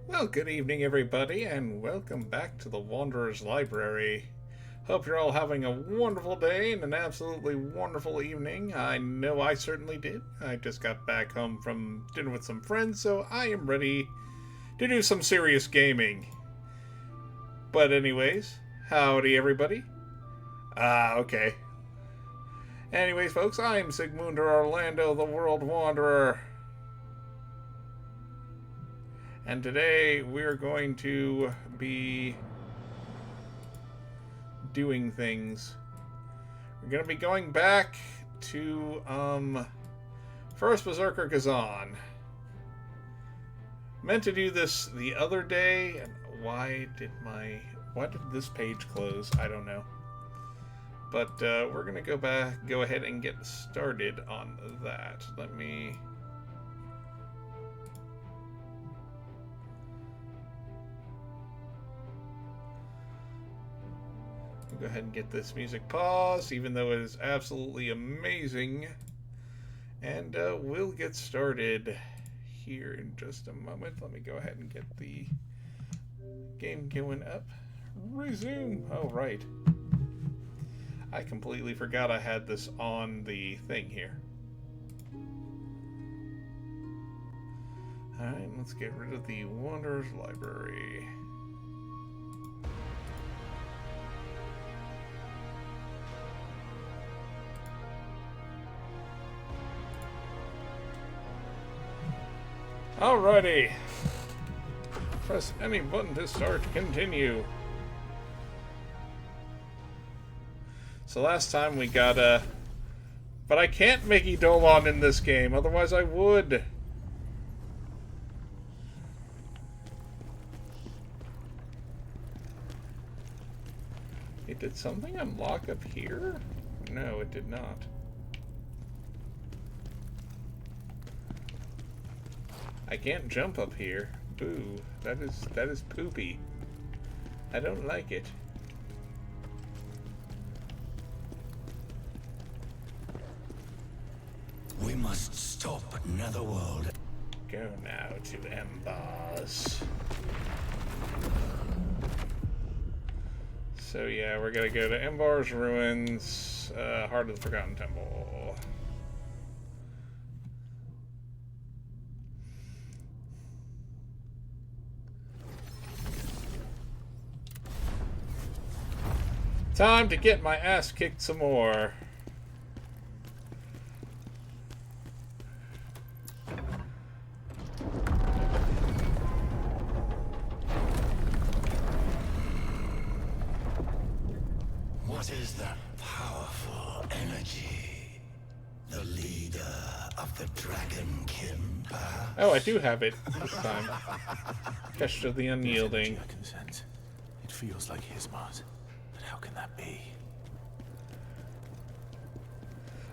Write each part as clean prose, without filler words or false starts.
Well, good evening, everybody, and welcome back to the Wanderer's Library. Hope you're all having a wonderful day and an absolutely wonderful evening. I know I certainly did. I just got back home from dinner with some friends, so I am ready to do some serious gaming. But anyways, howdy, everybody. Okay. Anyways, folks, I am Sigmunder Orlando, the World Wanderer. And today we're going to be doing things. We're going to be going back to First Berserker Khazan. Meant to do this the other day, and why did this page close? I don't know. But we're going to go ahead and get started on that. Let me go ahead and get this music paused, even though it is absolutely amazing. And we'll get started here in just a moment. Let me go ahead and get the game going up. Resume. Oh, right. I completely forgot I had this on the thing here. Alright, let's get rid of the Wanderer's Library. Alrighty. Press any button to start. Continue. So last time we got but I can't make Eidolon in this game, otherwise I would. Did something unlock up here? No, it did not. I can't jump up here. Boo. That is poopy. I don't like it. We must stop Netherworld. Go now to Embars. So yeah, we're gonna go to Embar's Ruins, Heart of the Forgotten Temple. Time to get my ass kicked some more. What is that powerful energy? The leader of the Dragonkin path? Oh, I do have it this time. Kesha of the Unyielding. Consent. It feels like his part. But how can that be?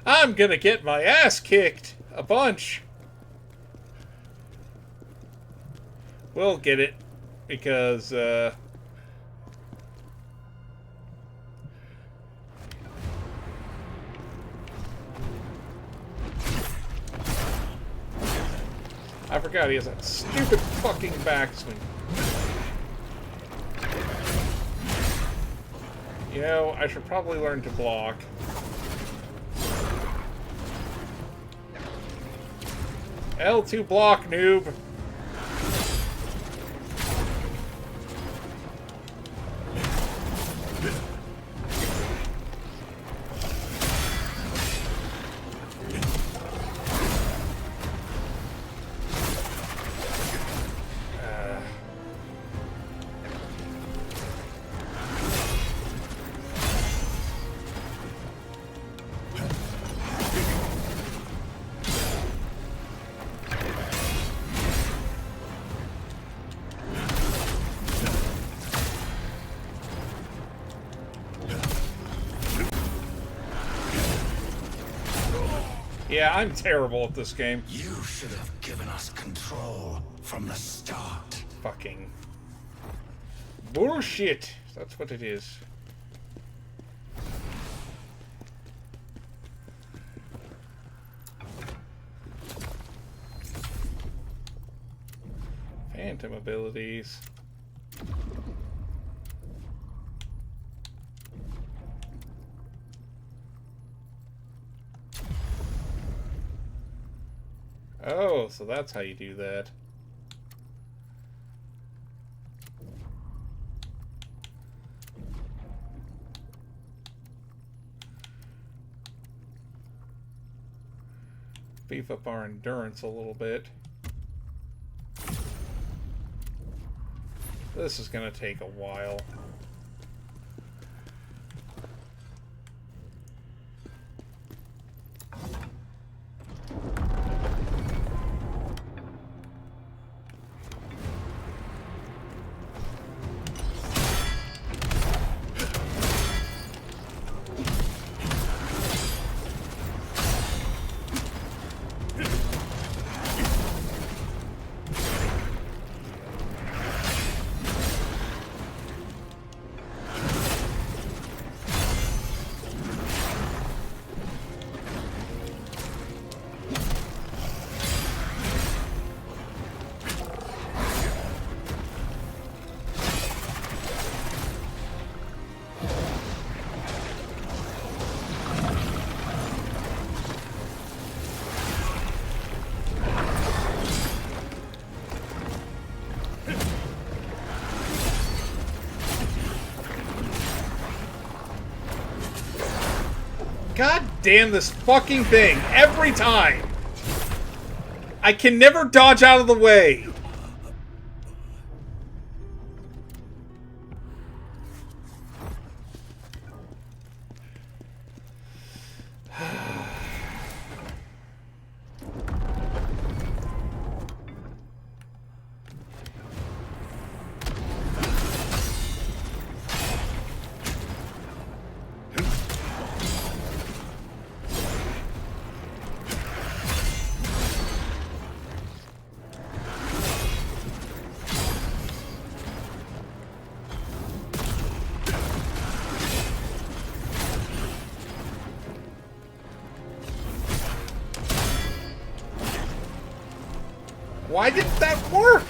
I'm gonna get my ass kicked a bunch. We'll get it because I forgot he has that stupid fucking backswing. You know, I should probably learn to block. L2 block, noob. Yeah, I'm terrible at this game. You should have given us control from the start. Fucking bullshit. That's what it is. Phantom abilities. Oh, so that's how you do that. Beef up our endurance a little bit. This is gonna take a while. God damn this fucking thing. Every time. I can never dodge out of the way. Why didn't that work?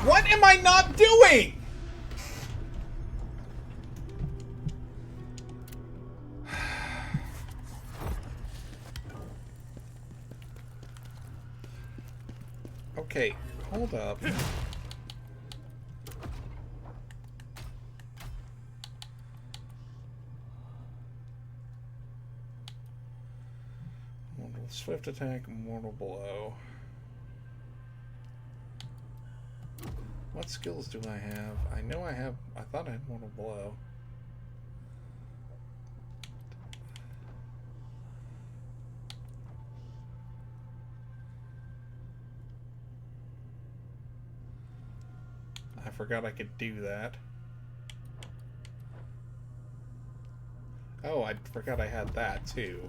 What am I not doing? Okay, hold up. Mortal swift attack, mortal blow. What skills do I have? I know I have... I thought I had mortal blow. I forgot I could do that. Oh, I forgot I had that too.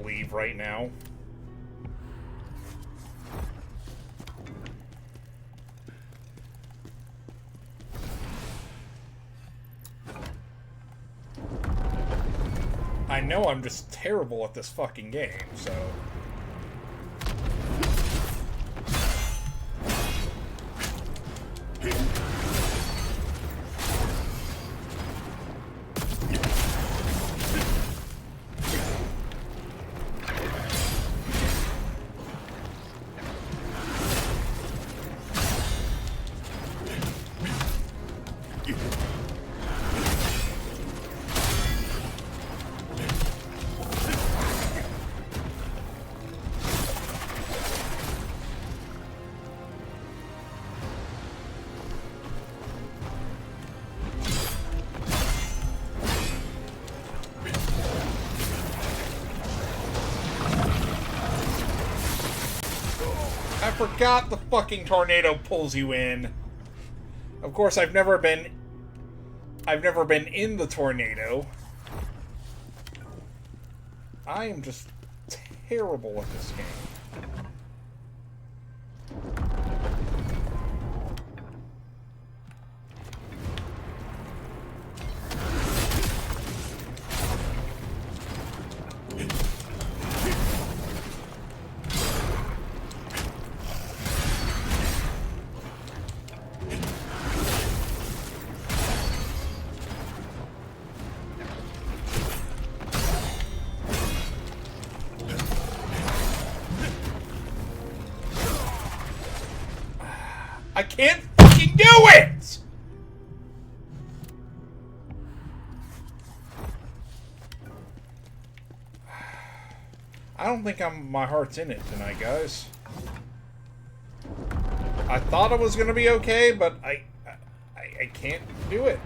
leave right now. I know I'm just terrible at this fucking game, so... I forgot the fucking tornado pulls you in. Of course, I've never been in the tornado. I am just terrible at this game. I can't fucking do it! I don't think my heart's in it tonight, guys. I thought it was gonna be okay, but I can't do it.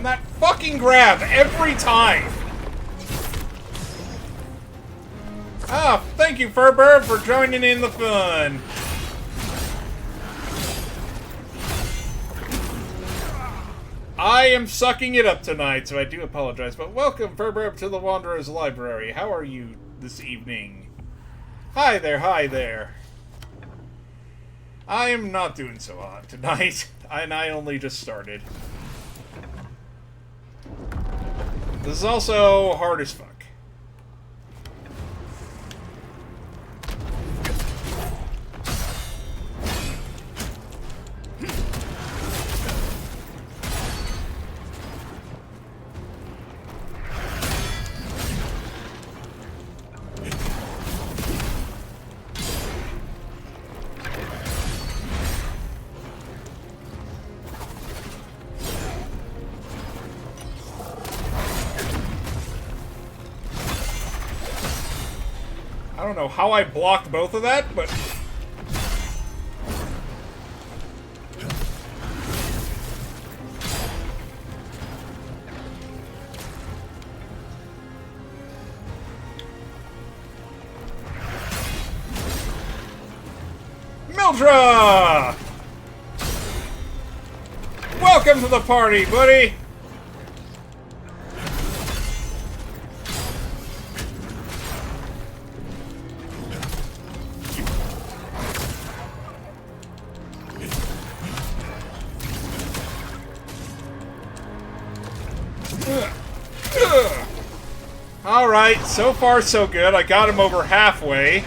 That fucking grab every time. Ah, thank you, Furber, for joining in the fun. I am sucking it up tonight, so I do apologize. But welcome, Furber, to the Wanderer's Library. How are you this evening? Hi there, hi there. I am not doing so hot tonight, and I only just started. This is also hard as fuck. don't know how I blocked both of that, but... Mildra! Welcome to the party, buddy! Alright, so far so good. I got him over halfway.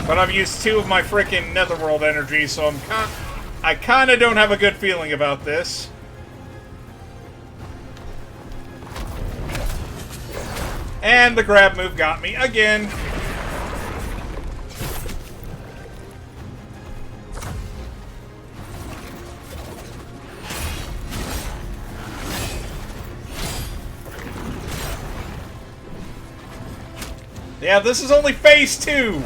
But I've used 2 of my frickin' netherworld energy, so I kinda don't have a good feeling about this. And the grab move got me again. Yeah, this is only phase 2!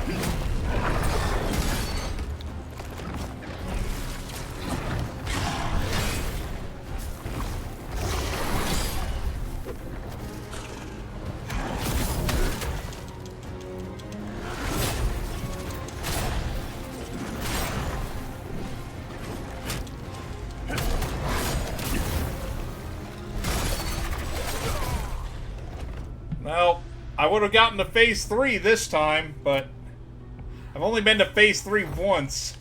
Well, I would have gotten to phase 3 this time, but I've only been to phase 3 once.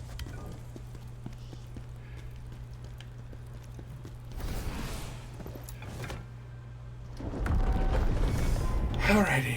Alrighty.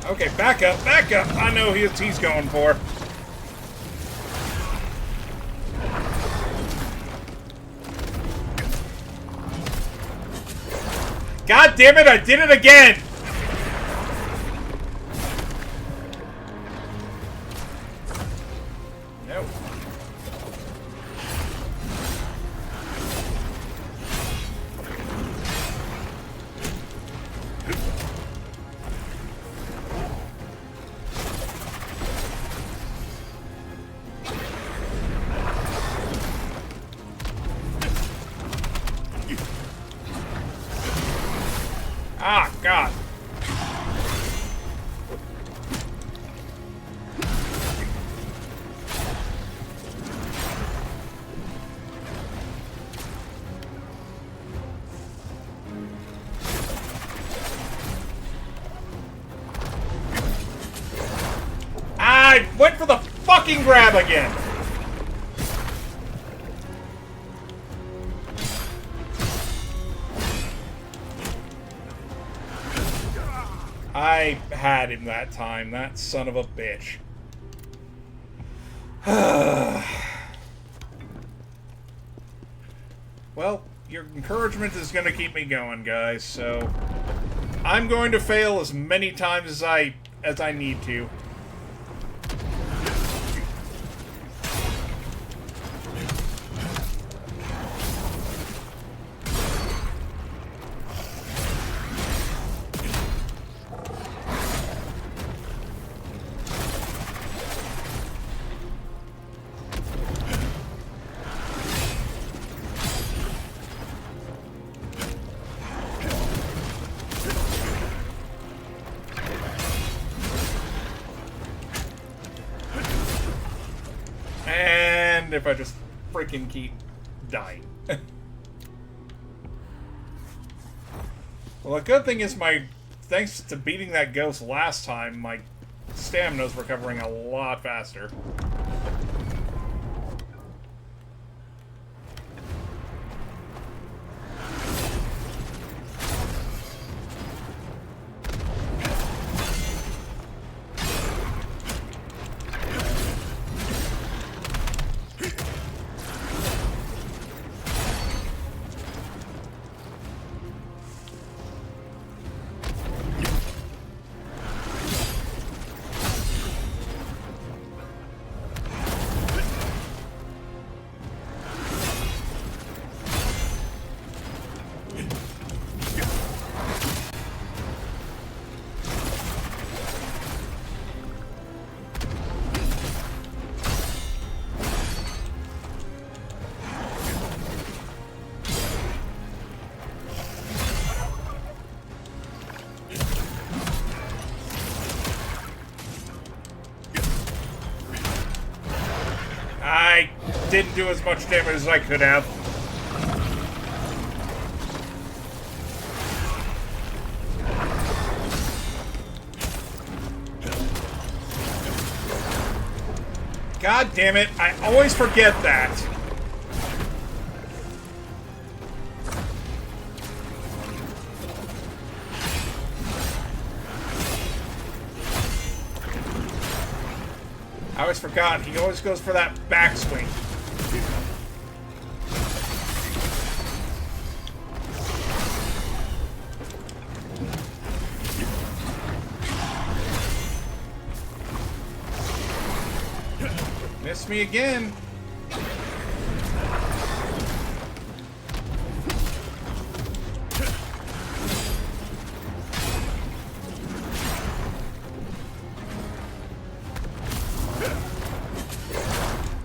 Okay, back up, back up! I know what he's going for. God damn it, I did it again! Nope. Ah, God. I went for the fucking grab again. I had him that time, that son of a bitch. Well, your encouragement is going to keep me going, guys, so I'm going to fail as many times as I need to. And if I just freaking keep dying. Well, the good thing is thanks to beating that ghost last time, my stamina's recovering a lot faster. I didn't do as much damage as I could have. God damn it, I always forget that. I always forgot, he always goes for that backswing. Missed me again.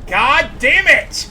God damn it!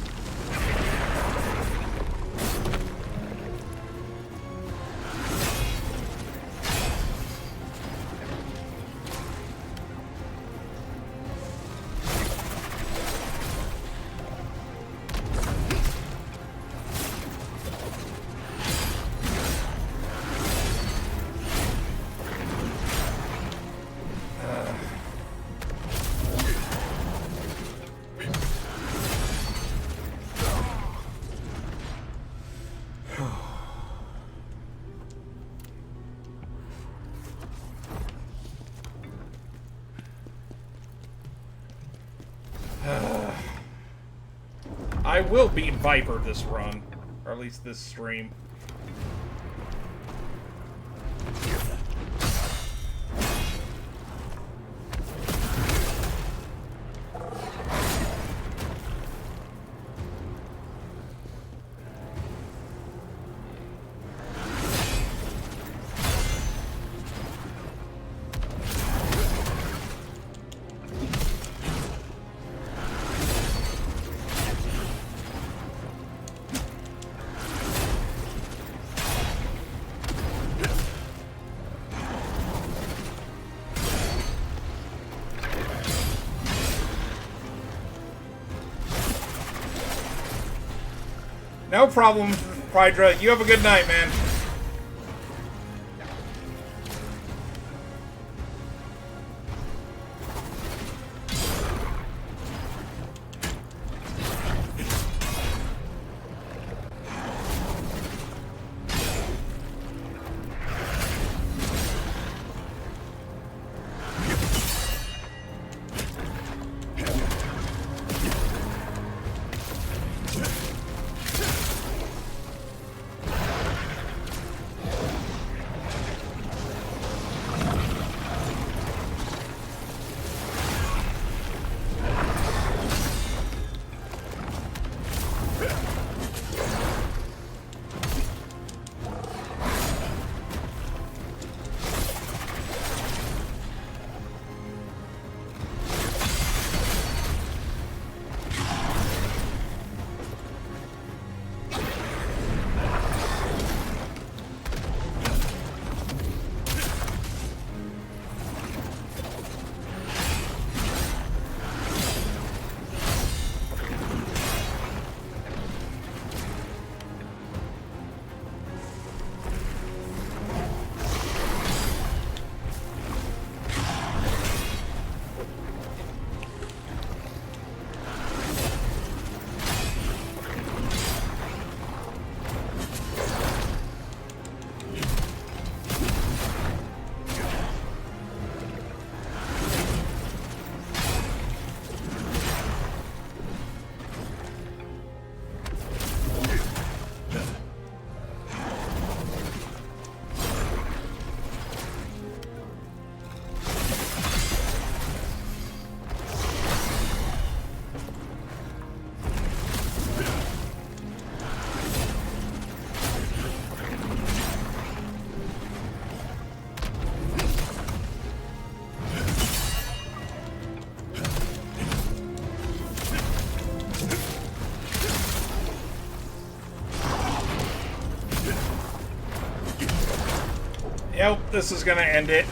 I will beat Viper this run, or at least this stream. No problem, Hydra. You have a good night, man. Yep, this is gonna end it.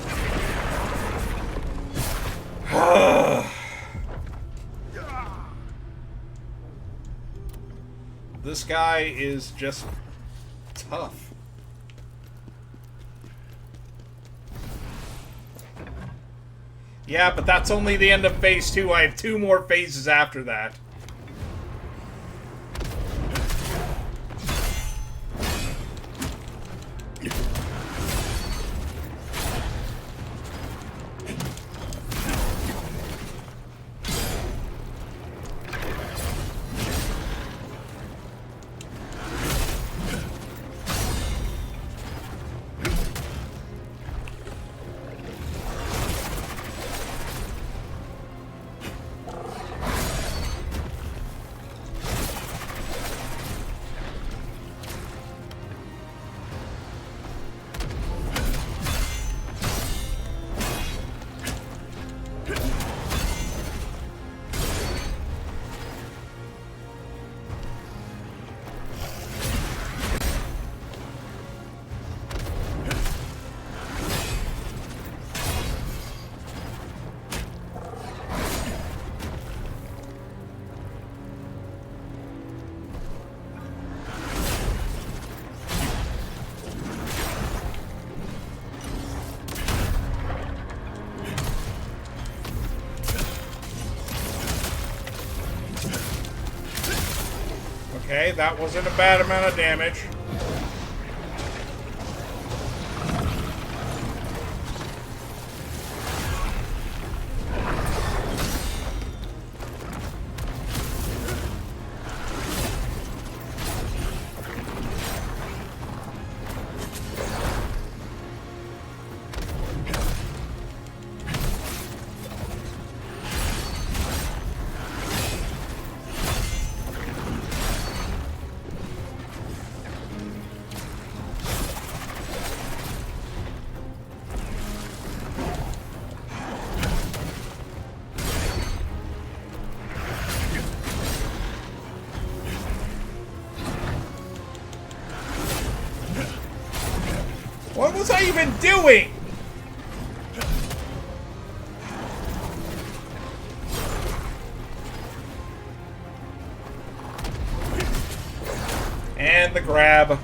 This guy is just tough. Yeah, but that's only the end of phase 2. I have 2 more phases after that. Okay, that wasn't a bad amount of damage. What was I even doing? And the grab.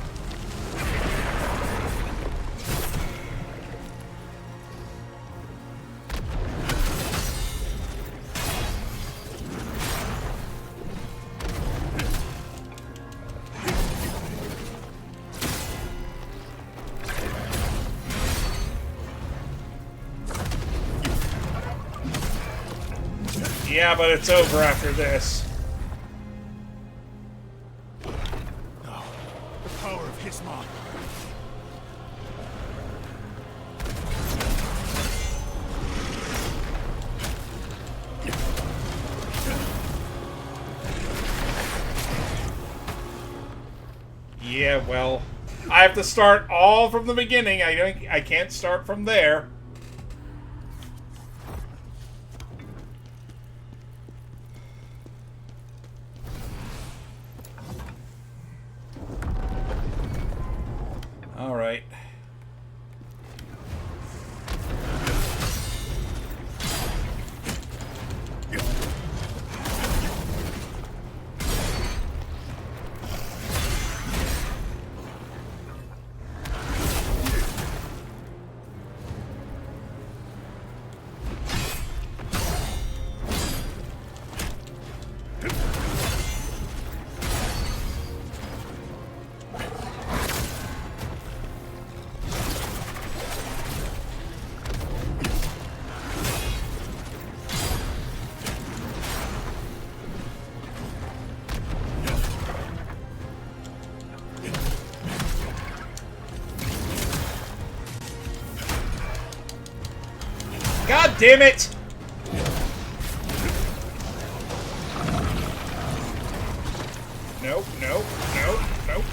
Yeah, but it's over after this. No. The power of Hismon. Yeah, well, I have to start all from the beginning. I can't start from there. All right. God damn it! Nope, nope, nope, nope.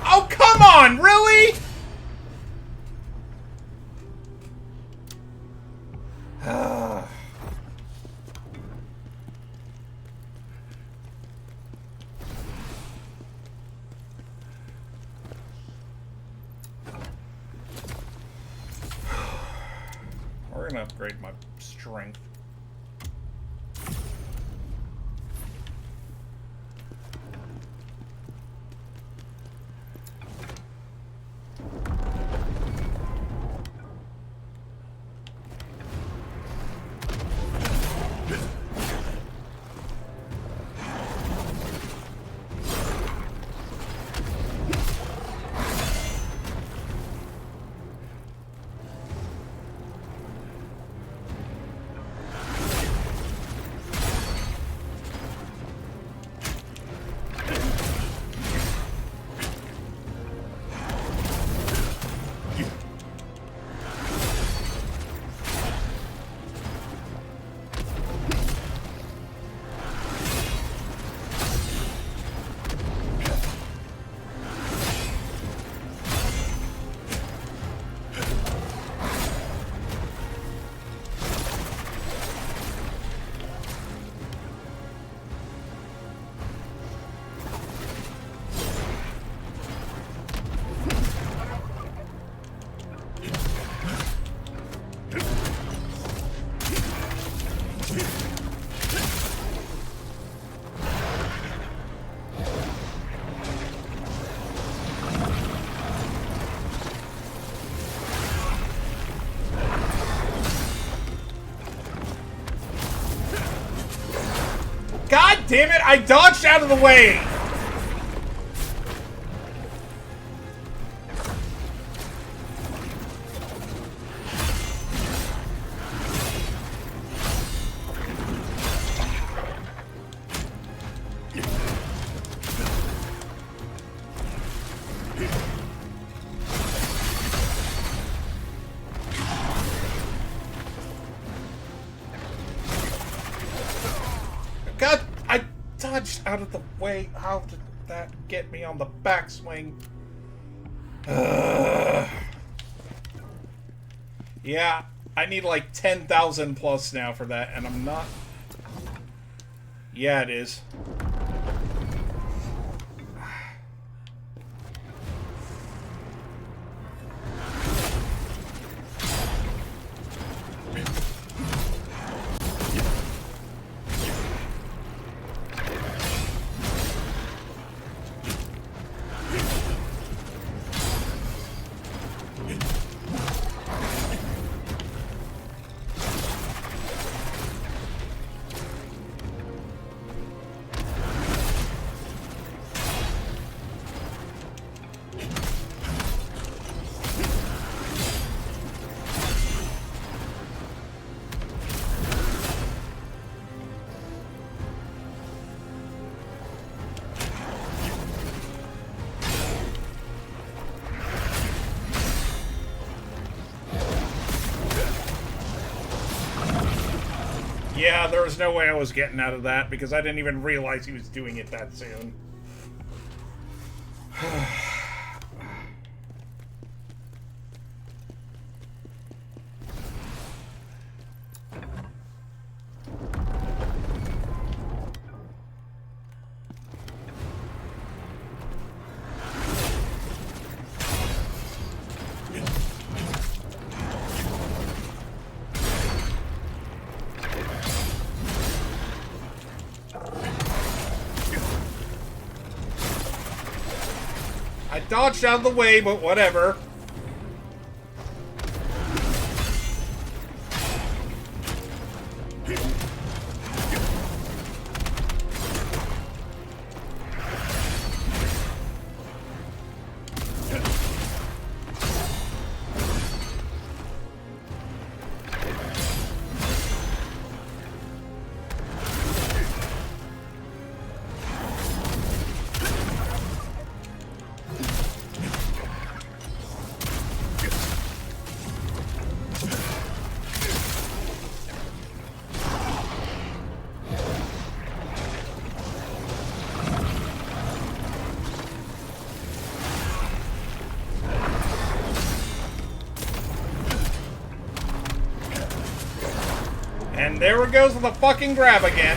Oh, come on, really? gonna upgrade my strength. God damn it! I dodged out of the way! God, I dodged out of the way. How did that get me on the backswing? Yeah, I need like 10,000 plus now for that, and I'm not... Yeah, it is. Yeah, there was no way I was getting out of that because I didn't even realize he was doing it that soon. I dodged out of the way, but whatever. And there it goes with the fucking grab again.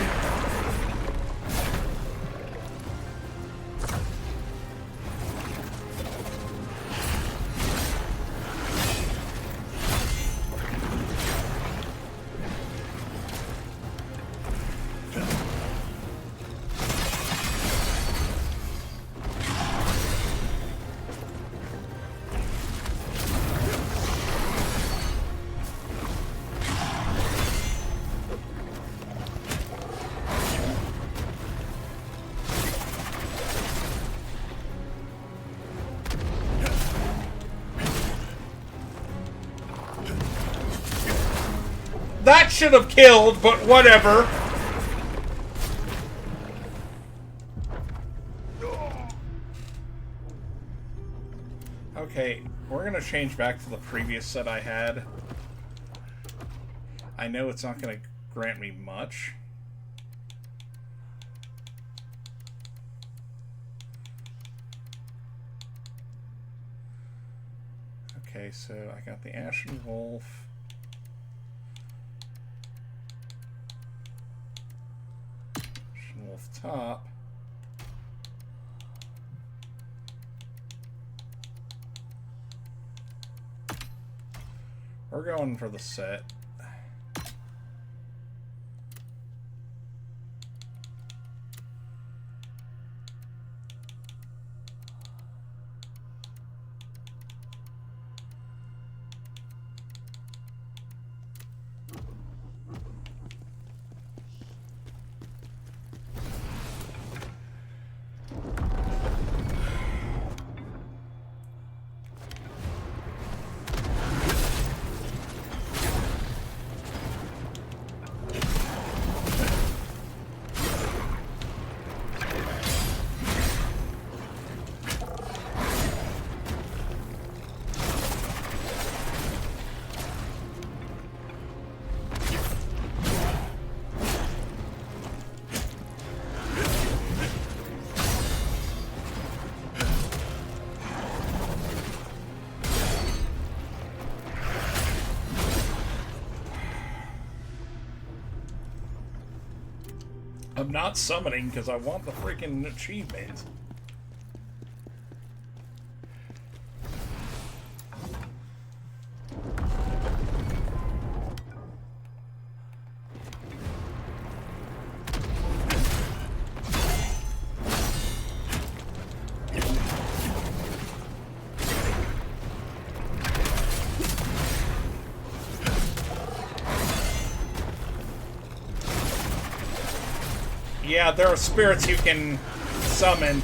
should have killed, but whatever. Okay, we're gonna change back to the previous set I had. I know it's not gonna grant me much. Okay, so I got the Ashen Wolf. Ashen Wolf top. We're going for the set. I'm not summoning because I want the freaking achievement. Yeah, there are spirits you can summon.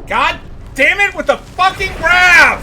God damn it with the fucking grab!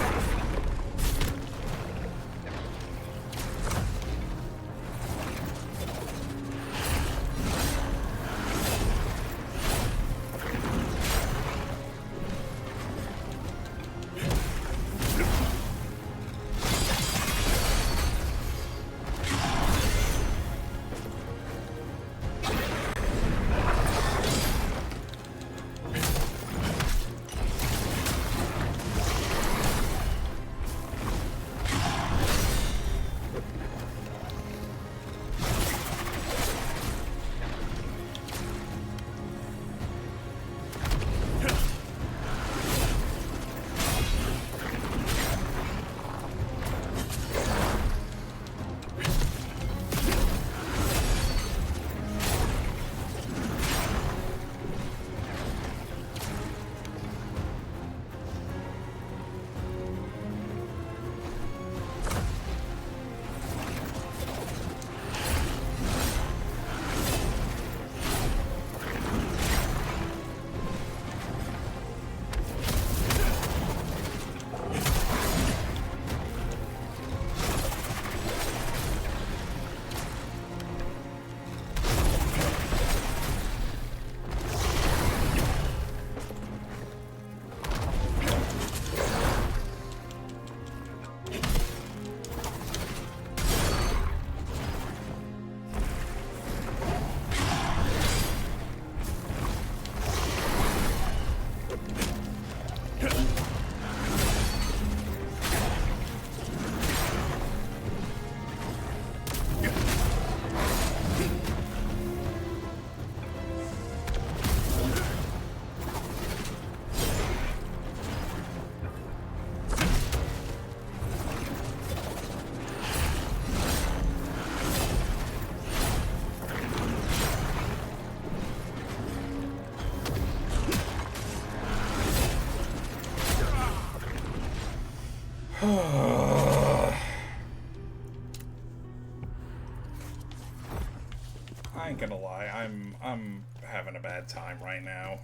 I ain't gonna lie, I'm having a bad time right now.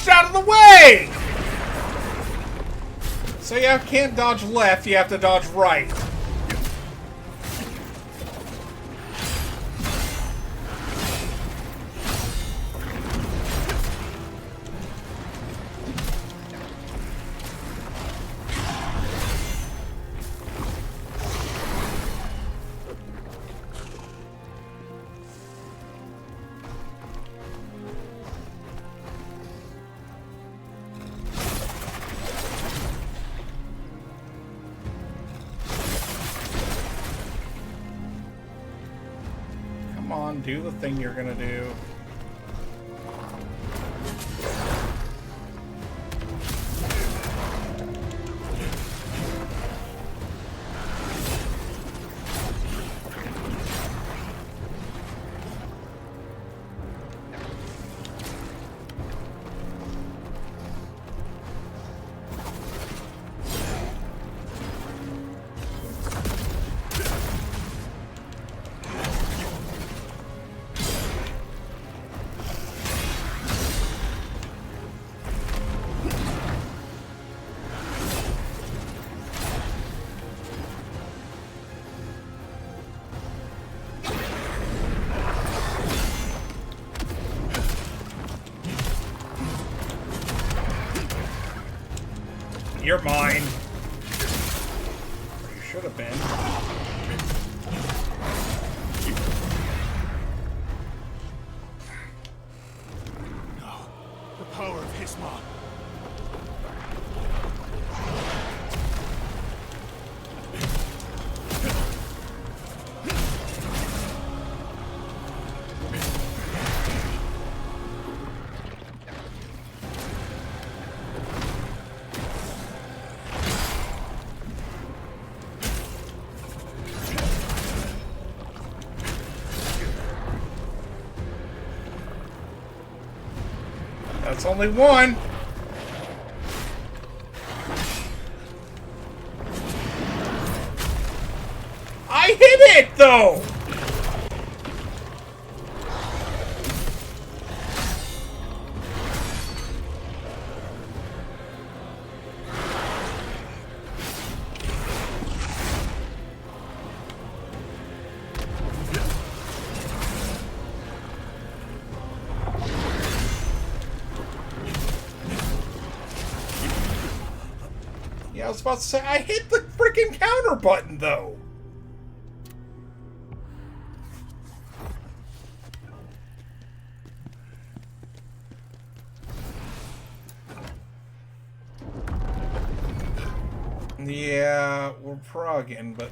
Out of the way! So you can't dodge left, you have to dodge right. Come on, do the thing you're gonna do. You're mine. Or you should have been. No. The power of Hisma. That's only one. I hit it, though! I was about to say, I hit the freaking counter button, though! Yeah, we're progging, but...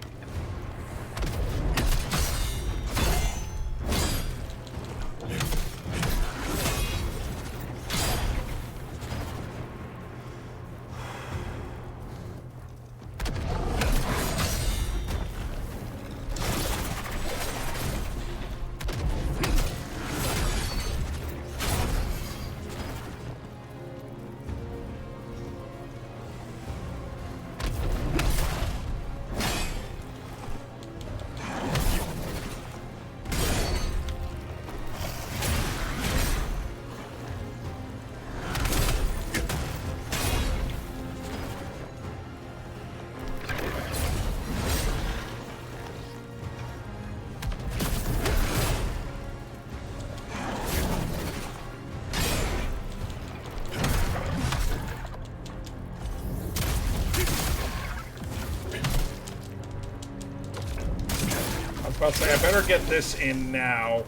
I was about to say, I better get this in now.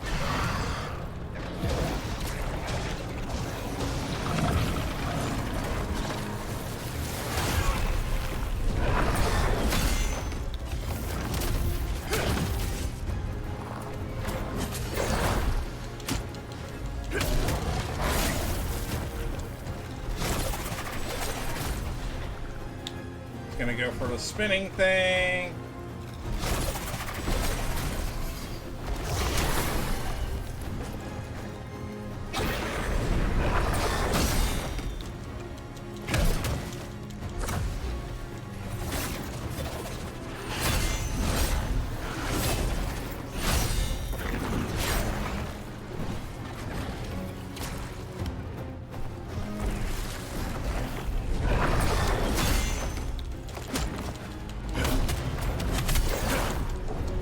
Gonna go for the spinning thing.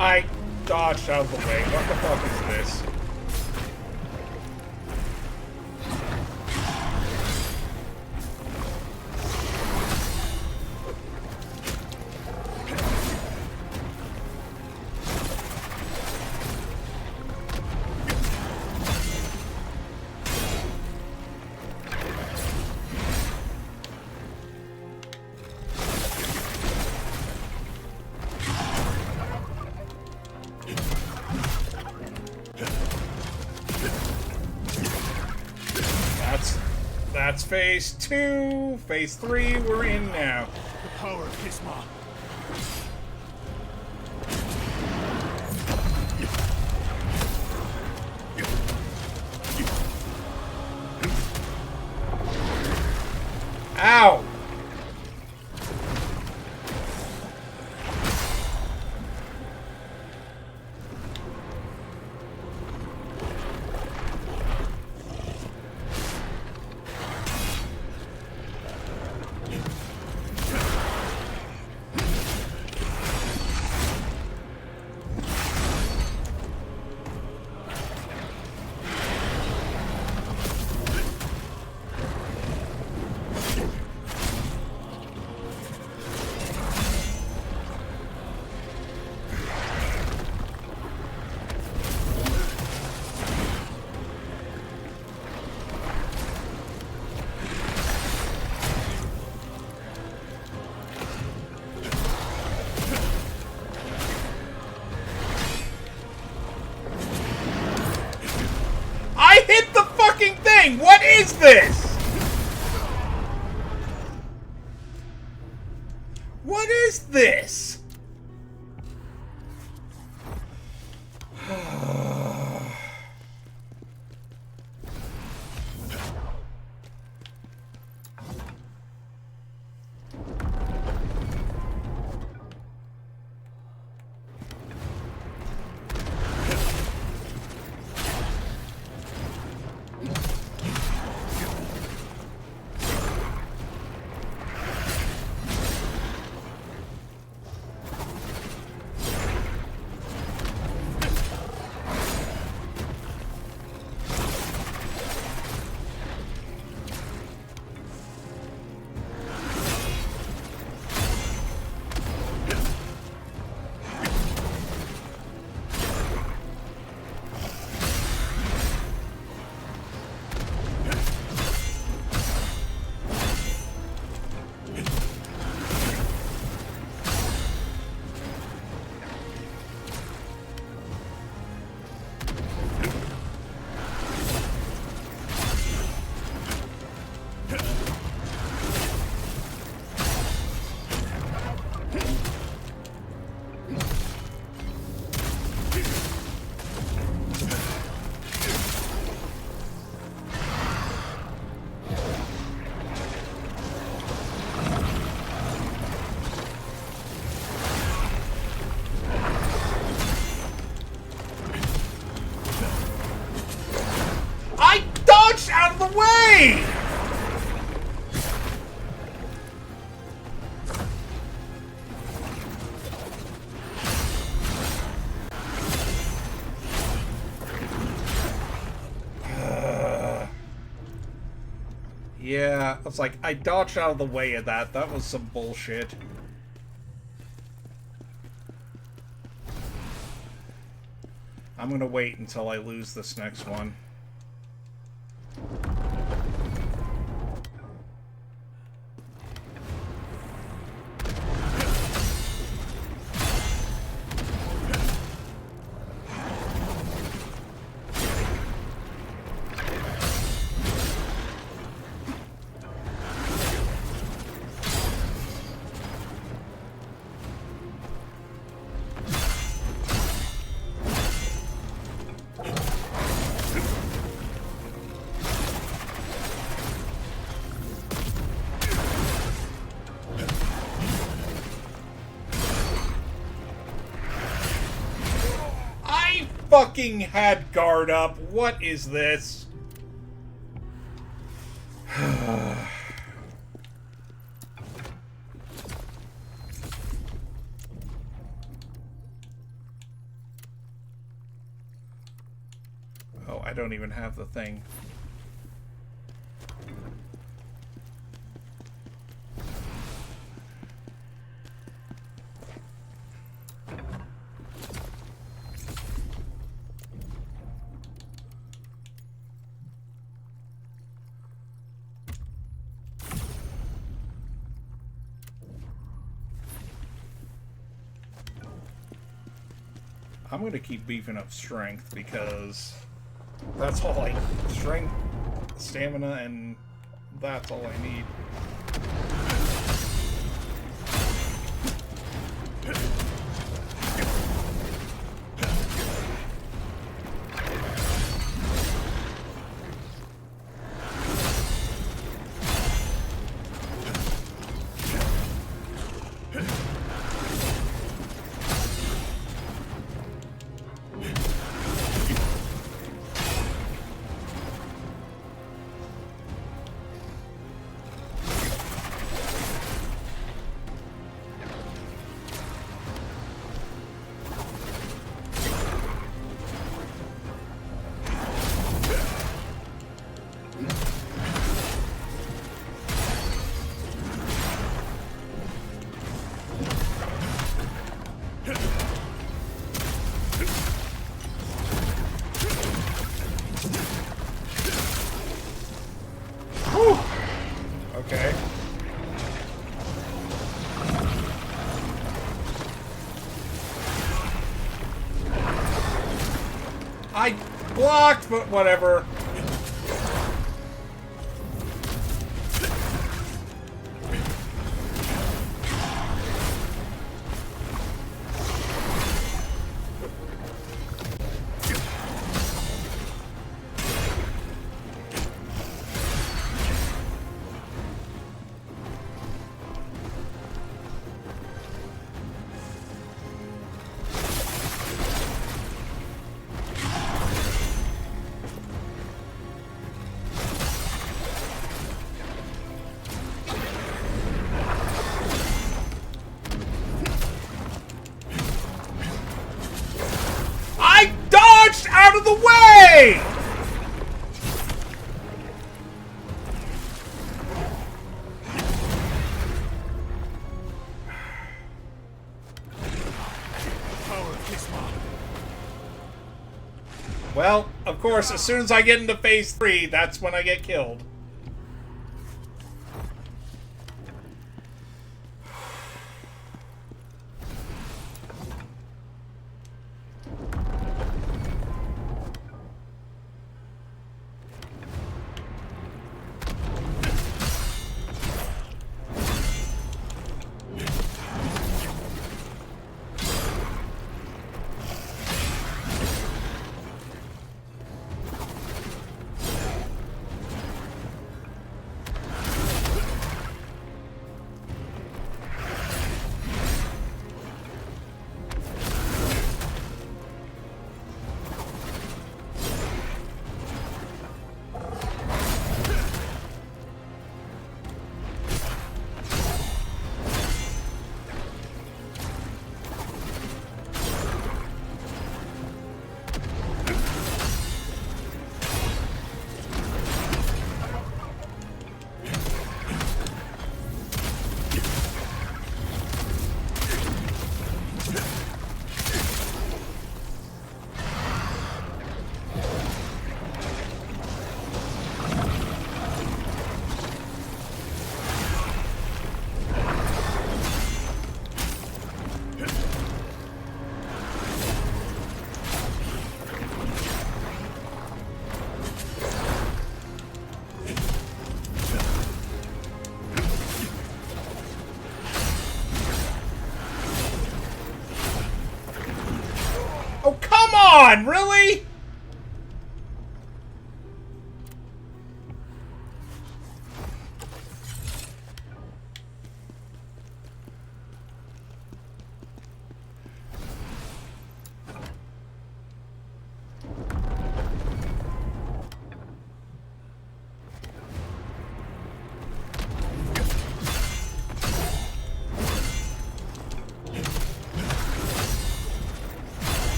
I dodged out of the way. What the fuck is this? That's phase 2. Phase 3, we're in now. The power of Hisma. Ow! I hit the fucking thing! What is this? What is this? Yeah, it's like, I dodged out of the way of that. That was some bullshit. I'm gonna wait until I lose this next one. Fucking had guard up. What is this? Oh, I don't even have the thing. I'm going to keep beefing up strength because that's all I... Strength, stamina, and that's all I need. Okay. I blocked, but whatever. Out of the way! Well, of course, as soon as I get into phase 3, that's when I get killed. Oh, come on! Really?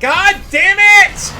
God damn it!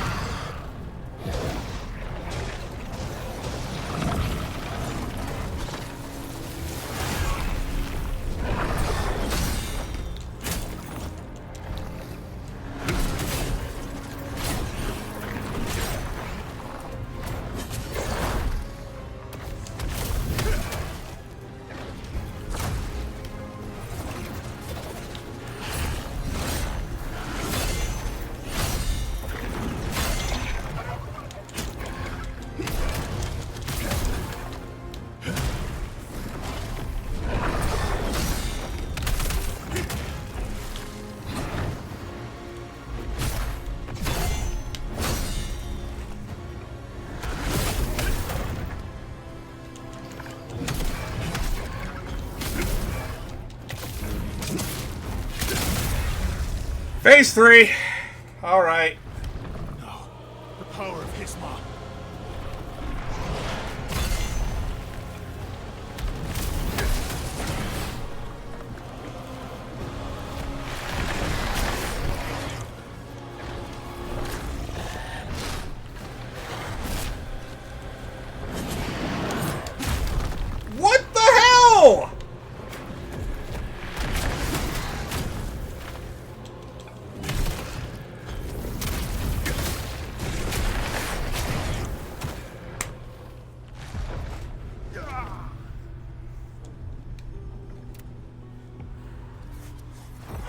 Phase 3. Alright. No. The power of Hisma. What the hell?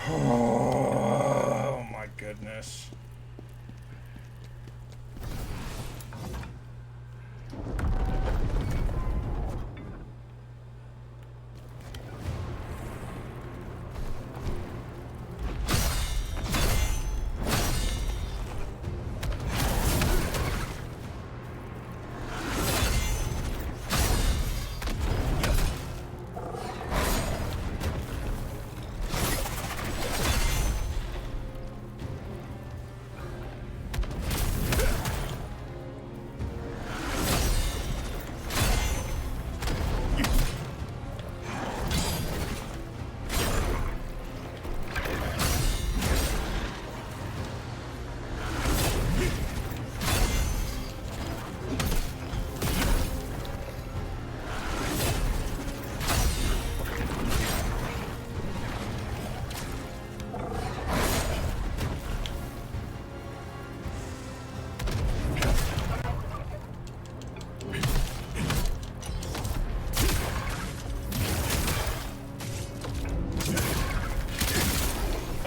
Oh my goodness.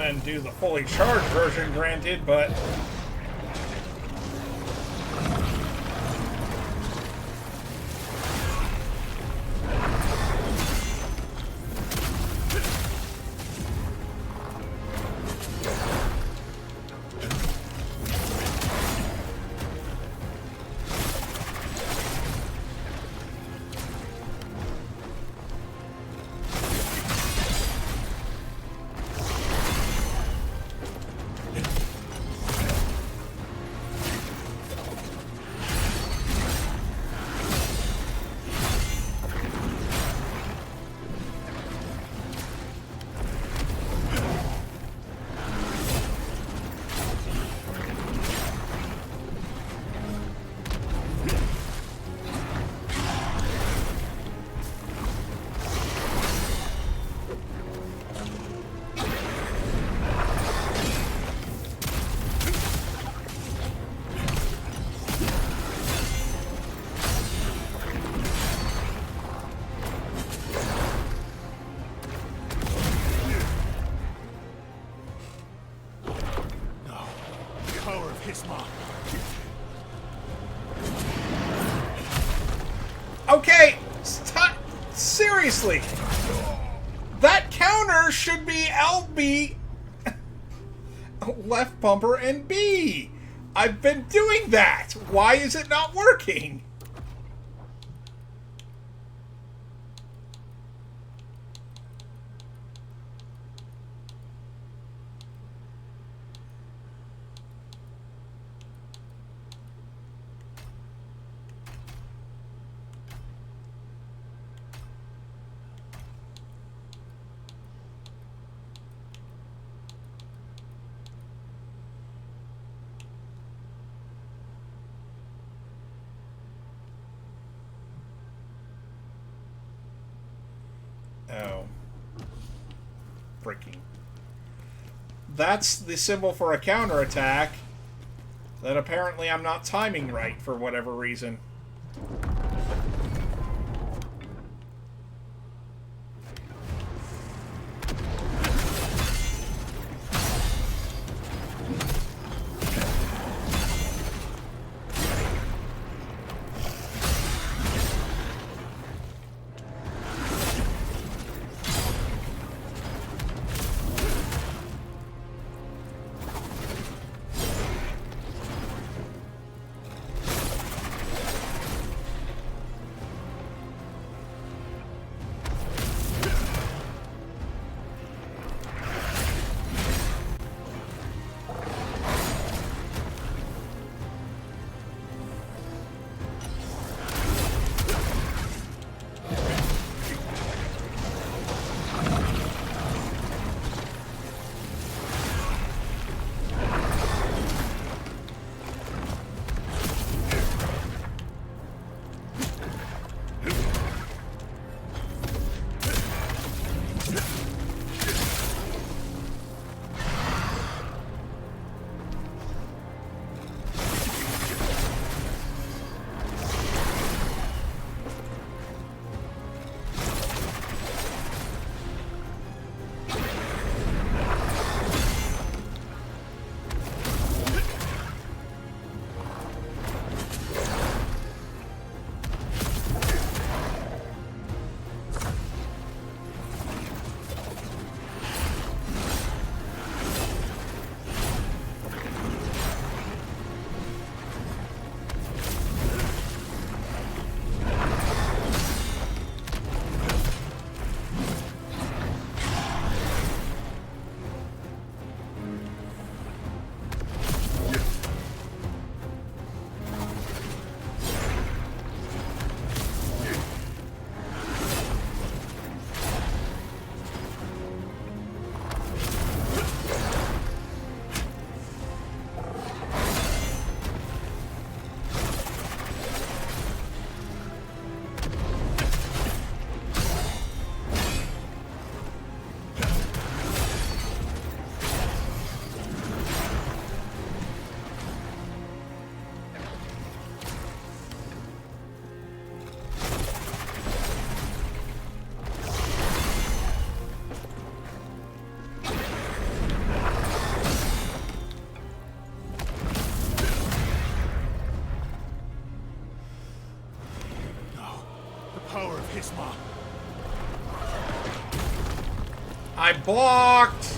And do the fully charged version, granted, but power of Hisma. Okay, seriously. That counter should be LB, left bumper, and B. I've been doing that. Why is it not working? Oh. Freaking. That's the symbol for a counterattack that apparently I'm not timing right for whatever reason. Power of Hisma. I blocked!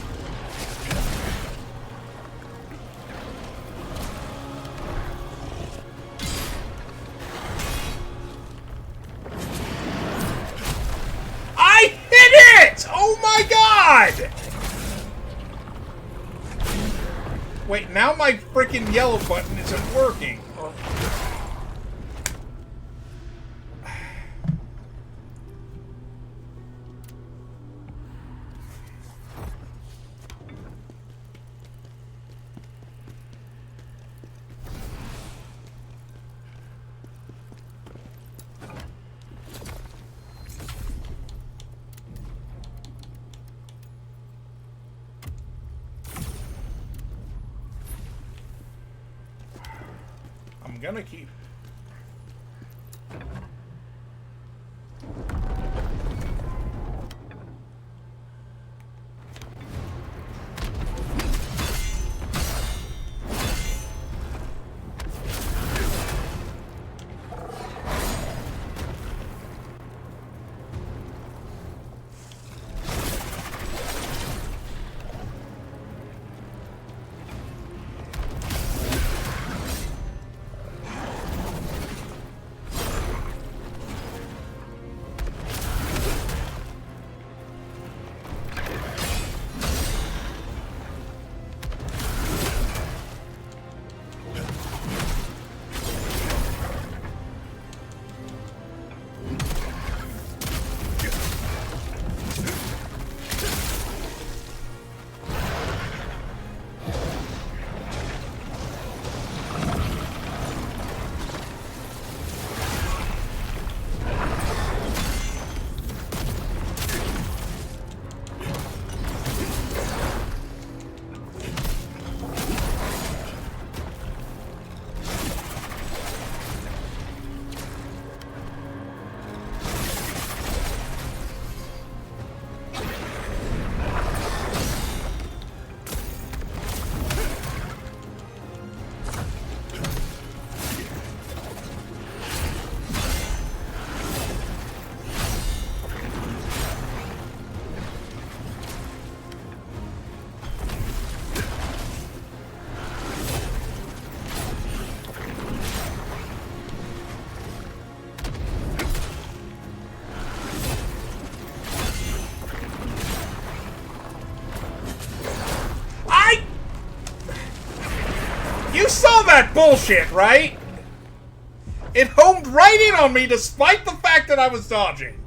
I hit it! Oh my god! Wait, now my freaking yellow button isn't working. I'm gonna keep... You saw that bullshit, right? It homed right in on me despite the fact that I was dodging.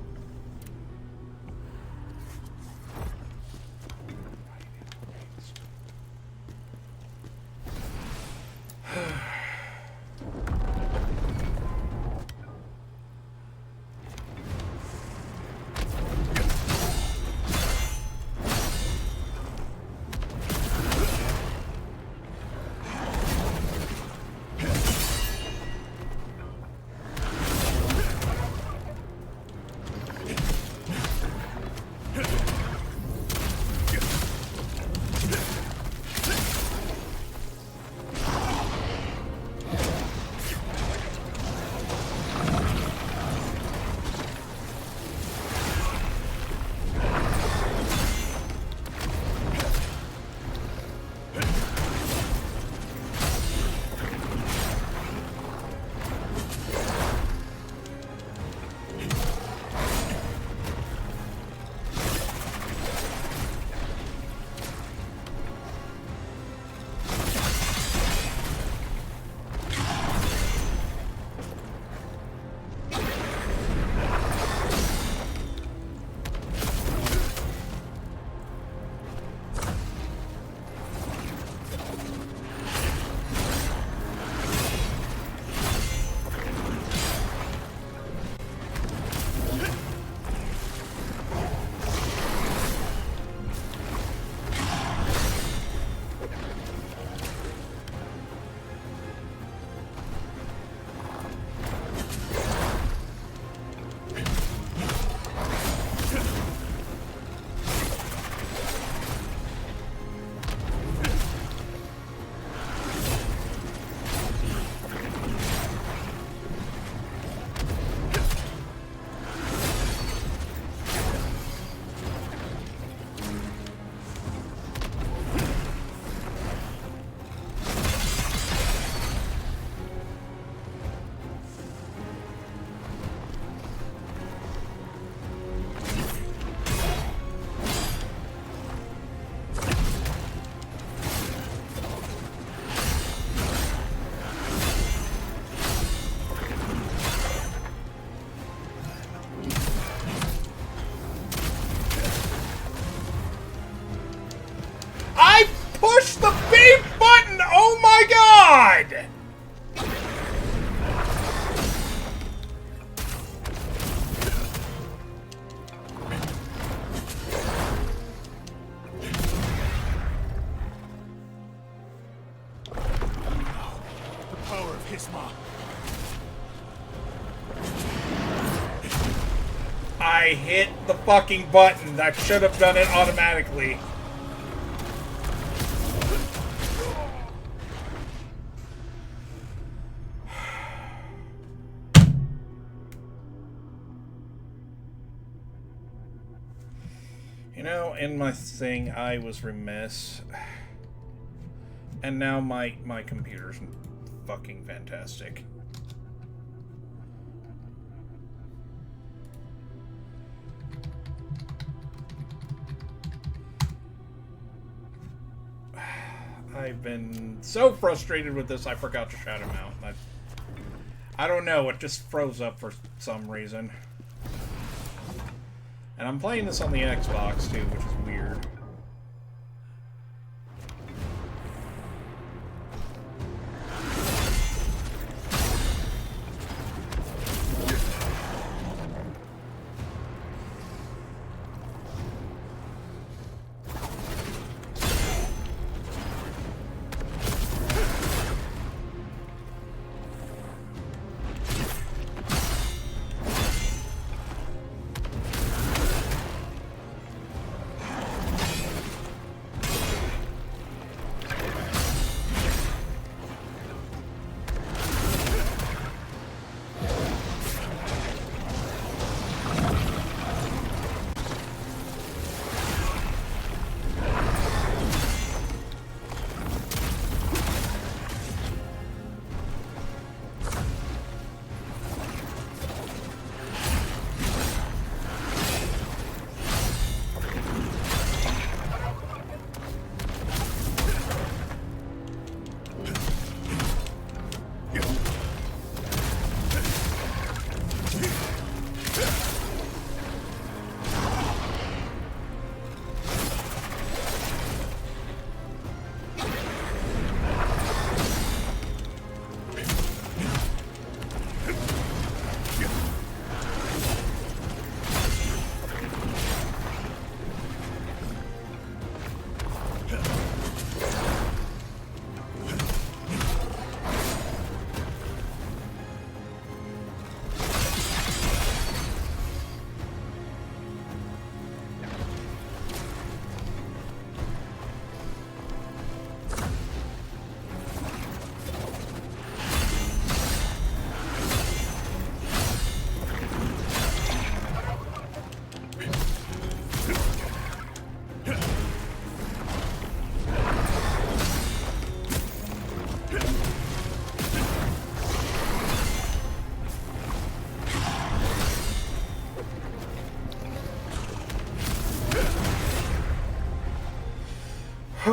Push the B button! Oh my god! The power of Hisma. I hit the fucking button. I should have done it automatically. You know, in my thing, I was remiss. And now my computer's fucking fantastic. I've been so frustrated with this, I forgot to shout him out. I don't know, it just froze up for some reason. And I'm playing this on the Xbox, too, which is weird.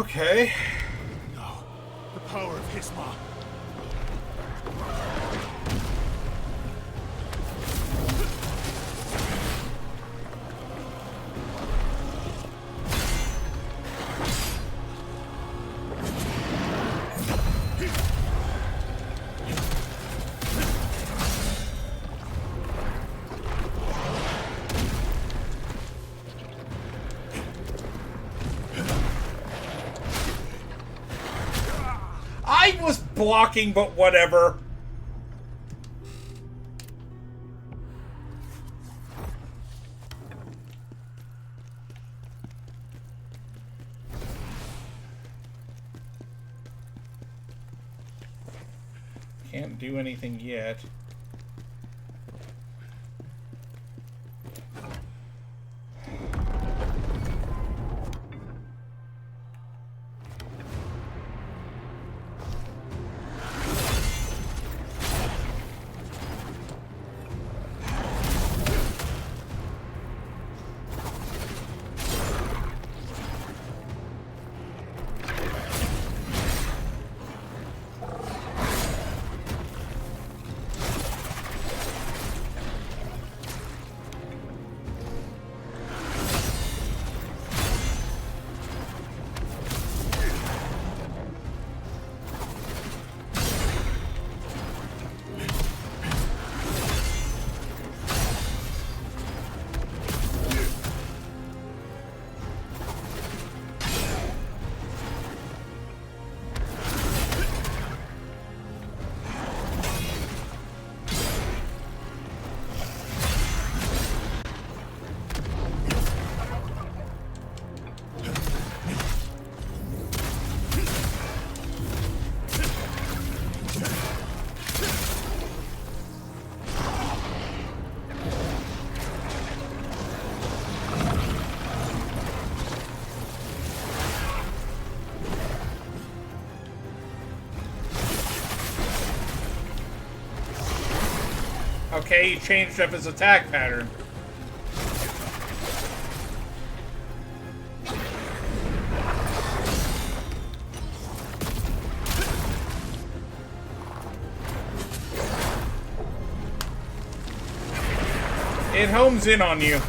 Okay. No. The power of Hisma. I was blocking, but whatever. Can't do anything yet. Okay, he changed up his attack pattern. It homes in on you,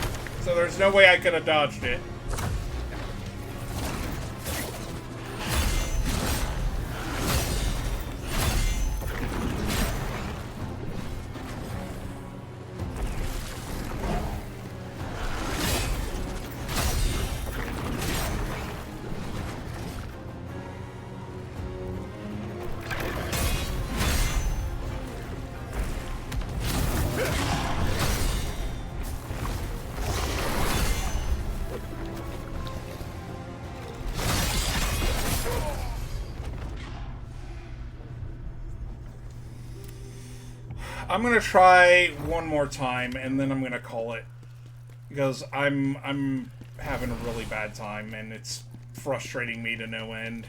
so there's no way I could have dodged it. I'm gonna try one more time, and then I'm gonna call it, because I'm having a really bad time, and it's frustrating me to no end.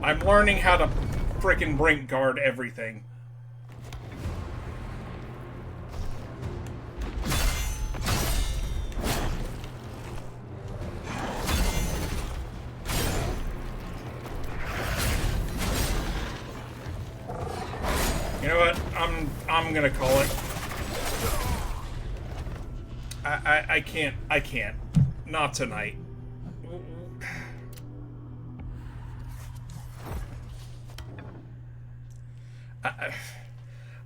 I'm learning how to frickin' brink guard everything. You know what? I'm gonna call it. I can't. Not tonight.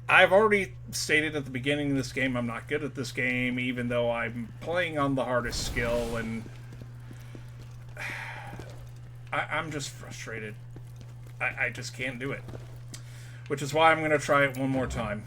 I've already stated at the beginning of this game I'm not good at this game, even though I'm playing on the hardest skill, and I'm just frustrated. I just can't do it. Which is why I'm going to try it one more time.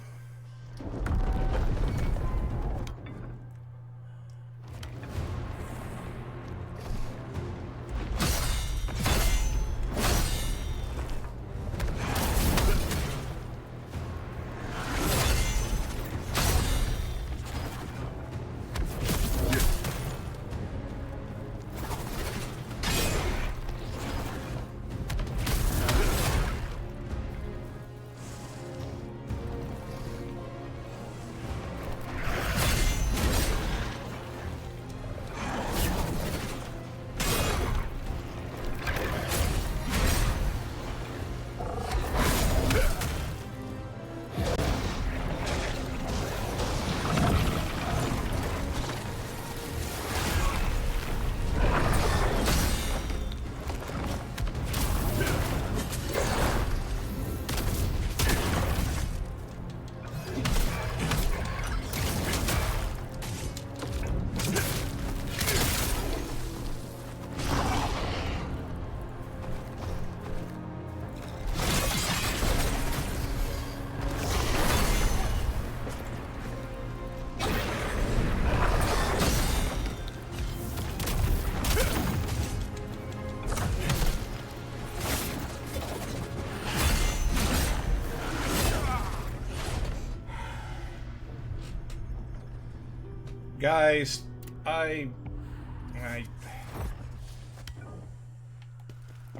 Guys, I'm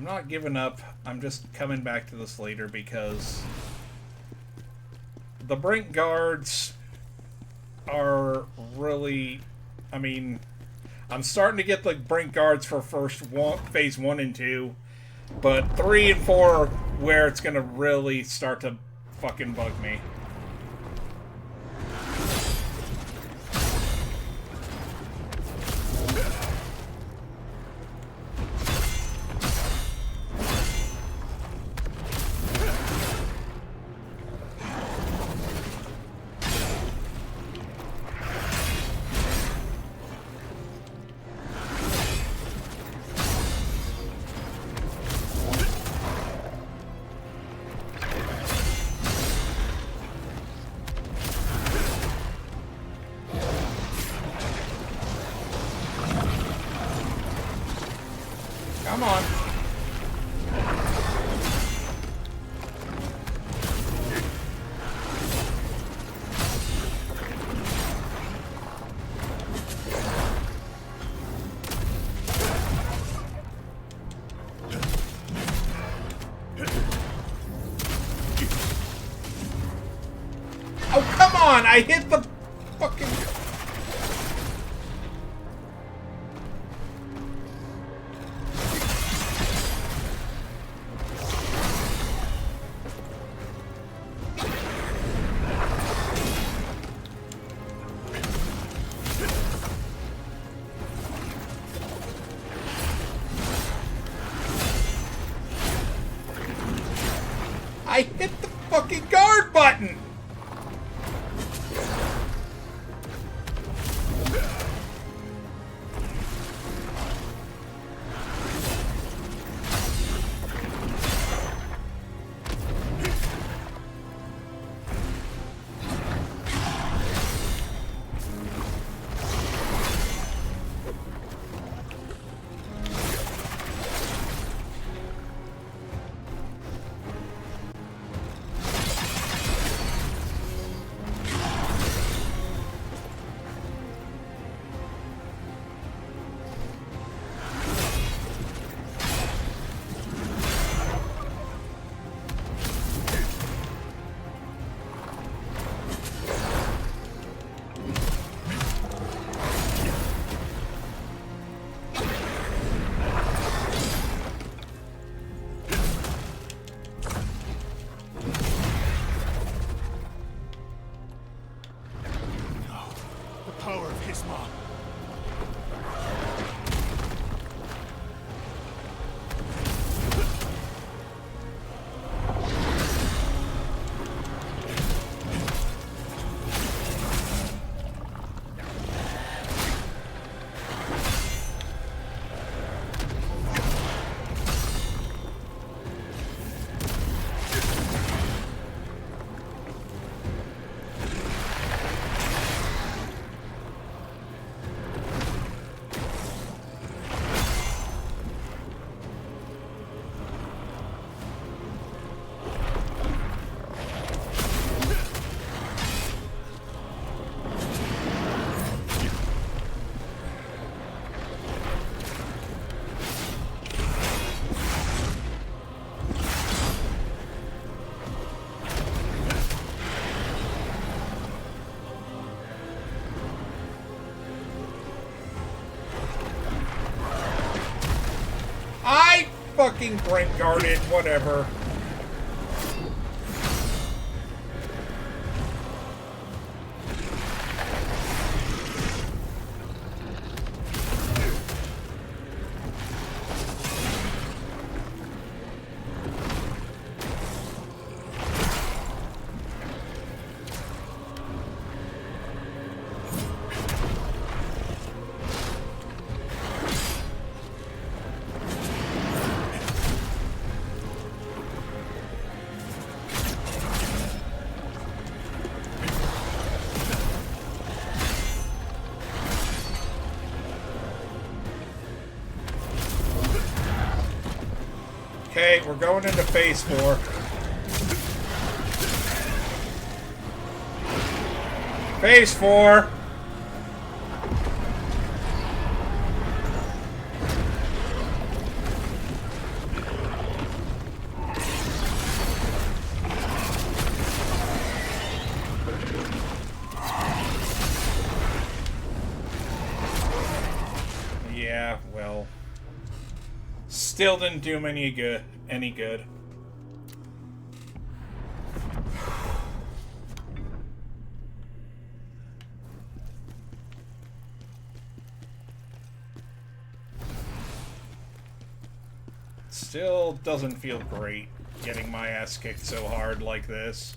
not giving up. I'm just coming back to this later because the Brink guards are really, I mean, I'm starting to get the Brink guards for phase 1 and 2, but 3 and 4 are where it's gonna really start to fucking bug me. Come on. Oh, come on! I hit the fucking... I hit the fucking guard button! Power of his mom. Fucking Brink guarded, whatever. Okay, we're going into phase 4. Phase 4! Still didn't do him any good. Still doesn't feel great getting my ass kicked so hard like this.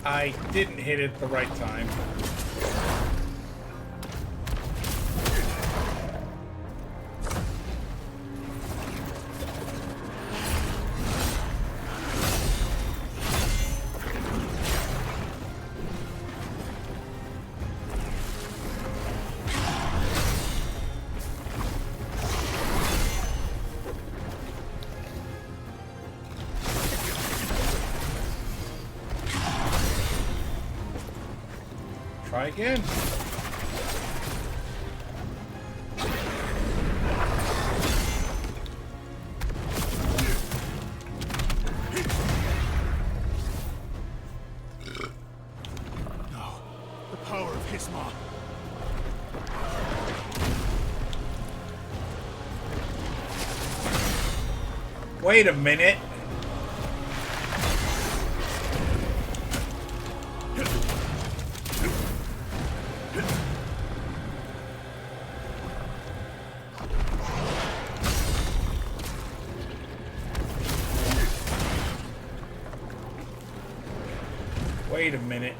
I didn't hit it the right time. Try again. No. The power of Hisma. Wait a minute. Wait a minute.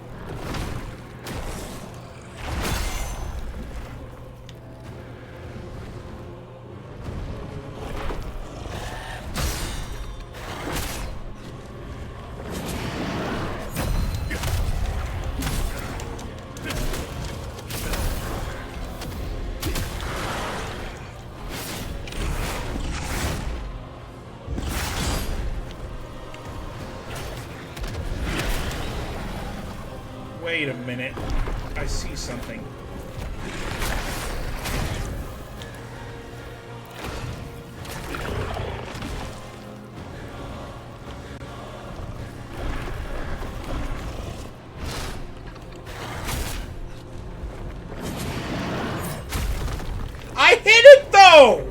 Wait a minute. I see something. I hit it though!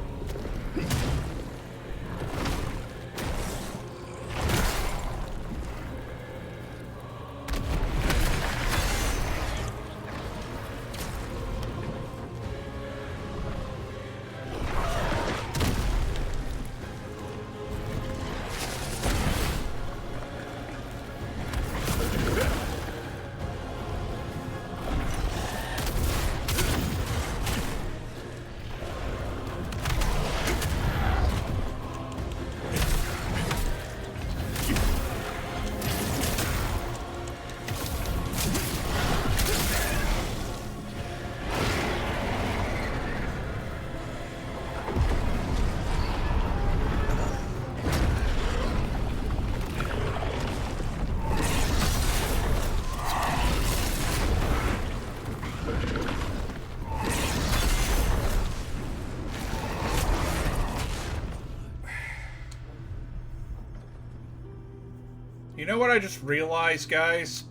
You know what I just realized, guys?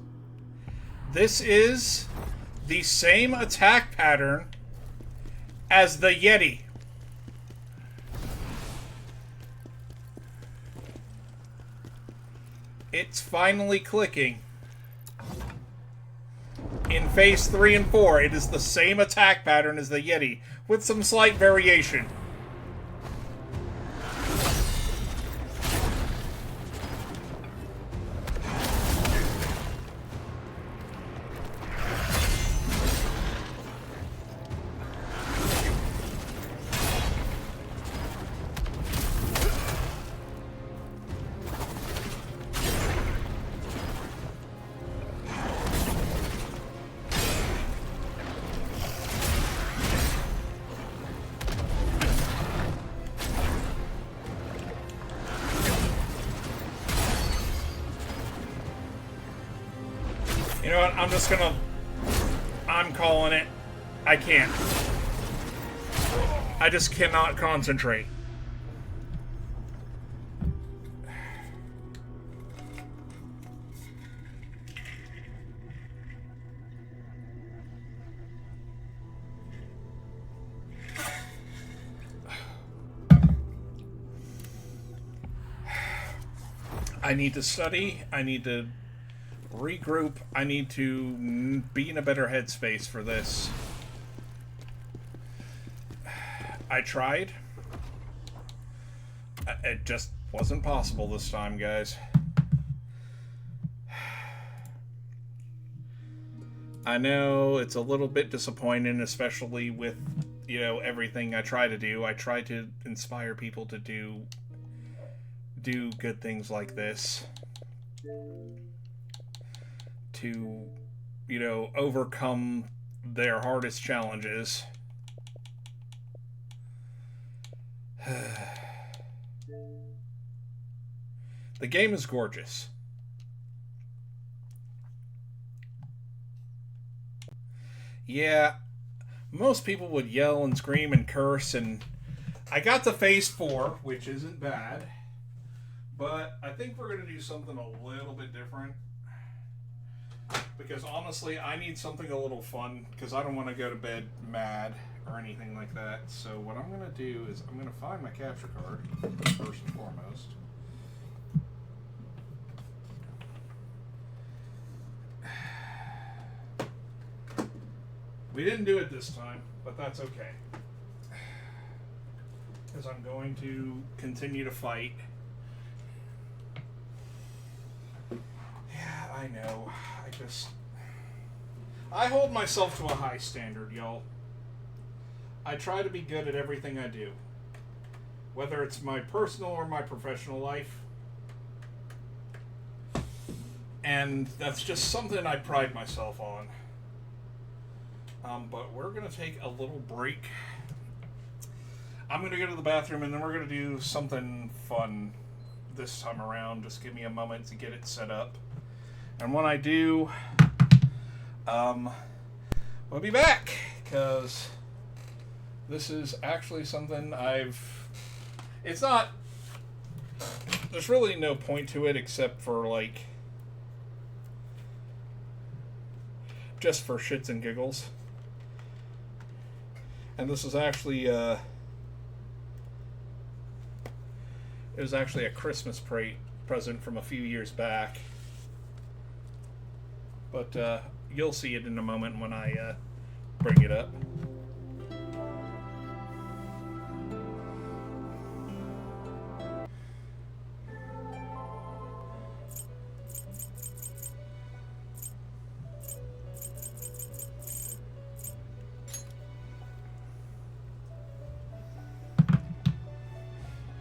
This is the same attack pattern as the Yeti. It's finally clicking. In phase 3 and 4, it is the same attack pattern as the Yeti, with some slight variation. You know what? I'm calling it. I can't. I just cannot concentrate. I need to study. I need to regroup. I need to be in a better headspace for this. I tried. It just wasn't possible this time, guys. I know it's a little bit disappointing, especially with, you know, everything I try to do. I try to inspire people to do good things like this. To, you know, overcome their hardest challenges. The game is gorgeous. Yeah, most people would yell and scream and curse, and I got to phase 4, which isn't bad, but I think we're going to do something a little bit different. Because honestly, I need something a little fun, because I don't want to go to bed mad or anything like that. So what I'm going to do is I'm going to find my capture card, first and foremost. We didn't do it this time, but that's okay. Because I'm going to continue to fight. Yeah, I know. I hold myself to a high standard, y'all. I try to be good at everything I do. Whether it's my personal or my professional life. And that's just something I pride myself on. But we're going to take a little break. I'm going to go to the bathroom and then we're going to do something fun this time around. Just give me a moment to get it set up. And when I do, we'll be back, because this is actually something it's not, there's really no point to it except for, like, just for shits and giggles. And this is actually, it was actually a Christmas present from a few years back. But you'll see it in a moment when I bring it up.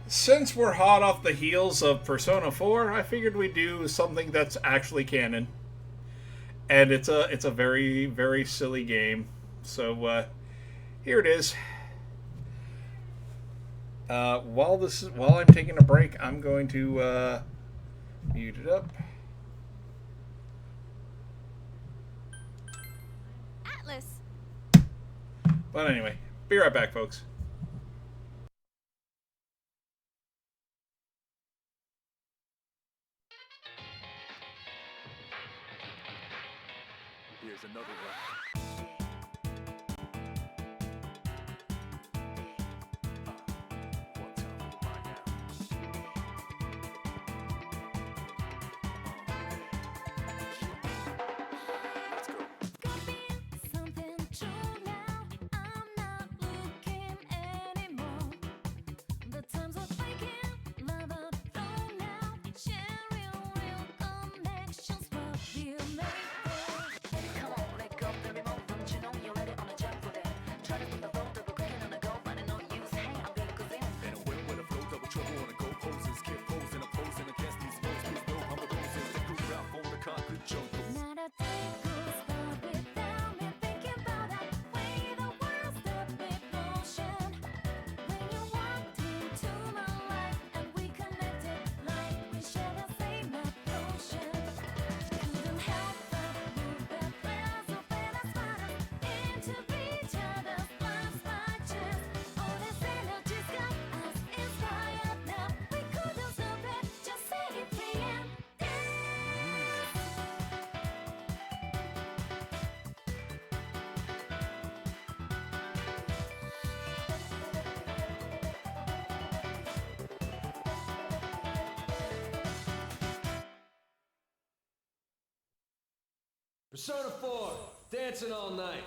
Since we're hot off the heels of Persona 4, I figured we'd do something that's actually canon. And it's a very, very silly game. So here it is. While I'm taking a break, I'm going to mute it up. Atlas. But anyway, be right back, folks. Here's another one. What's on the mind now? Persona 4, dancing all night.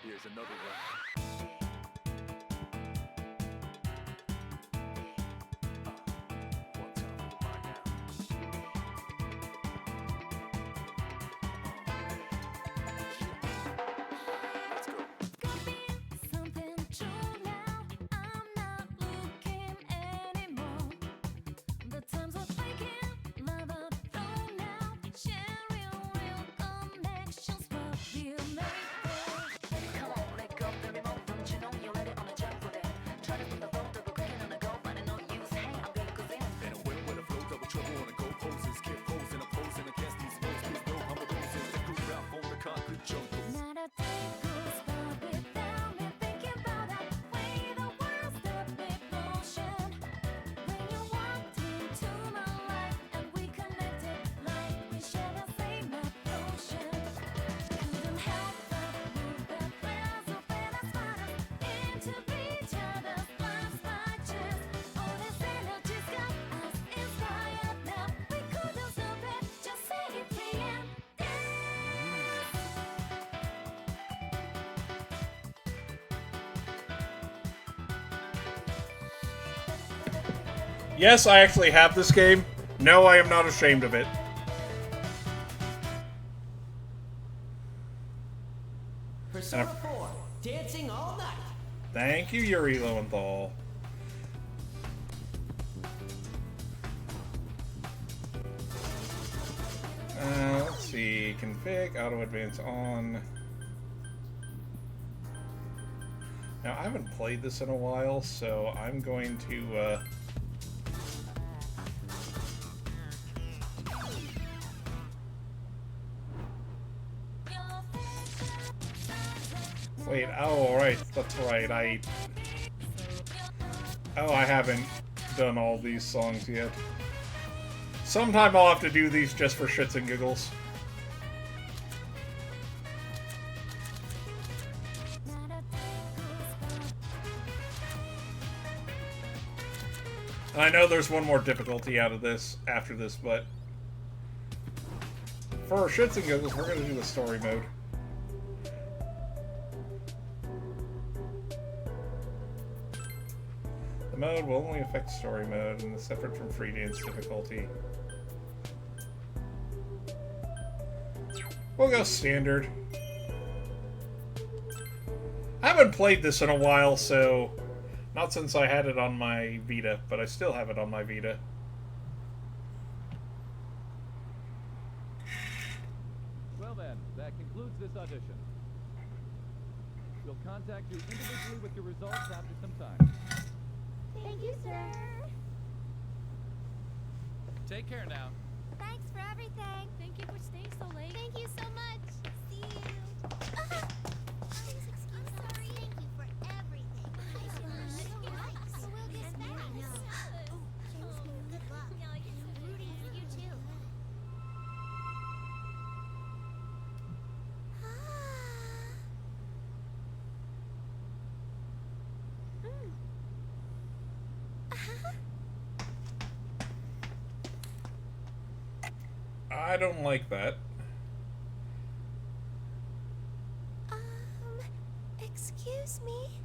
Here's another one. One time for the mind now. Let's go. Could be something true now. I'm not looking anymore. The times are flaking, never flow now. Sharing real connections, what we're made for. Come on, let go, baby, more. Don't you know you're ready on a jump with it? Try to put the boat double quick on the go, but no use. Hey, I'm gonna go in. And a whip with a flow, double trouble on a go poses. Keep posing, opposing against these foes. Please know I'm a roses. They grew out on the concrete jungles. Not a day goes by without me thinking about that way the world's the big motion. When you walked into my life and we connected like we share the same emotion. Couldn't help but move the threads of better spiders into each other's lives by chance. All this energy's got us inspired now. We couldn't stop it, just say it free and dance. Yes, I actually have this game. No, I am not ashamed of it. Persona 4, dancing all night. Thank you, Yuri Lowenthal. Let's see. Config, auto advance on. Now, I haven't played this in a while, so I'm going to, Wait, oh, right, that's right, I haven't done all these songs yet. Sometime I'll have to do these just for shits and giggles. And I know there's one more difficulty out of this after this, but for shits and giggles, we're gonna do the story mode. The mode will only affect story mode and is separate from free dance difficulty. We'll go standard. I haven't played this in a while, so not since I had it on my Vita, but I still have it on my Vita. Well then, that concludes this audition. We'll contact you individually with your results after some time. Thank you, sir. Take care now. Thanks for everything. Thank you for staying so late. Thank you so much. See you. I'm sorry. Thank you for everything. We'll get back. Good luck. I'm rooting for you too. I don't like that. Excuse me?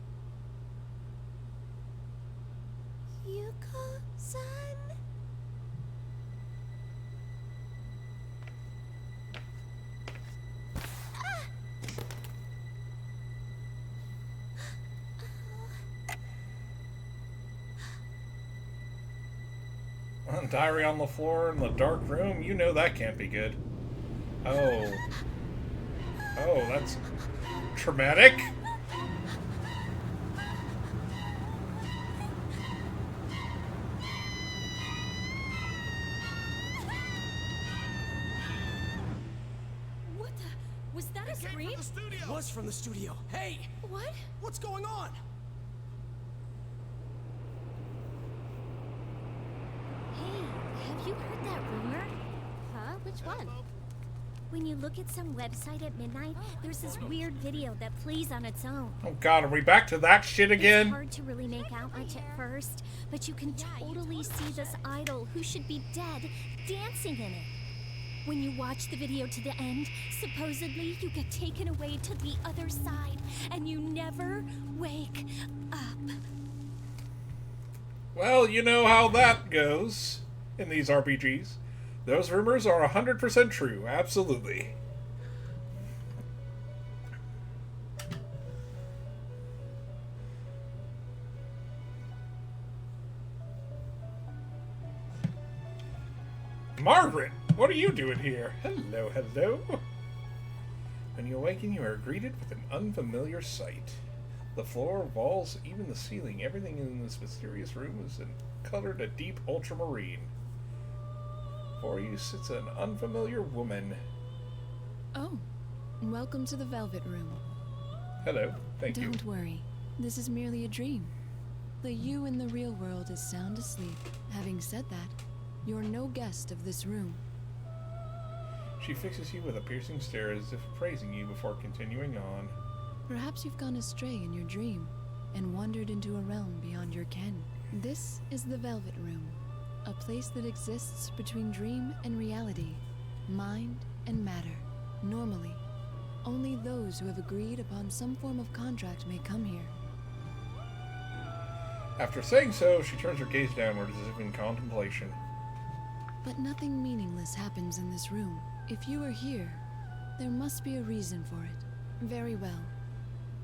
Yuko-san? Diary on the floor in the dark room? You know that can't be good. Oh. Oh, that's traumatic. What the? Was that a scream? It was from the studio. Hey, What? what's going on? Hey, you heard that rumor? Huh? Which one? When you look at some website at midnight, there's this weird video that plays on its own. Oh god, are we back to that shit It's again? hard to really make out much at first, but you can totally see this idol who should be dead dancing in it. When you watch the video to the end, supposedly you get taken away to the other side, and you never wake up. Well, you know how that goes in these RPGs. Those rumors are 100% true, absolutely. Margaret, what are you doing here? Hello, hello. When you awaken, you are greeted with an unfamiliar sight. The floor, walls, even the ceiling, everything in this mysterious room is colored a deep ultramarine. Before you sits an unfamiliar woman. Oh, welcome to the Velvet Room. Hello, thank you. Don't worry, this is merely a dream. The you in the real world is sound asleep. Having said that, you're no guest of this room. She fixes you with a piercing stare as if praising you before continuing on. Perhaps you've gone astray in your dream and wandered into a realm beyond your ken. This is the Velvet Room, a place that exists between dream and reality, mind and matter. Normally, only those who have agreed upon some form of contract may come here. After saying so, she turns her gaze downward as if in contemplation. But nothing meaningless happens in this room. If you are here, there must be a reason for it. Very well.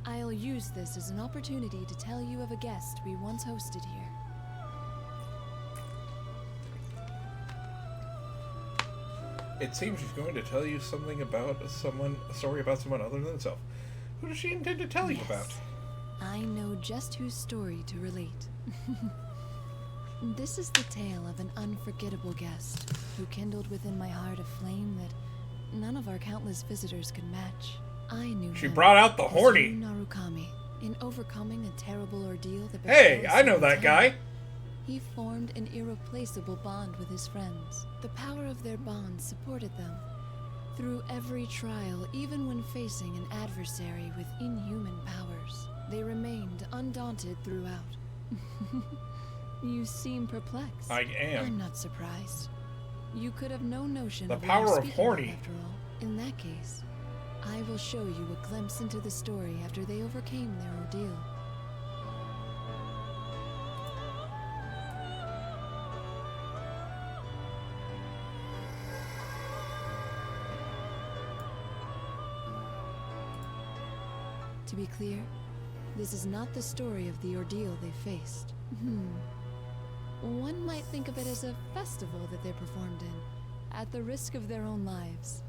I'll use this as an opportunity to tell you of a guest we once hosted here. It seems she's going to tell you something about a story about someone other than herself. Who does she intend to tell you about? I know just whose story to relate. This is the tale of an unforgettable guest who kindled within my heart a flame that none of our countless visitors could match. I knew She him brought out the as horny. Yu Narukami. In overcoming a terrible ordeal that Hey, befell I know so that guy. he formed an irreplaceable bond with his friends. The power of their bond supported them. Through every trial, even when facing an adversary with inhuman powers, they remained undaunted throughout. You seem perplexed. I am. I'm not surprised. You could have no notion The of what I'm power of speaking horny. after all. In that case, I will show you a glimpse into the story after they overcame their ordeal. To be clear, this is not the story of the ordeal they faced. One might think of it as a festival that they performed in, at the risk of their own lives.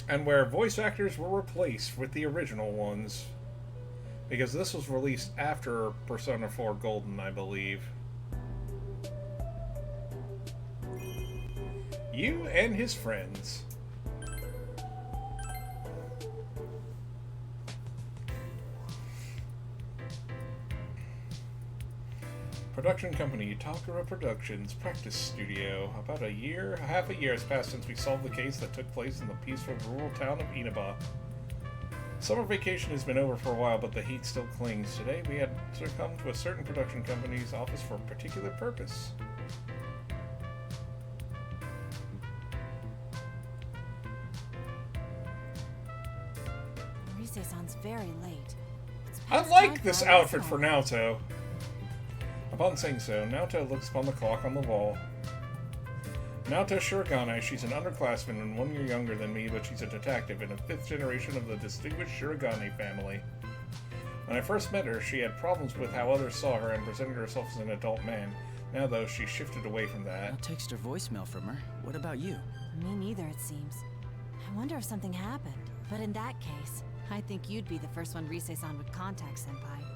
And where voice actors were replaced with the original ones. Because this was released after Persona 4 Golden, I believe. You and his friends. Production company, Takara Productions, practice studio. About half a year has passed since we solved the case that took place in the peaceful rural town of Inaba. Summer vacation has been over for a while, but the heat still clings. Today we had to come to a certain production company's office for a particular purpose. Rise-san's very late. I like this outfit for Naoto. Upon saying so, Naoto looks upon the clock on the wall. Naoto Shirogane, she's an underclassman and 1 year younger than me, but she's a detective and a 5th generation of the distinguished Shirogane family. When I first met her, she had problems with how others saw her and presented herself as an adult man. Now, though, she's shifted away from that. I'll text her voicemail from her. What about you? Me neither, it seems. I wonder if something happened. But in that case, I think you'd be the first one Rise-san would contact, Senpai.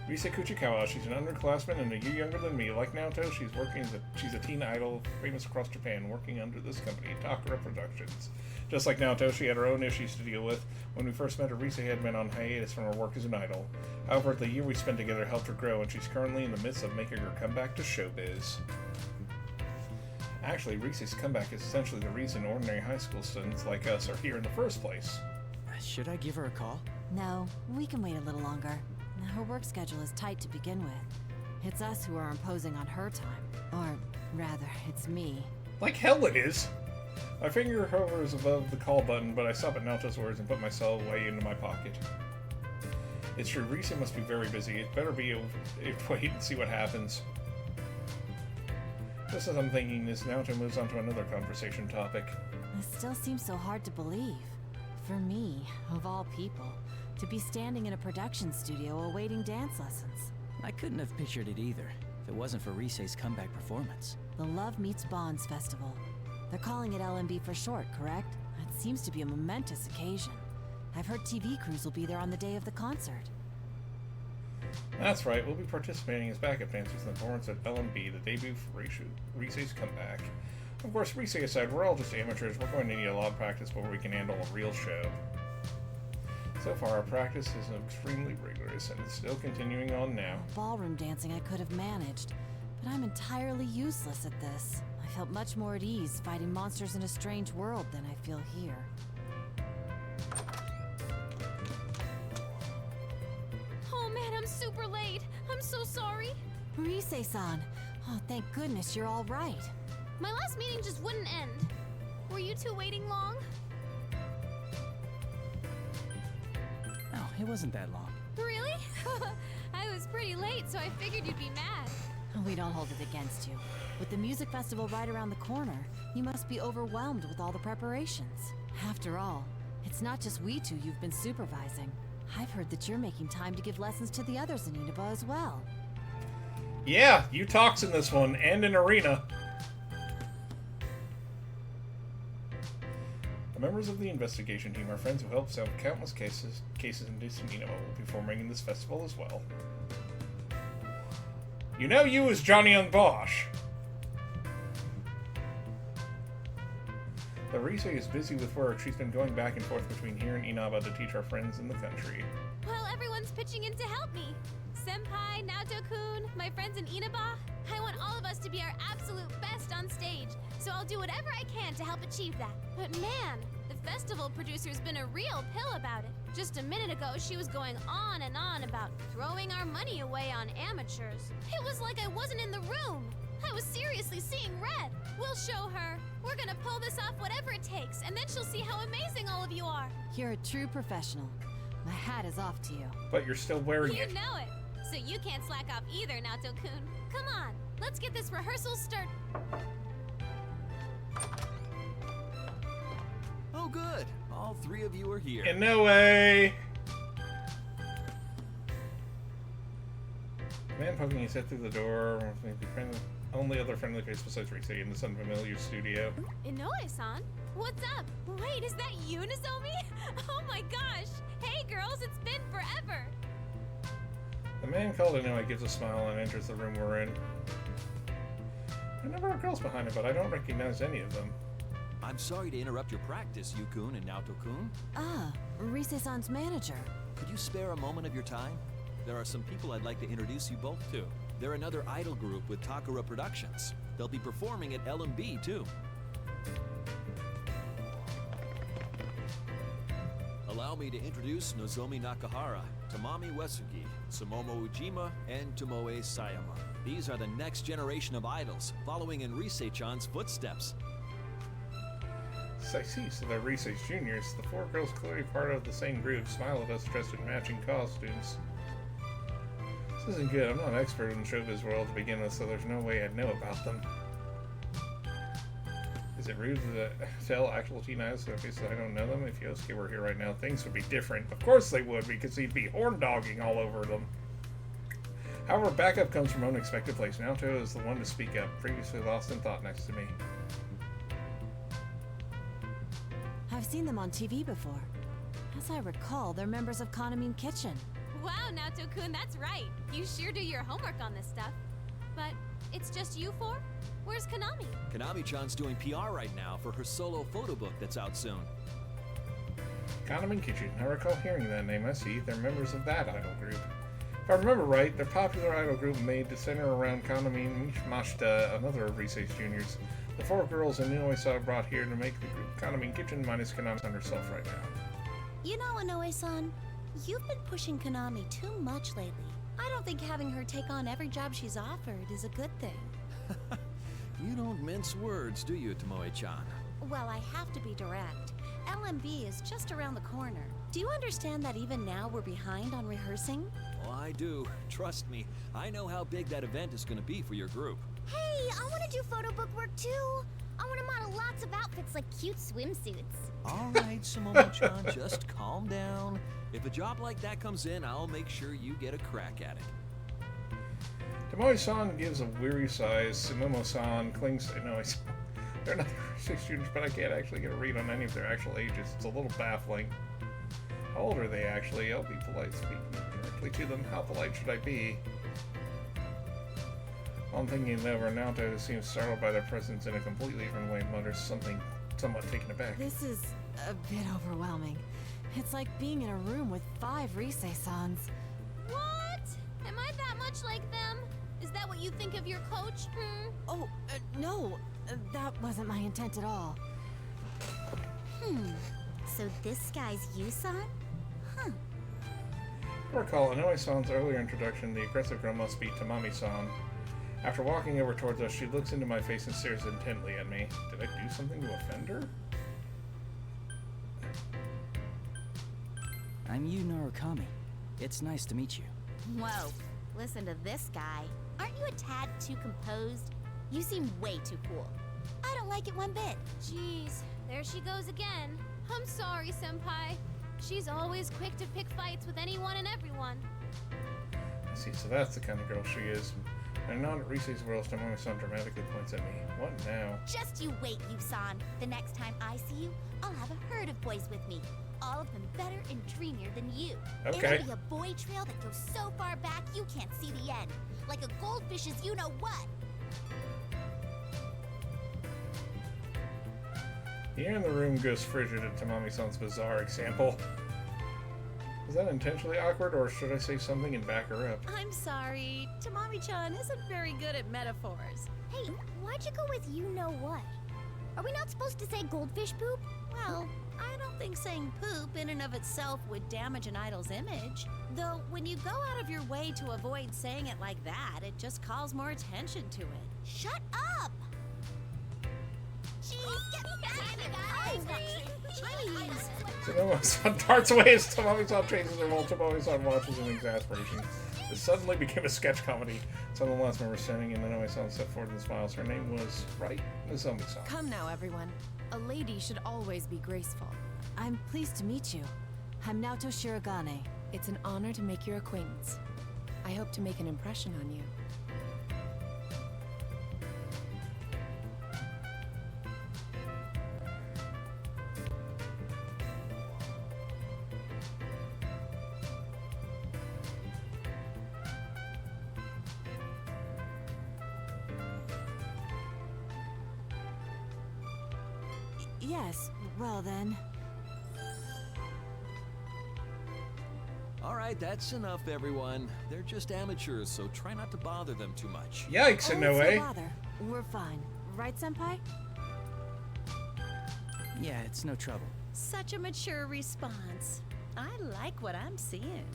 Rise Kuchikawa, she's an underclassman and a year younger than me. Like Naoto, she's a teen idol famous across Japan, working under this company, Takara Productions. Just like Naoto, she had her own issues to deal with. When we first met her, Rise had been on hiatus from her work as an idol. However, the year we spent together helped her grow, and she's currently in the midst of making her comeback to showbiz. Actually, Reese's comeback is essentially the reason ordinary high school students like us are here in the first place. Should I give her a call? No, we can wait a little longer. Her work schedule is tight to begin with. It's us who are imposing on her time. Or, rather, it's me. Like hell it is! My finger hovers above the call button, but I stop at Naoto's words and put my cell away into my pocket. It's true, Reese must be very busy. It better be wait and see what happens. Just as I'm thinking this, Naoto moves on to another conversation topic. It still seems so hard to believe. For me, of all people, to be standing in a production studio awaiting dance lessons. I couldn't have pictured it either, if it wasn't for Rise's comeback performance. The Love Meets Bonds Festival. They're calling it LMB for short, correct? It seems to be a momentous occasion. I've heard TV crews will be there on the day of the concert. That's right, we'll be participating as backup dancers in the performance at LMB, the debut for Rise's comeback. Of course, Rise aside, we're all just amateurs. We're going to need a lot of practice before we can handle a real show. So far, our practice is extremely rigorous, and it's still continuing on now. Ballroom dancing I could have managed, but I'm entirely useless at this. I felt much more at ease fighting monsters in a strange world than I feel here. Oh man, I'm super late. I'm so sorry. Rise-san! Oh, thank goodness you're all right. My last meeting just wouldn't end. Were you two waiting long? Oh, it wasn't that long. Really? I was pretty late, so I figured you'd be mad. We don't hold it against you. With the music festival right around the corner, you must be overwhelmed with all the preparations. After all, it's not just we two you've been supervising. I've heard that you're making time to give lessons to the others in Inaba as well. Yeah, you talks in this one, and in Arena. The members of the investigation team are friends who helped solve countless cases in distant Inaba will be performing in this festival as well. You know you as Johnny Young Bosch. Larissa is busy with work. She's been going back and forth between here and Inaba to teach our friends in the country. Well, everyone's pitching in to help me. Senpai, Naoto-kun, my friends in Inaba. I want all of us to be our absolute best on stage, so I'll do whatever I can to help achieve that. But man, the festival producer's been a real pill about it. Just a minute ago, she was going on and on about throwing our money away on amateurs. It was like I wasn't in the room. I was seriously seeing red. We'll show her. We're gonna pull this off whatever it takes, and then she'll see how amazing all of you are. You're a true professional. My hat is off to you. But you're still wearing You it. know it. So you can't slack off either, Naoto-kun. Come on, let's get this rehearsal started. Oh, good. All three of you are here. In no way! The man poking his head through the door, only other friendly face besides Risa in this unfamiliar studio. Inoue-san? What's up? Wait, is that you, Nozomi? Oh my gosh! Hey girls, it's been forever! The man called Inoue gives a smile and enters the room we're in. There are a number of girls behind him, but I don't recognize any of them. I'm sorry to interrupt your practice, Yu-kun and Naoto-kun. Ah, Rise-san's manager. Could you spare a moment of your time? There are some people I'd like to introduce you both to. They're another idol group with Takara Productions. They'll be performing at LMB, too. Allow me to introduce Nozomi Nakahara, Tamami Uesugi, Sumomo Ujima, and Tomoe Sayama. These are the next generation of idols, following in Rise-chan's footsteps. I see, so they're Rise's juniors. The four girls clearly part of the same group smile at us dressed in matching costumes. This isn't good. I'm not an expert in the showbiz world to begin with, so there's no way I'd know about them. Is it rude to tell actual teen idols to faces I don't know them? If Yosuke were here right now, things would be different. Of course they would, because he'd be horn-dogging all over them. However, backup comes from an unexpected place. Naoto is the one to speak up, previously lost in thought next to me. I've seen them on TV before. As I recall, they're members of Kanamin Kitchen. Wow, Naoto-kun, that's right. You sure do your homework on this stuff. But it's just you four? Where's Konami? Konami-chan's doing PR right now for her solo photo book that's out soon. Kanamin Kitchen. I recall hearing that name. I see. They're members of that idol group. If I remember right, they're a popular idol group made to center around Kanamin Mashita, another of Rise's juniors. The 4 girls and Inoue-san brought here to make the group economy kitchen minus Konami herself right now. You know, Inoue-san, you've been pushing Konami too much lately. I don't think having her take on every job she's offered is a good thing. You don't mince words, do you, Tomoe-chan? Well, I have to be direct. LMB is just around the corner. Do you understand that even now we're behind on rehearsing? Oh, I do. Trust me. I know how big that event is going to be for your group. Hey, I want to do photo book work too. I want to model lots of outfits like cute swimsuits. All right, Sumomo-chan, just calm down. If a job like that comes in, I'll make sure you get a crack at it. Tomoe-san gives a weary sigh as Sumomo-san clings to Inoue-san. They're not Risei students, but I can't actually get a read on any of their actual ages. It's a little baffling. How old are they actually? I'll be polite speaking directly to them. How polite should I be? I'm thinking though, Renato seems startled by their presence in a completely different way, mutters something somewhat taken aback. This is a bit overwhelming. It's like being in a room with 5 Risei-sans. What? Am I that much like them? Is that what you think of your coach? Oh, no. That wasn't my intent at all. So this guy's Yusan? I recall Inoue-san's earlier introduction, the aggressive girl must be Tamami-san. After walking over towards us, she looks into my face and stares intently at me. Did I do something to offend her? I'm Yu Narukami. It's nice to meet you. Whoa, listen to this guy. Aren't you a tad too composed? You seem way too cool. I don't like it one bit. Jeez, there she goes again. I'm sorry, Senpai. She's always quick to pick fights with anyone and everyone. I see, so that's the kind of girl she is. And not at Risei's world, Tamami-san dramatically points at me. What now? Just you wait, Yusan. The next time I see you, I'll have a herd of boys with me. All of them better and dreamier than you. Okay. It'll be a boy trail that goes so far back you can't see the end. Like a goldfish's you-know-what. The air in the room goes frigid at Tamami-san's bizarre example. Is that intentionally awkward, or should I say something and back her up? I'm sorry. Tamami-chan isn't very good at metaphors. Hey, why'd you go with you-know-what? Are we not supposed to say goldfish poop? Well, I don't think saying poop in and of itself would damage an idol's image. Though, when you go out of your way to avoid saying it like that, it just calls more attention to it. Shut up! Jeez, get back! Jeez! Tamami-san darts away as Tamami-san chases her while Tamami-san watches in exasperation. It suddenly became a sketch comedy. Some of the last members standing and Inoue-san stepped forward and smiles. Her name was, right? Nozomi-san. Come now, everyone. A lady should always be graceful. I'm pleased to meet you. I'm Naoto Shirogane. It's an honor to make your acquaintance. I hope to make an impression on you. Yes, well then. All right, that's enough, everyone. They're just amateurs, so try not to bother them too much. Yikes, Oh, Inoue! it's no bother. We're fine. Right, Senpai? Yeah, it's no trouble. Such a mature response. I like what I'm seeing.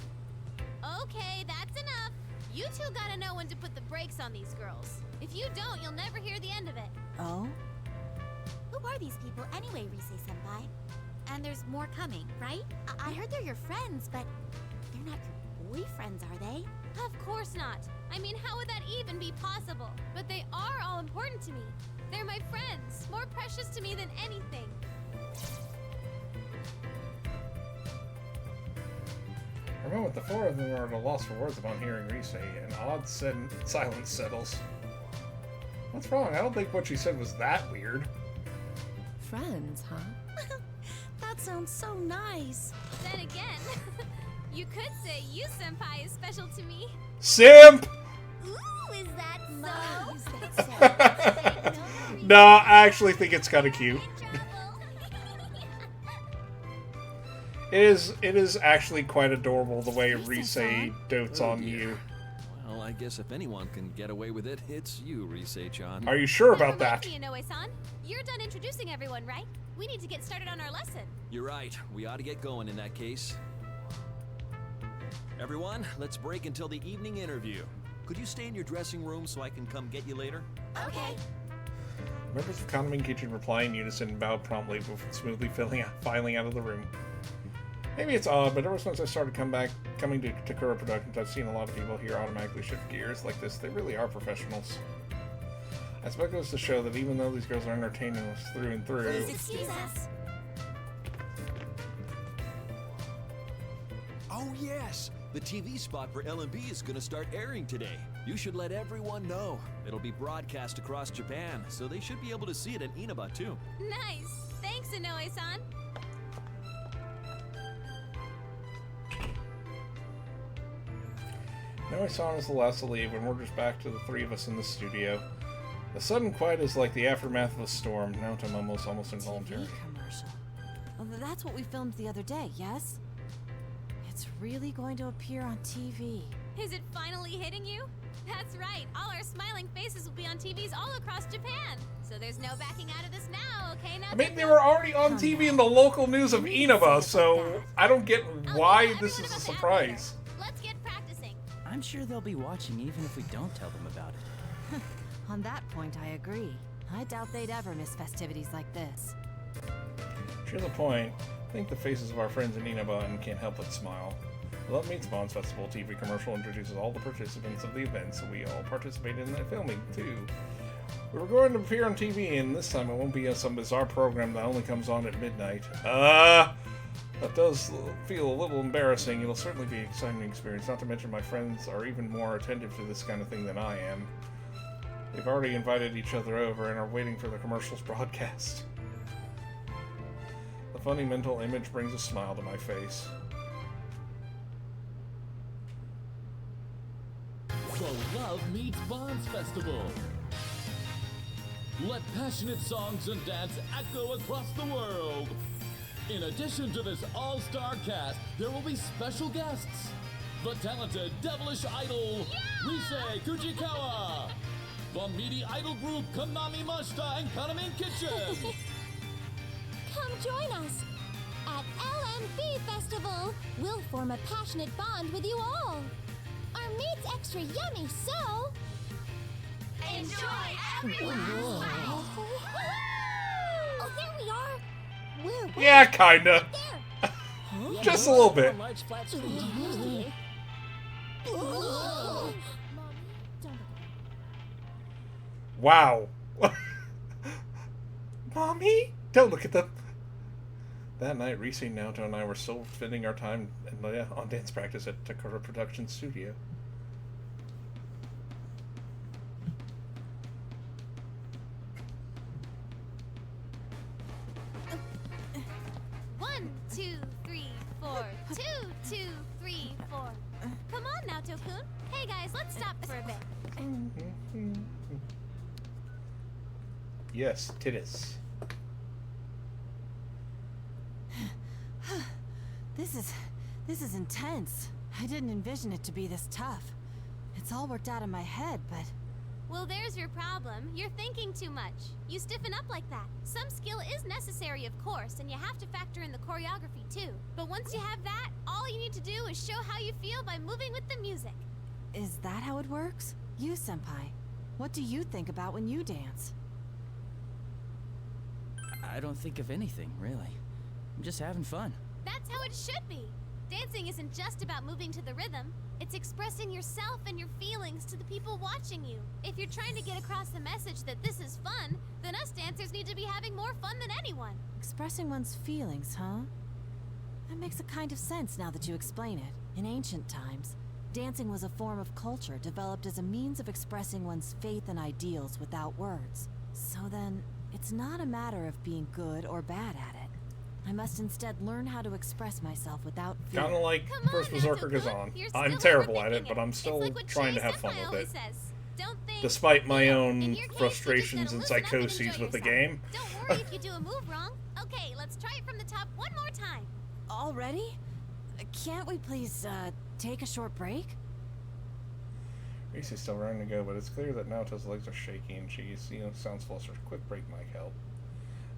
Okay, that's enough. You two gotta know when to put the brakes on these girls. If you don't, you'll never hear the end of it. Oh? Who are these people anyway, Risei-senpai? And there's more coming, right? I heard they're your friends, but they're not your boyfriends, are they? Of course not. I mean, how would that even be possible? But they are all important to me. They're my friends, more precious to me than anything. For a moment, the 4 of them are at a loss for words upon hearing Risei. An odd silence settles. What's wrong? I don't think what she said was that weird. Friends, huh? That sounds so nice. Then again, you could say you senpai is special to me. Simp! Ooh, is that Ma, so? is that so? No, I actually think it's kind of cute. It is actually quite adorable the way Risei dotes on you. Well, I guess if anyone can get away with it, it's you, Risei-chan. Are you sure about that? Inoue-san. You're done introducing everyone, right? We need to get started on our lesson. You're right. We ought to get going in that case. Everyone, let's break until the evening interview. Could you stay in your dressing room so I can come get you later? Okay. Members of Kaname and Kitchen reply in unison and bow promptly before smoothly filing out of the room. Maybe it's odd, but ever since I started coming to Takura Productions, I've seen a lot of people here automatically shift gears like this. They really are professionals. I suppose it goes to show that even though these girls are entertaining us through and through... Please excuse us. Oh, yes! The TV spot for LMB is gonna start airing today. You should let everyone know. It'll be broadcast across Japan, so they should be able to see it in Inaba, too. Nice. Thanks, Inoue-san. Inoue-san is the last to leave, and we're just back to the three of us in the studio. The sudden quiet is like the aftermath of a storm. Now Tomomo's almost involuntary. TV commercial. Well, that's what we filmed the other day, yes? It's really going to appear on TV. Is it finally hitting you? That's right. All our smiling faces will be on TVs all across Japan. So there's no backing out of this now, okay? Now I mean, they were already on TV in the local news of Inaba, so I don't get why this is a surprise. Let's get practicing. I'm sure they'll be watching even if we don't tell them about it. On that point, I agree. I doubt they'd ever miss festivities like this. Sure, the point. I think the faces of our friends in Inaba and can't help but smile. The Love Meets Bonds Festival TV commercial introduces all the participants of the event, so we all participated in the filming, too. We were going to appear on TV, and this time it won't be some bizarre program that only comes on at midnight. That does feel a little embarrassing. It'll certainly be an exciting experience, not to mention my friends are even more attentive to this kind of thing than I am. They've already invited each other over and are waiting for the commercial's broadcast. The funny mental image brings a smile to my face. The Love Meets Bonds Festival. Let passionate songs and dance echo across the world. In addition to this all-star cast, there will be special guests. The talented devilish idol, Risei Kujikawa. The meaty idol group, Konami Mashita and Kaname Kitchen. Come join us. At LMB Festival, we'll form a passionate bond with you all. Our meat's extra yummy, so... Enjoy everyone! Oh, there we are! We're Yeah, kinda. there! Just a little bit. Large flat screen TVs today. Wow. Mommy? Don't look at them. That night, Risei, Naoto, and I were still spending our time on dance practice at Takura Productions studio. One, 2, 3, 4. 2, 2, 3, 4. Come on, Naoto-kun. Hey guys, let's stop for a bit. Yes, titties. This is intense. I didn't envision it to be this tough. It's all worked out in my head, but... Well, there's your problem. You're thinking too much. You stiffen up like that. Some skill is necessary, of course, and you have to factor in the choreography, too. But once you have that, all you need to do is show how you feel by moving with the music. Is that how it works? You, Senpai, what do you think about when you dance? I don't think of anything, really. I'm just having fun. That's how it should be. Dancing isn't just about moving to the rhythm. It's expressing yourself and your feelings to the people watching you. If you're trying to get across the message that this is fun, then us dancers need to be having more fun than anyone. Expressing one's feelings, huh? That makes a kind of sense now that you explain it. In ancient times, dancing was a form of culture developed as a means of expressing one's faith and ideals without words. So then, it's not a matter of being good or bad at it. I must instead learn how to express myself without fear. Kind of like First Berserker Khazan. I'm terrible at it, but I'm still trying to have fun with it. Despite my own frustrations and psychoses with the game. Don't worry if you do a move wrong. Okay, let's try it from the top one more time. Already? Can't we please, take a short break? Reese's still raring to go, but it's clear that Naoto's legs are shaky and she's, sounds flustered. Quick break might help.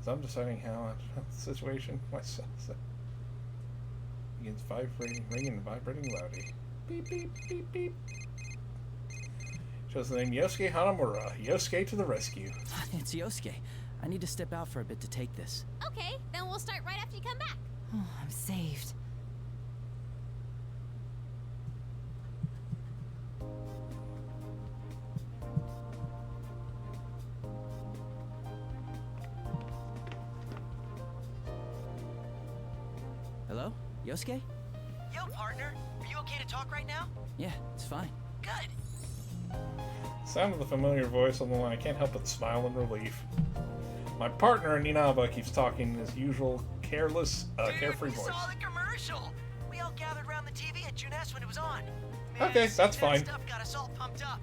As I'm deciding how the situation myself begins ringing and vibrating loudly. Beep, beep, beep, beep. Shows the name Yosuke Hanamura. Yosuke to the rescue. It's Yosuke. I need to step out for a bit to take this. Okay, then we'll start right after you come back. Oh, I'm saved. Hello? Yosuke? Yo, partner. Are you okay to talk right now? Yeah, it's fine. Good. Sound of the familiar voice on the line. I can't help but smile in relief. My partner in Inaba keeps talking in his usual careless, carefree voice. We saw the commercial. We all gathered around the TV at Junes when it was on. Okay, that's fine. Stuff got us all pumped up.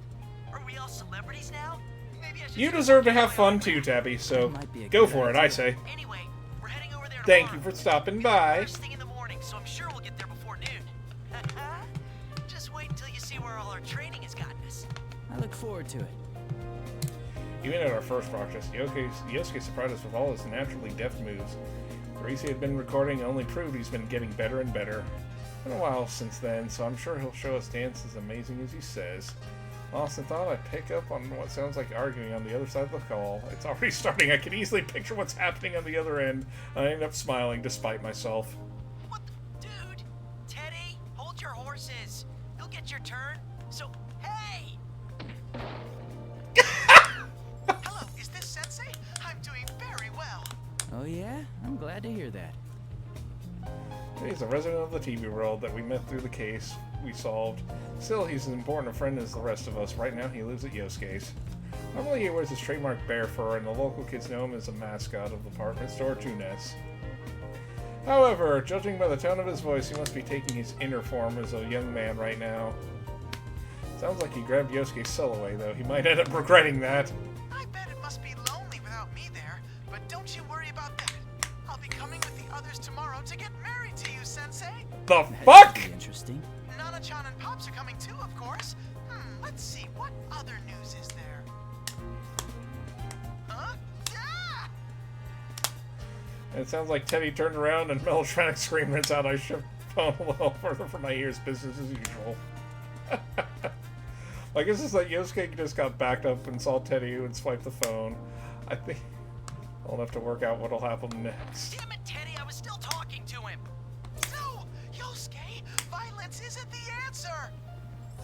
Are we all celebrities now? Maybe I should You deserve to have fun too, Tabby, so go for it, I say. Anyway, we're heading over there Thank tomorrow. you for stopping by. First thing in the morning, so I'm sure we'll get there before noon. Just wait until you see where all our training has gotten us. I look forward to it. Even at our first practice, Yosuke surprised us with all his naturally deft moves. The race he had been recording only proved he's been getting better and better. It's been a while since then, so I'm sure he'll show us dance as amazing as he says. Lost in thought, I pick up on what sounds like arguing on the other side of the call. It's already starting. I can easily picture what's happening on the other end. I end up smiling despite myself. What the... Dude! Teddy, hold your horses. You'll get your turn. So, hey! Hello, is this Sensei? I'm doing very well. Oh yeah? I'm glad to hear that. He's a resident of the TV world that we met through the case we solved. Still, he's as important a friend as the rest of us. Right now, he lives at Yosuke's. Normally, he wears his trademark bear fur, and the local kids know him as a mascot of the department store, Junes. However, judging by the tone of his voice, he must be taking his inner form as a young man right now. Sounds like he grabbed Yosuke's soul away, though. He might end up regretting that. I bet it must be lonely without me there, but don't you worry about that. I'll be coming with the others tomorrow to get married to you, Sensei. The fuck? Pretty interesting. Nana-chan and Pops are coming too, of course. Let's see, what other news is there? Huh? Ah! It sounds like Teddy turned around and melodramatic scream rings out. I shift the phone a little further from my ears. Business as usual. Like, it's just like Yosuke just got backed up and saw Teddy and swiped the phone. I think I'll have to work out what'll happen next. Damn it, Teddy, I was still talking to him. No! Yosuke, violence isn't the answer!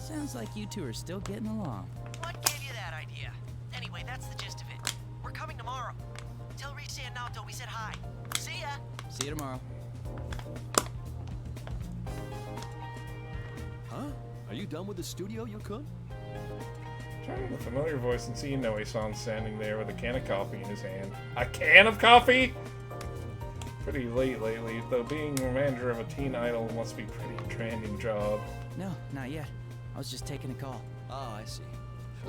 Sounds like you two are still getting along. What gave you that idea? Anyway, that's the gist of it. We're coming tomorrow. Tell Rise and Naoto we said hi. See ya! See you tomorrow. Huh? Are you done with the studio, Yukun? Turning the familiar voice and seeing Noe-san standing there with a can of coffee in his hand. A can of coffee?! Pretty late lately, though being a manager of a teen idol must be a pretty demanding job. No, not yet. I was just taking a call. Ah, I see.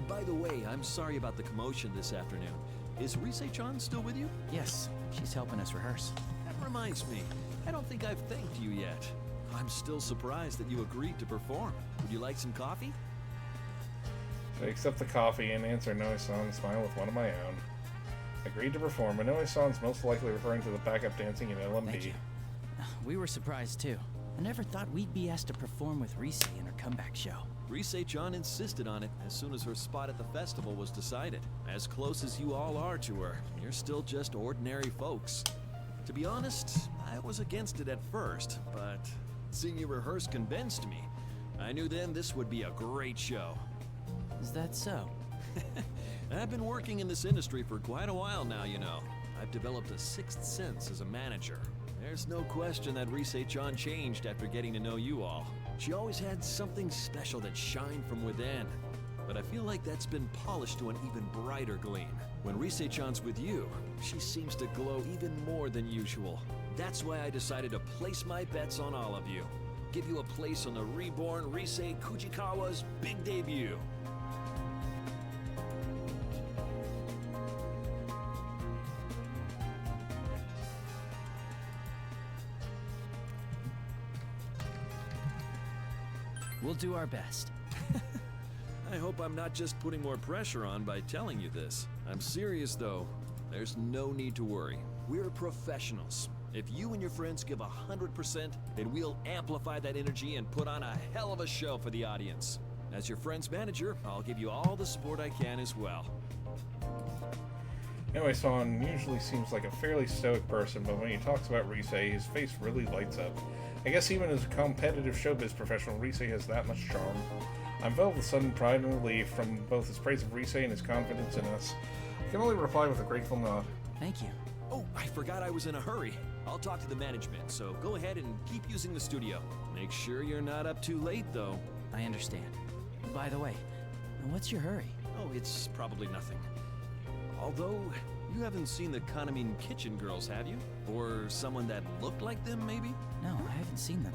By the way, I'm sorry about the commotion this afternoon. Is Rise-chan still with you? Yes, she's helping us rehearse. That reminds me. I don't think I've thanked you yet. I'm still surprised that you agreed to perform. Would you like some coffee? I accept the coffee and answer Noe-san and smile with one of my own. Agreed to perform, and Noe-san's most likely referring to the backup dancing in LMD. Thank you. We were surprised too. I never thought we'd be asked to perform with Rise in her comeback show. Rise-chan insisted on it as soon as her spot at the festival was decided. As close as you all are to her, you're still just ordinary folks. To be honest, I was against it at first, but seeing you rehearse convinced me. I knew then this would be a great show. Is that so? I've been working in this industry for quite a while now, you know. I've developed a sixth sense as a manager. There's no question that Rise-chan changed after getting to know you all. She always had something special that shined from within. But I feel like that's been polished to an even brighter gleam. When Rise-chan's with you, she seems to glow even more than usual. That's why I decided to place my bets on all of you. Give you a place on the reborn Rise Kujikawa's big debut. We'll do our best. I hope I'm not just putting more pressure on by telling you this. I'm serious though. There's no need to worry. We're professionals. If you and your friends give 100%, then we'll amplify that energy and put on a hell of a show for the audience. As your friend's manager, I'll give you all the support I can as well. Anyway, Son usually seems like a fairly stoic person, but when he talks about Rise, his face really lights up. I guess even as a competitive showbiz professional, Rise has that much charm. I'm filled with sudden pride and relief from both his praise of Rise and his confidence in us. I can only reply with a grateful nod. Thank you. Oh, I forgot I was in a hurry. I'll talk to the management, so go ahead and keep using the studio. Make sure you're not up too late, though. I understand. By the way, what's your hurry? Oh, it's probably nothing. Although, you haven't seen the Kaname Kitchen girls, have you? Or someone that looked like them, maybe? No, I haven't seen them.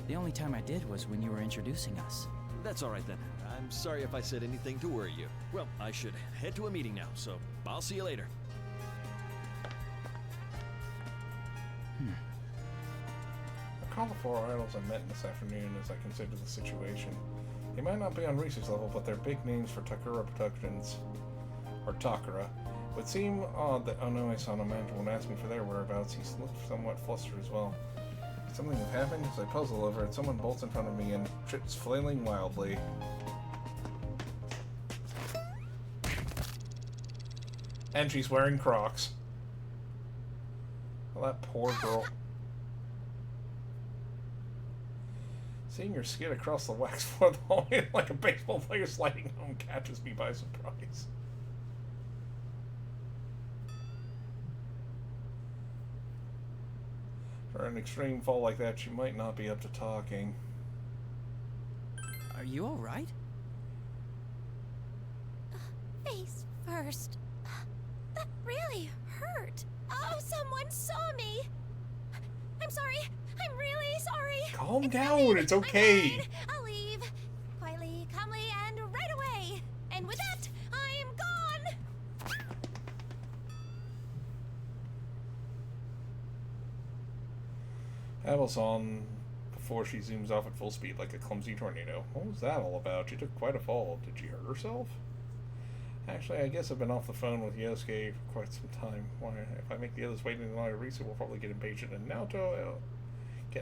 The only time I did was when you were introducing us. That's all right then. I'm sorry if I said anything to worry you. Well, I should head to a meeting now, so I'll see you later. I call the four idols I met this afternoon as I consider the situation. They might not be on Rise's level, but they're big names for Takara Productions, or Takara. It would seem odd that Onoe-san manager won't ask me for their whereabouts. He looked somewhat flustered as well. Something has happened as I puzzle over it. Someone bolts in front of me and trips flailing wildly. And she's wearing Crocs. Oh, that poor girl. Seeing her skid across the wax floor the hallway like a baseball player sliding home catches me by surprise. For an extreme fall like that, she might not be up to talking. Are you alright? Face first. That really hurt. Oh, someone saw me. I'm sorry. I'm really sorry. Calm down. It's okay. I'll leave. Quietly, calmly, and right away. And with that, I'm gone. Abel's on before she zooms off at full speed like a clumsy tornado. What was that all about? She took quite a fall. Did she hurt herself? Actually, I guess I've been off the phone with Yosuke for quite some time. Why, if I make the others wait any longer, Risa will probably get impatient and get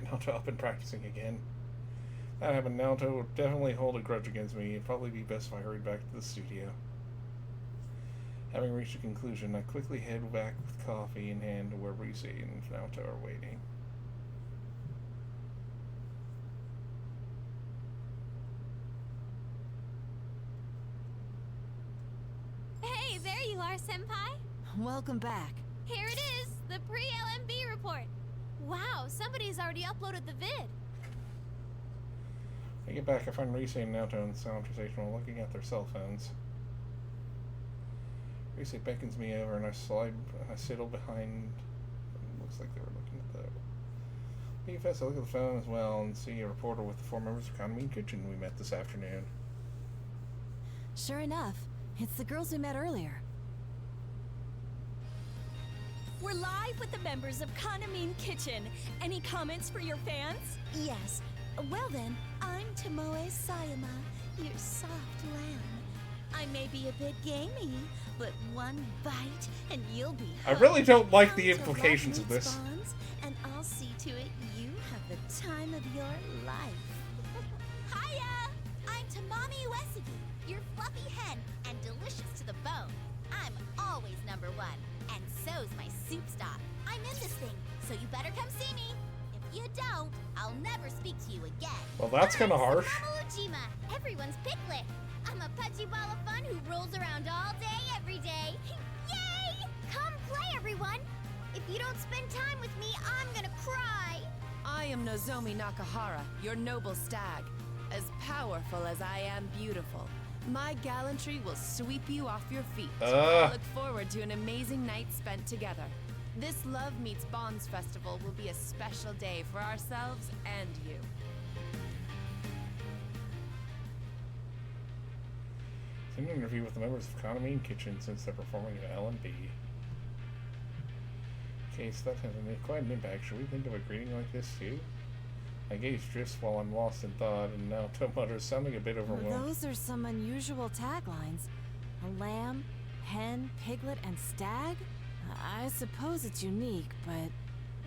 Naoto up and practicing again. That happened, Naoto would definitely hold a grudge against me. It'd probably be best if I hurried back to the studio. Having reached a conclusion, I quickly head back with coffee in hand to where Risa and Naoto are waiting. Hey, there you are, Senpai. Welcome back. Here it is, the pre-LMB report. Wow, somebody's already uploaded the vid. I get back, I find Risa and Naoto in the sound station while looking at their cell phones. Risa beckons me over and I sidle behind. Looks like they were looking at the BFS. I look at the phone as well and see a reporter with the four members of Kaname Kitchen we met this afternoon. Sure enough, it's the girls we met earlier. We're live with the members of Kaname Kitchen. Any comments for your fans? Yes. Well then, I'm Tomoe Sayama, your soft lamb. I may be a bit gamey, but one bite and you'll be I really don't like hooked the to implications of love this. meat spawns, and I'll see to it you have the time of your life. Hiya! I'm Tamami Uesugi, your fluffy hen and delicious to the bone. I'm always number one, and so's my soup stock. I'm in this thing, so you better come see me. If you don't, I'll never speak to you again. Well, that's kind of harsh. I'm Ujima, everyone's piglet. I'm a pudgy ball of fun who rolls around all day, every day. Yay! Come play, everyone. If you don't spend time with me, I'm gonna cry. I am Nozomi Nakahara, your noble stag. As powerful as I am beautiful. My gallantry will sweep you off your feet. I look forward to an amazing night spent together. This Love Meets Bonds festival will be a special day for ourselves and you. An interview with the members of Kaname Kitchen since they're performing at L&B. Okay, so that has quite an impact. Should we think of a greeting like this too? My gaze drifts while I'm lost in thought, and now Tomato is sounding a bit overwhelmed. Those are some unusual taglines. A lamb, hen, piglet, and stag? I suppose it's unique, but...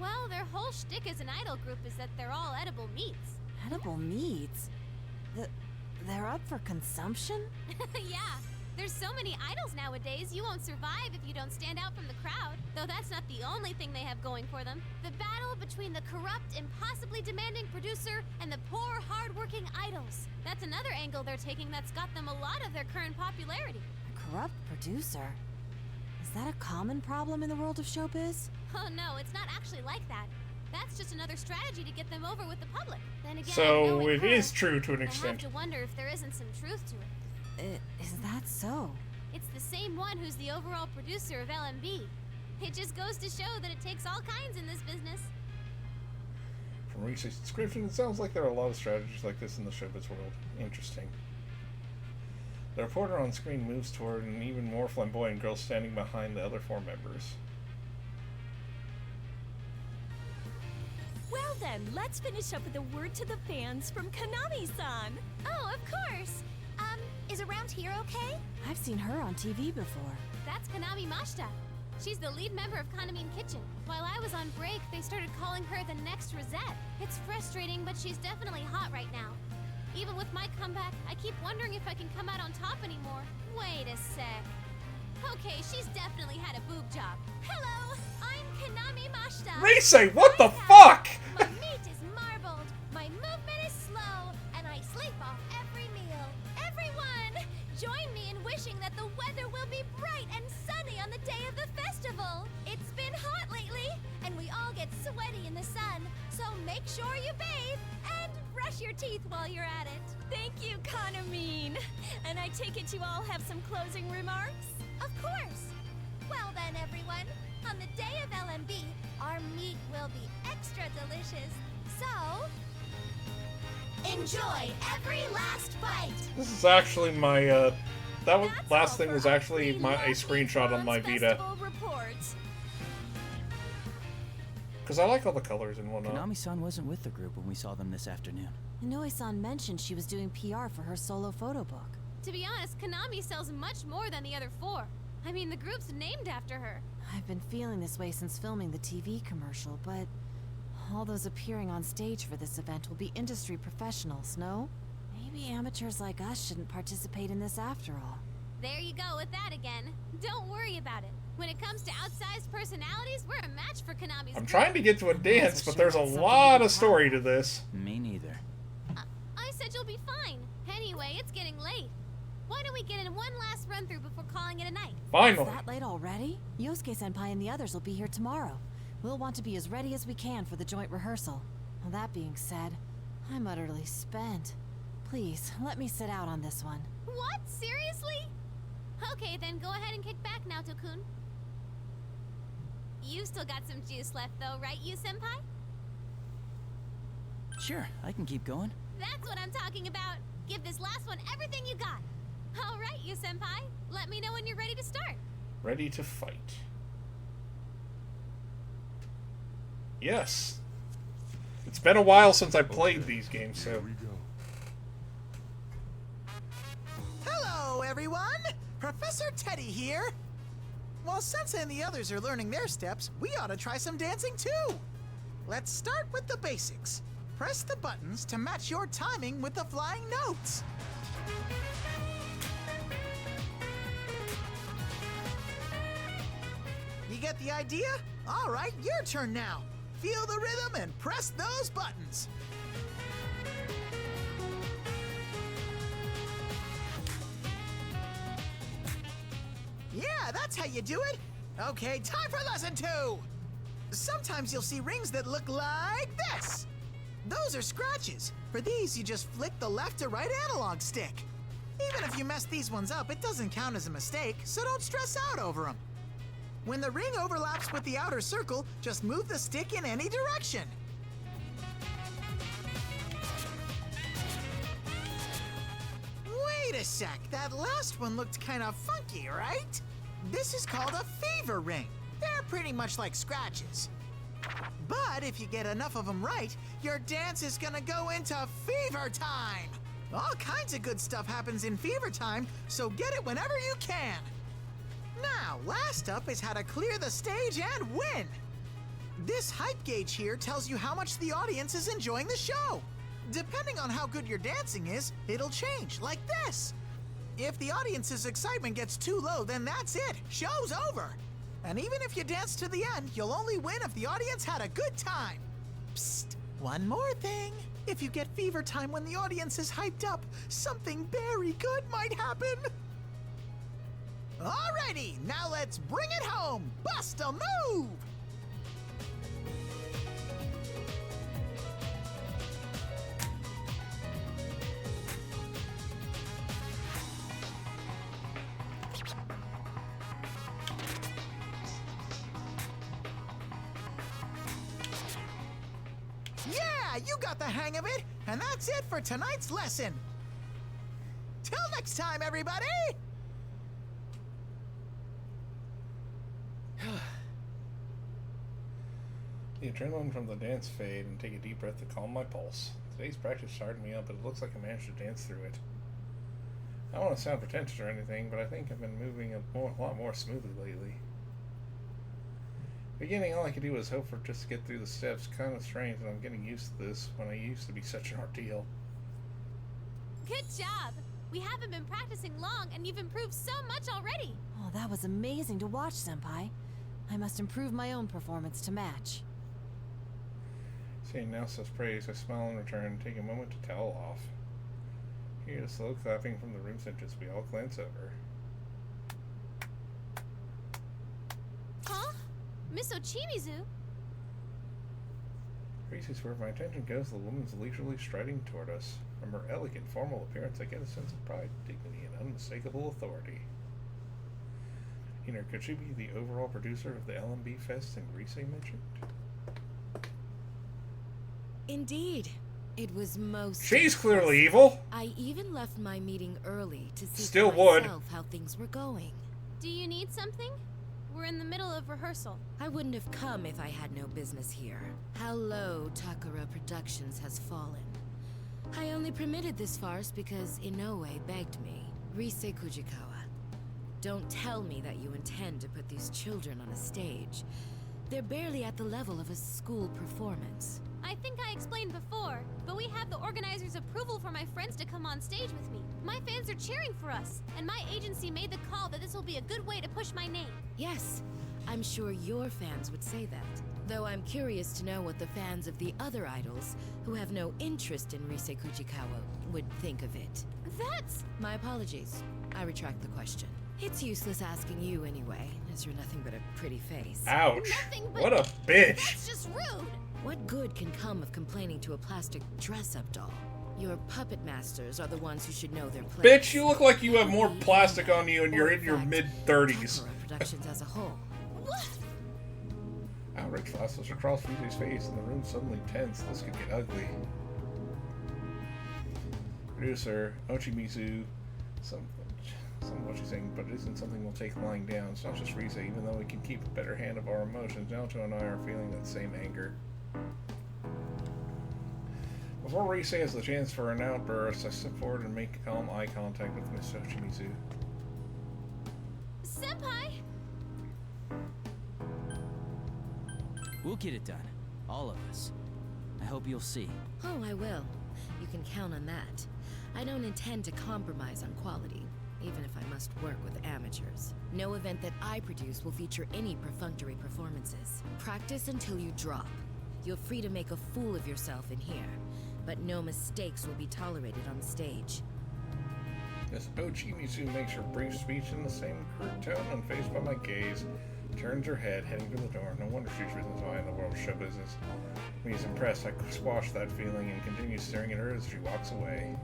Well, their whole shtick as an idol group is that they're all edible meats. Edible meats? They're up for consumption? Yeah. There's so many idols nowadays, you won't survive if you don't stand out from the crowd. Though that's not the only thing they have going for them. The battle between the corrupt, impossibly demanding producer and the poor, hard-working idols. That's another angle they're taking that's got them a lot of their current popularity. A corrupt producer? Is that a common problem in the world of showbiz? Oh no, it's not actually like that. That's just another strategy to get them over with the public. Then again, So knowing it her, is true to an I extent. have to wonder if there isn't some truth to it. Is that so? It's the same one who's the overall producer of LMB. It just goes to show that it takes all kinds in this business. From Reese's description, it sounds like there are a lot of strategies like this in the showbiz world. Interesting. The reporter on screen moves toward an even more flamboyant girl standing behind the other 4 members. Well then, let's finish up with a word to the fans from Kanami-san. Oh, of course. Is Around Here okay? I've seen her on TV before. That's Kanami Mashita. She's the lead member of Kanamine Kitchen. While I was on break, they started calling her the next Rosette. It's frustrating, but she's definitely hot right now. Even with my comeback, I keep wondering if I can come out on top anymore. Wait a sec. Okay, she's definitely had a boob job. Hello, I'm Kanami Mashita. Reese, what the fuck? My meat is marbled, my movement is slow, and I sleep off every meal. Everyone, join me in wishing that the weather will be bright and sunny on the day of the festival. It's been hot lately, and we all get sweaty in the sun, so make sure you bathe and brush your teeth while you're at it. Thank you, Kanamine. And I take it you all have some closing remarks? Of course. Well then, everyone, on the day of LMB, our meat will be extra delicious. So, enjoy every last bite. This is actually my, that was, last thing was actually a screenshot on my Vita. Because I like all the colors and whatnot. Konami-san wasn't with the group when we saw them this afternoon. Inoue-san mentioned she was doing PR for her solo photo book. To be honest, Konami sells much more than the other 4. I mean, the group's named after her. I've been feeling this way since filming the TV commercial, but all those appearing on stage for this event will be industry professionals, no? Maybe amateurs like us shouldn't participate in this after all. There you go with that again. Don't worry about it. When it comes to outsized personalities, we're a match for Konami's I'm group. trying to get to a dance, but there's a lot of story to this. Me neither. I said you'll be fine. Anyway, it's getting late. Why don't we get in one last run-through before calling it a night? Finally. Is that late already? Yosuke-senpai and the others will be here tomorrow. We'll want to be as ready as we can for the joint rehearsal. Well, that being said, I'm utterly spent. Please, let me sit out on this one. What? Seriously? Okay, then go ahead and kick back now, Tokun. You've still got some juice left though, right, you senpai? Sure, I can keep going. That's what I'm talking about. Give this last one everything you got. All right, you senpai. Let me know when you're ready to start. Ready to fight. Yes. It's been a while since I played these games, so... Hello, everyone! Professor Teddy here. While Sensei and the others are learning their steps, we ought to try some dancing too. Let's start with the basics. Press the buttons to match your timing with the flying notes. You get the idea? All right, your turn now. Feel the rhythm and press those buttons. Yeah, that's how you do it. Okay, time for lesson 2. Sometimes you'll see rings that look like this. Those are scratches. For these, you just flick the left to right analog stick. Even if you mess these ones up, it doesn't count as a mistake, so don't stress out over them. When the ring overlaps with the outer circle, just move the stick in any direction. Wait a sec, that last one looked kind of funky, right? This is called a fever ring. They're pretty much like scratches. But if you get enough of them right, your dance is gonna go into fever time! All kinds of good stuff happens in fever time, so get it whenever you can! Now, last up is how to clear the stage and win! This hype gauge here tells you how much the audience is enjoying the show. Depending on how good your dancing is, it'll change, like this. If the audience's excitement gets too low, then that's it, show's over. And even if you dance to the end, you'll only win if the audience had a good time. Psst, one more thing. If you get fever time when the audience is hyped up, something very good might happen. Alrighty, now let's bring it home. Bust a move! Yeah, you got the hang of it, and that's it for tonight's lesson. Till next time, everybody! The adrenaline from the dance fade and take a deep breath to calm my pulse. Today's practice started me up, but it looks like I managed to dance through it. I don't want to sound pretentious or anything, but I think I've been moving a lot more smoothly lately. Beginning, all I could do was hope for just to get through the steps. Kind of strange that I'm getting used to this when I used to be such an ordeal. Good job! We haven't been practicing long, and you've improved so much already! Oh, that was amazing to watch, Senpai. I must improve my own performance to match. Seeing Nelsa's praise, I smile in return and take a moment to towel off. Hear the slow clapping from the room centers we all glance over. Huh? Miss Ochimizu? Reese's where my attention goes, the woman's leisurely striding toward us. From her elegant, formal appearance, I get a sense of pride, dignity, and unmistakable authority. You know, could she be the overall producer of the LMB Fest and Rise mentioned? Indeed. It was most... She's clearly evil! I even left my meeting early to see Still for would. myself how things were going. Do you need something? We're in the middle of rehearsal. I wouldn't have come if I had no business here. How low Takara Productions has fallen. I only permitted this farce because Inoue begged me. Rise Kujikawa, don't tell me that you intend to put these children on a stage. They're barely at the level of a school performance. I think I explained before, but we have the organizers' approval for my friends to come on stage with me. My fans are cheering for us, and my agency made the call that this will be a good way to push my name. Yes, I'm sure your fans would say that. Though I'm curious to know what the fans of the other idols, who have no interest in Rise Kujikawa, would think of it. That's... My apologies. I retract the question. It's useless asking you anyway, as you're nothing but a pretty face. Ouch! Nothing but... What a bitch! That's just rude! What good can come of complaining to a plastic dress-up doll? Your puppet masters are the ones who should know their place. Bitch, you look like you have more plastic on you and you're in your mid-30s. Takara Productions as a whole. What? Outrage flashes across Rize's face and the room suddenly tense. This could get ugly. Producer, Ochimizu, some of what she's saying, but it isn't something we'll take lying down. It's not just Rize, even though we can keep a better hand of our emotions. Naoto and I are feeling that same anger. Before Rize has the chance for an outburst, I step forward and make calm eye contact with Miss Ochimizu. Senpai! We'll get it done. All of us. I hope you'll see. Oh, I will. You can count on that. I don't intend to compromise on quality, even if I must work with amateurs. No event that I produce will feature any perfunctory performances. Practice until you drop. You're free to make a fool of yourself in here, but no mistakes will be tolerated on the stage. Miss Ochimizu makes her brief speech in the same curt tone, unfazed by my gaze, turns her head, heading to the door. No wonder she's risen so high in the world of show business. When he's impressed, I squash that feeling and continue staring at her as she walks away.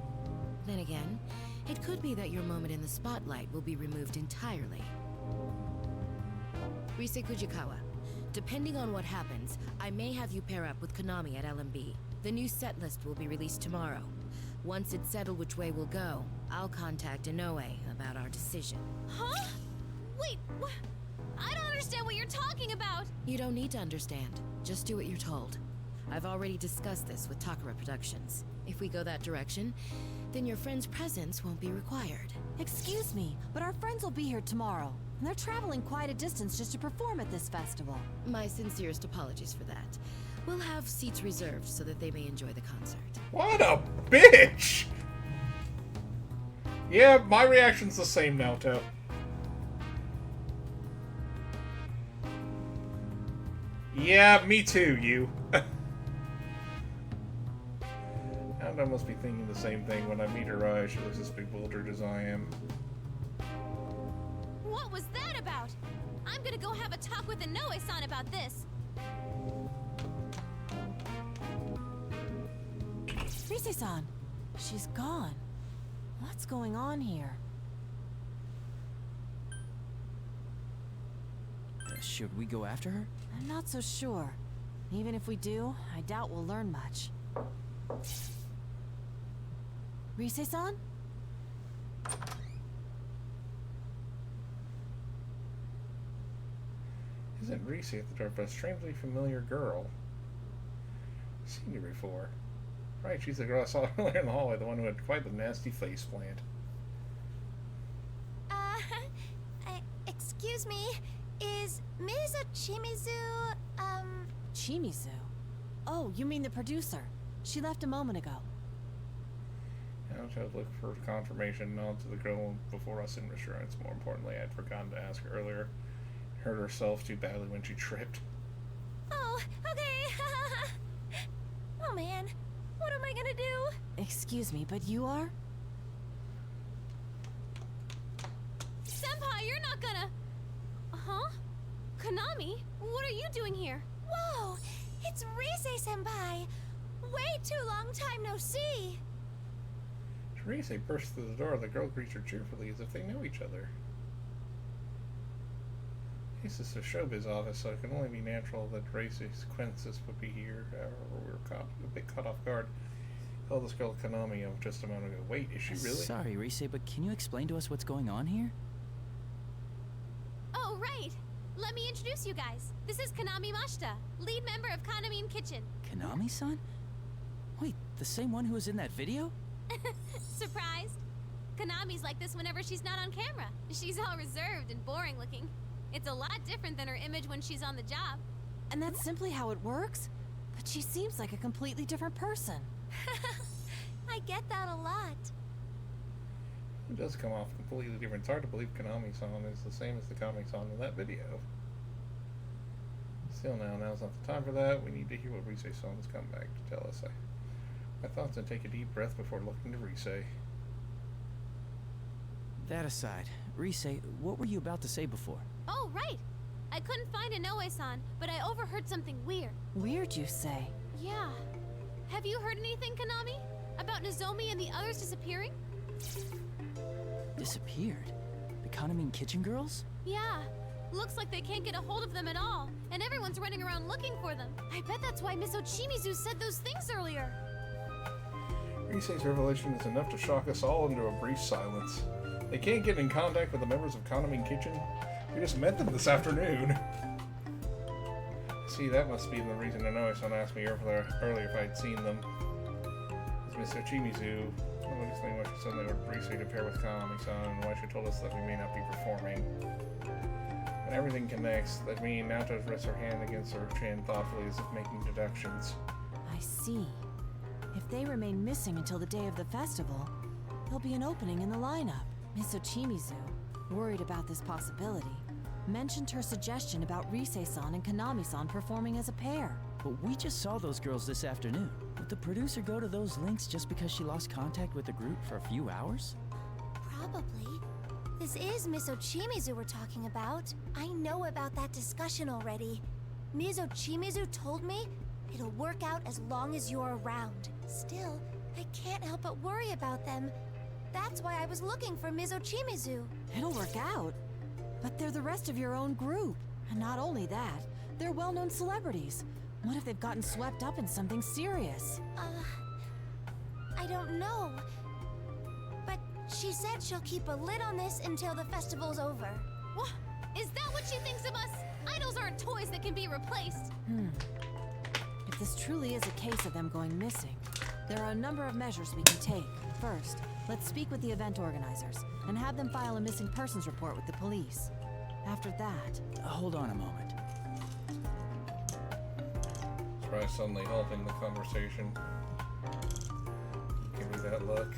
Then again, it could be that your moment in the spotlight will be removed entirely. Rise Kujikawa, depending on what happens, I may have you pair up with Konami at LMB. The new set list will be released tomorrow. Once it's settled which way we'll go, I'll contact Inoue about our decision. Huh? Wait, I don't understand what you're talking about. You don't need to understand. Just do what you're told. I've already discussed this with Takara Productions. If we go that direction, then your friend's presence won't be required. Excuse me, but our friends will be here tomorrow. And they're traveling quite a distance just to perform at this festival. My sincerest apologies for that. We'll have seats reserved so that they may enjoy the concert. What a bitch! Yeah, my reaction's the same, Naoto. Yeah, me too, you. And I must be thinking the same thing when I meet her eye. She looks as bewildered as I am. What was that about? I'm gonna go have a talk with Inoue-san about this. Rise-san, she's gone. What's going on here? Should we go after her? I'm not so sure. Even if we do, I doubt we'll learn much. Rise-san? Isn't Reese at the door, but a strangely familiar girl? I've seen her before. Right, she's the girl I saw earlier in the hallway, the one who had quite the nasty face plant. Excuse me, is Ms. Chimizu, Chimizu? Oh, you mean the producer. She left a moment ago. I should look for confirmation, nod to the girl before us in reassurance. More importantly, I'd forgotten to ask her earlier. Hurt herself too badly when she tripped. Oh, okay. Oh man, what am I gonna do? Excuse me, but you are? Senpai, you're not gonna... Huh? Konami, what are you doing here? Whoa, it's Rise-senpai. Way too long time no see. Teresa bursts through the door. The girl greets her cheerfully as if they know each other. This is a showbiz office, so it can only be natural that Reese's Quintus would be here. However, we were a bit caught off guard. Oh, this girl Konami of just a moment ago. Wait, is she really? Sorry, Rise, but can you explain to us what's going on here? Oh, right. Let me introduce you guys. This is Konami Mashita, lead member of Kanamine Kitchen. Konami-san? Wait, the same one who was in that video? Surprised? Konami's like this whenever she's not on camera. She's all reserved and boring looking. It's a lot different than her image when she's on the job. And that's simply how it works? But she seems like a completely different person. I get that a lot. It does come off completely different. It's hard to believe Konami-san is the same as the Kami-san in that video. Still now's not the time for that. We need to hear what Rise-san has come back to tell us. My thoughts and take a deep breath before looking to Rise. That aside, Rise, what were you about to say before? Oh, right. I couldn't find Inoue-san, but I overheard something weird. Weird, you say? Yeah. Have you heard anything, Konami? About Nozomi and the others disappearing? Disappeared? The Kanamine Kitchen girls? Yeah. Looks like they can't get a hold of them at all, and everyone's running around looking for them. I bet that's why Miss Ochimizu said those things earlier. Rise's revelation is enough to shock us all into a brief silence. They can't get in contact with the members of Kanamine Kitchen. We just met them this afternoon. See, that must be the reason Inoue-san asked me earlier if I'd seen them. It's Miss Ochimizu. I'm going to explain why she suddenly ordered Rise to pair with Kanami-san and why she told us that we may not be performing. When everything connects, that means Naoto rests her hand against her chin thoughtfully as if making deductions. I see. If they remain missing until the day of the festival, there'll be an opening in the lineup. Miss Ochimizu, worried about this possibility, mentioned her suggestion about Rise-san and Konami-san performing as a pair. But we just saw those girls this afternoon. Would the producer go to those links just because she lost contact with the group for a few hours? Probably. This is Miss Ochimizu we're talking about. I know about that discussion already. Ms. Ochimizu told me it'll work out as long as you're around. Still, I can't help but worry about them. That's why I was looking for Ms. Ochimizu. It'll work out. But they're the rest of your own group. And not only that, they're well-known celebrities. What if they've gotten swept up in something serious? I don't know. But she said she'll keep a lid on this until the festival's over. Is that what she thinks of us? Idols aren't toys that can be replaced. If this truly is a case of them going missing, there are a number of measures we can take. First, let's speak with the event organizers and have them file a missing persons report with the police. After that... Hold on a moment. Try suddenly halting the conversation. Give me that look.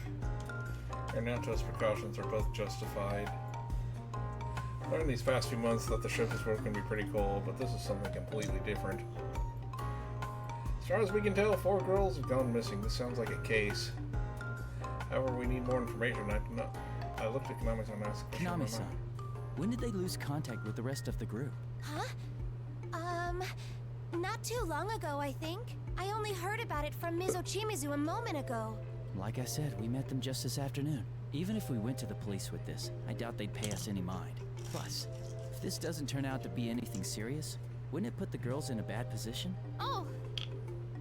Your Nanto's precautions are both justified. I learned these past few months that the ship is working to be pretty cool, but this is something completely different. As far as we can tell, 4 girls have gone missing. This sounds like a case. However, we need more information. I looked at Konami-san and asked... Konami-san, when did they lose contact with the rest of the group? Huh? Not too long ago, I think. I only heard about it from Ms. Ochimizu a moment ago. Like I said, we met them just this afternoon. Even if we went to the police with this, I doubt they'd pay us any mind. Plus, if this doesn't turn out to be anything serious, wouldn't it put the girls in a bad position? Oh,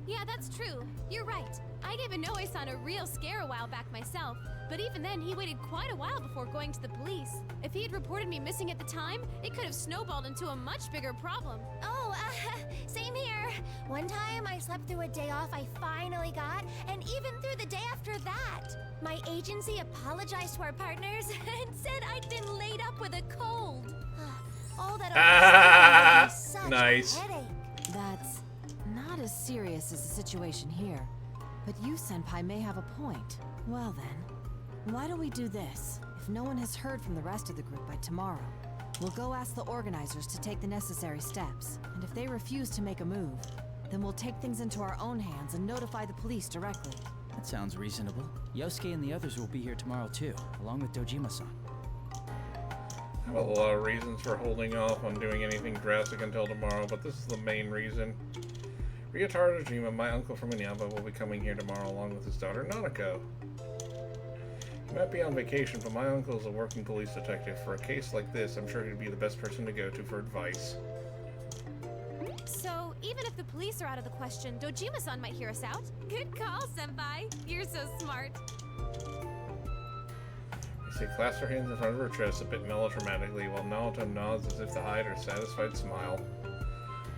yeah, that's true. You're right. I gave Inoue-san a real scare a while back myself, but even then he waited quite a while before going to the police. If he had reported me missing at the time, it could have snowballed into a much bigger problem. Oh, same here. One time I slept through a day off I finally got, and even through the day after that. My agency apologized to our partners and said I'd been laid up with a cold. All that such nice. a headache. That's not as serious as the situation here. But you, Senpai, may have a point. Well then, why don't we do this? If no one has heard from the rest of the group by tomorrow, we'll go ask the organizers to take the necessary steps. And if they refuse to make a move, then we'll take things into our own hands and notify the police directly. That sounds reasonable. Yosuke and the others will be here tomorrow too, along with Dojima-san. I have a lot of reasons for holding off on doing anything drastic until tomorrow, but this is the main reason. Ryotaro Dojima, my uncle from Inaba, will be coming here tomorrow along with his daughter Nanako. He might be on vacation, but my uncle is a working police detective. For a case like this, I'm sure he'd be the best person to go to for advice. So, even if the police are out of the question, Dojima-san might hear us out. Good call, Senpai. You're so smart. She clasps her hands in front of her chest a bit melodramatically, while Naoto nods as if to hide her satisfied smile.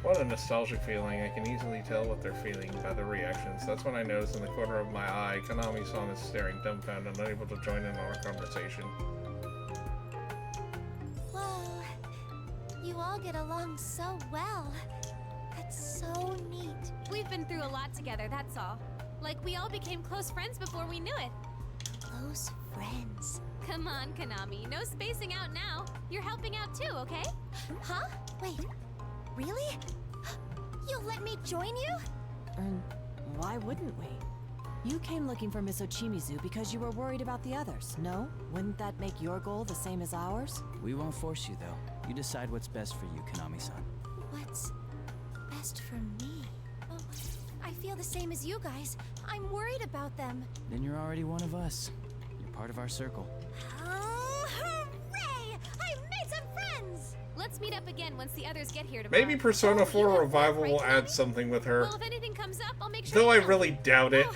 What a nostalgic feeling. I can easily tell what they're feeling by their reactions. That's when I notice in the corner of my eye, Konami-san is staring dumbfounded, unable to join in on our conversation. Whoa, you all get along so well. That's so neat. We've been through a lot together, that's all. Like, we all became close friends before we knew it. Close friends. Come on, Konami. No spacing out now. You're helping out too, okay? Huh? Wait. Really? You'll let me join you? And why wouldn't we? You came looking for Miss Ochimizu because you were worried about the others, no? Wouldn't that make your goal the same as ours? We won't force you, though. You decide what's best for you, Konami-san. What's best for me? Oh, I feel the same as you guys. I'm worried about them. Then you're already one of us. You're part of our circle. Oh, hooray! I've made some friends! Let's meet up again once the others get here tomorrow. Maybe Persona 4 Revival will add something with her. Well, if anything comes up, I'll make sure. Though I you know. really doubt it.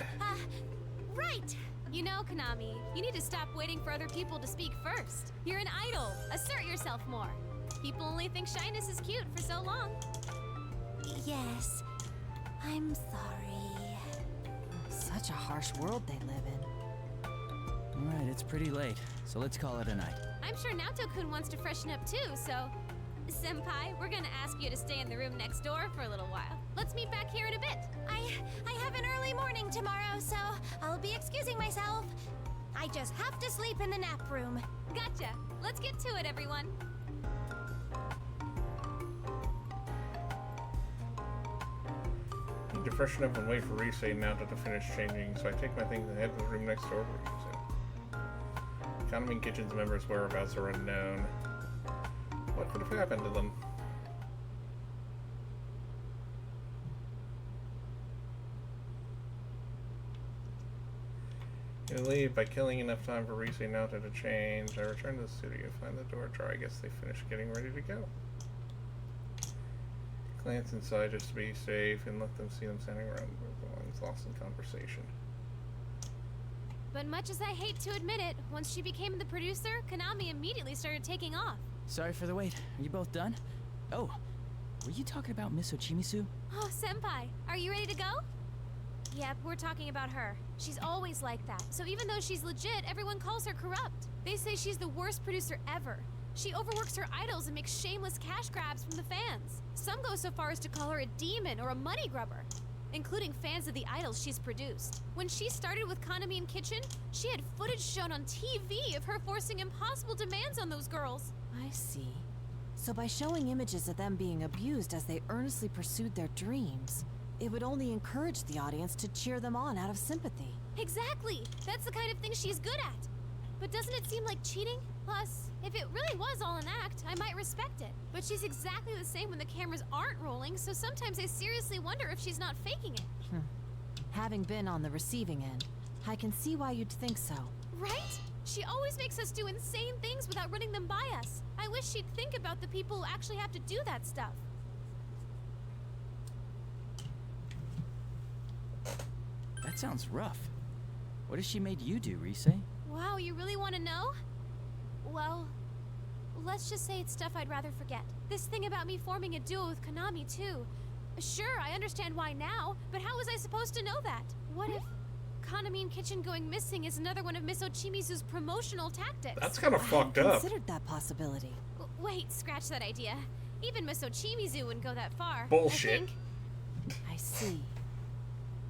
Right. You know, Konami, you need to stop waiting for other people to speak first. You're an idol. Assert yourself more. People only think shyness is cute for so long. Yes. I'm sorry. Such a harsh world they live in. Alright, it's pretty late, so let's call it a night. I'm sure Naoto-kun wants to freshen up too, so... Senpai, we're gonna ask you to stay in the room next door for a little while. Let's meet back here in a bit. I have an early morning tomorrow, so I'll be excusing myself. I just have to sleep in the nap room. Gotcha. Let's get to it, everyone. Need to freshen up and wait for Rise and Naoto to finish changing, so I take my things and head to the room next door we're using. Economy and Kitchen's members' whereabouts are unknown. What could have happened to them? You leave by killing enough time for Rise and Naoto to change. I return to the studio, find the door ajar. I guess they finished getting ready to go. Glance inside just to be safe and let them see them standing around with the ones lost in conversation. But much as I hate to admit it, once she became the producer, Konami immediately started taking off. Sorry for the wait. Are you both done? Oh, were you talking about Miss Ochimisu? Oh, Senpai, are you ready to go? Yep, we're talking about her. She's always like that. So even though she's legit, everyone calls her corrupt. They say she's the worst producer ever. She overworks her idols and makes shameless cash grabs from the fans. Some go so far as to call her a demon or a money grubber, including fans of the idols she's produced. When she started with Kaname Kitchen, she had footage shown on TV of her forcing impossible demands on those girls. I see. So by showing images of them being abused as they earnestly pursued their dreams, it would only encourage the audience to cheer them on out of sympathy. Exactly! That's the kind of thing she's good at. But doesn't it seem like cheating? Plus, if it really was all an act, I might respect it. But she's exactly the same when the cameras aren't rolling, so sometimes I seriously wonder if she's not faking it. Having been on the receiving end, I can see why you'd think so. Right? She always makes us do insane things without running them by us. I wish she'd think about the people who actually have to do that stuff. That sounds rough. What has she made you do, Rise? Wow, you really want to know? Well, let's just say it's stuff I'd rather forget. This thing about me forming a duo with Kaname, too. Sure, I understand why now, but how was I supposed to know that? What if Kaname Kitchen going missing is another one of Miss Ochimisu's promotional tactics? That's kind of fucked I up. considered that possibility. Wait, scratch that idea. Even Miss Ochimizu wouldn't go that far. Bullshit. I see.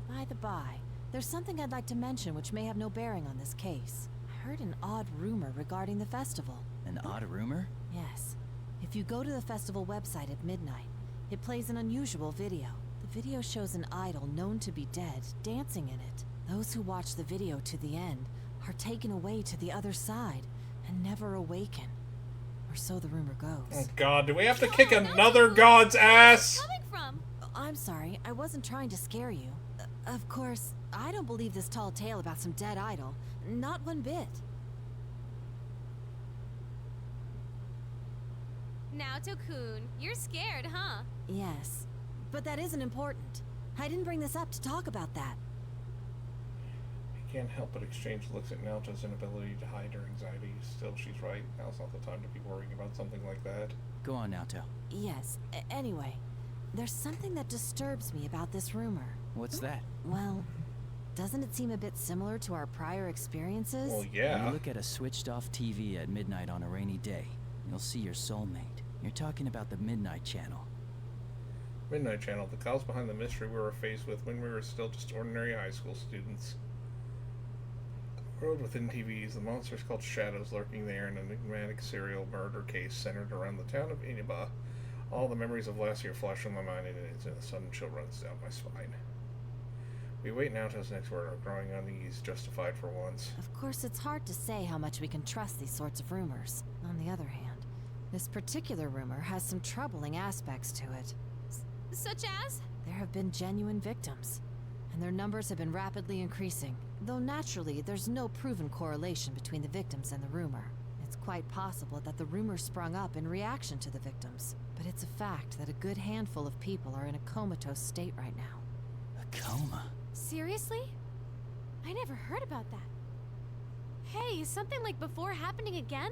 By the by, there's something I'd like to mention which may have no bearing on this case. I heard an odd rumor regarding the festival. An odd rumor? Yes. If you go to the festival website at midnight, it plays an unusual video. The video shows an idol known to be dead dancing in it. Those who watch the video to the end are taken away to the other side and never awaken. Or so the rumor goes. Oh god, do we have to kick another god's ass? Coming from? I'm sorry, I wasn't trying to scare you. Of course, I don't believe this tall tale about some dead idol. Not one bit. Naoto-kun, you're scared, huh? Yes, but that isn't important. I didn't bring this up to talk about that. I can't help but exchange looks at Naoto's inability to hide her anxiety. Still, she's right. Now's not the time to be worrying about something like that. Go on, Naoto. Yes, anyway, there's something that disturbs me about this rumor. What's that? Well, doesn't it seem a bit similar to our prior experiences? Well, When yeah. you look at a switched-off TV at midnight on a rainy day, you'll see your soulmate. You're talking about the Midnight Channel. Midnight Channel, the cause behind the mystery we were faced with when we were still just ordinary high school students. The world within TVs, the monsters called shadows lurking there, an enigmatic serial murder case centered around the town of Inaba. All the memories of last year flash from my mind, and a sudden chill runs down my spine. We wait now till his next word, our growing unease justified for once. Of course, it's hard to say how much we can trust these sorts of rumors. On the other hand, this particular rumor has some troubling aspects to it. Such as? There have been genuine victims, and their numbers have been rapidly increasing. Though naturally, there's no proven correlation between the victims and the rumor. It's quite possible that the rumor sprung up in reaction to the victims. But it's a fact that a good handful of people are in a comatose state right now. A coma? Seriously? I never heard about that. Hey, is something like before happening again?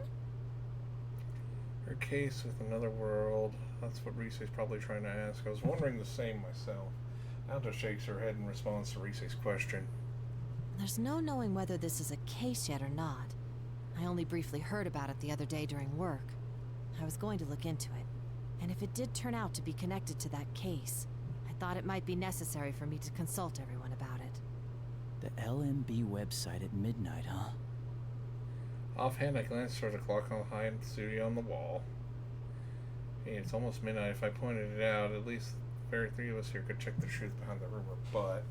Her case with another world, that's what Rise's probably trying to ask. I was wondering the same myself. Naoto shakes her head in response to Rise's question. There's no knowing whether this is a case yet or not. I only briefly heard about it the other day during work. I was going to look into it, and if it did turn out to be connected to that case, I thought it might be necessary for me to consult everyone about it. The LMB website at midnight, huh? Offhand, I glanced toward the clock on high in the studio on the wall. Hey, it's almost midnight. If I pointed it out, at least the very three of us here could check the truth behind the rumor, but...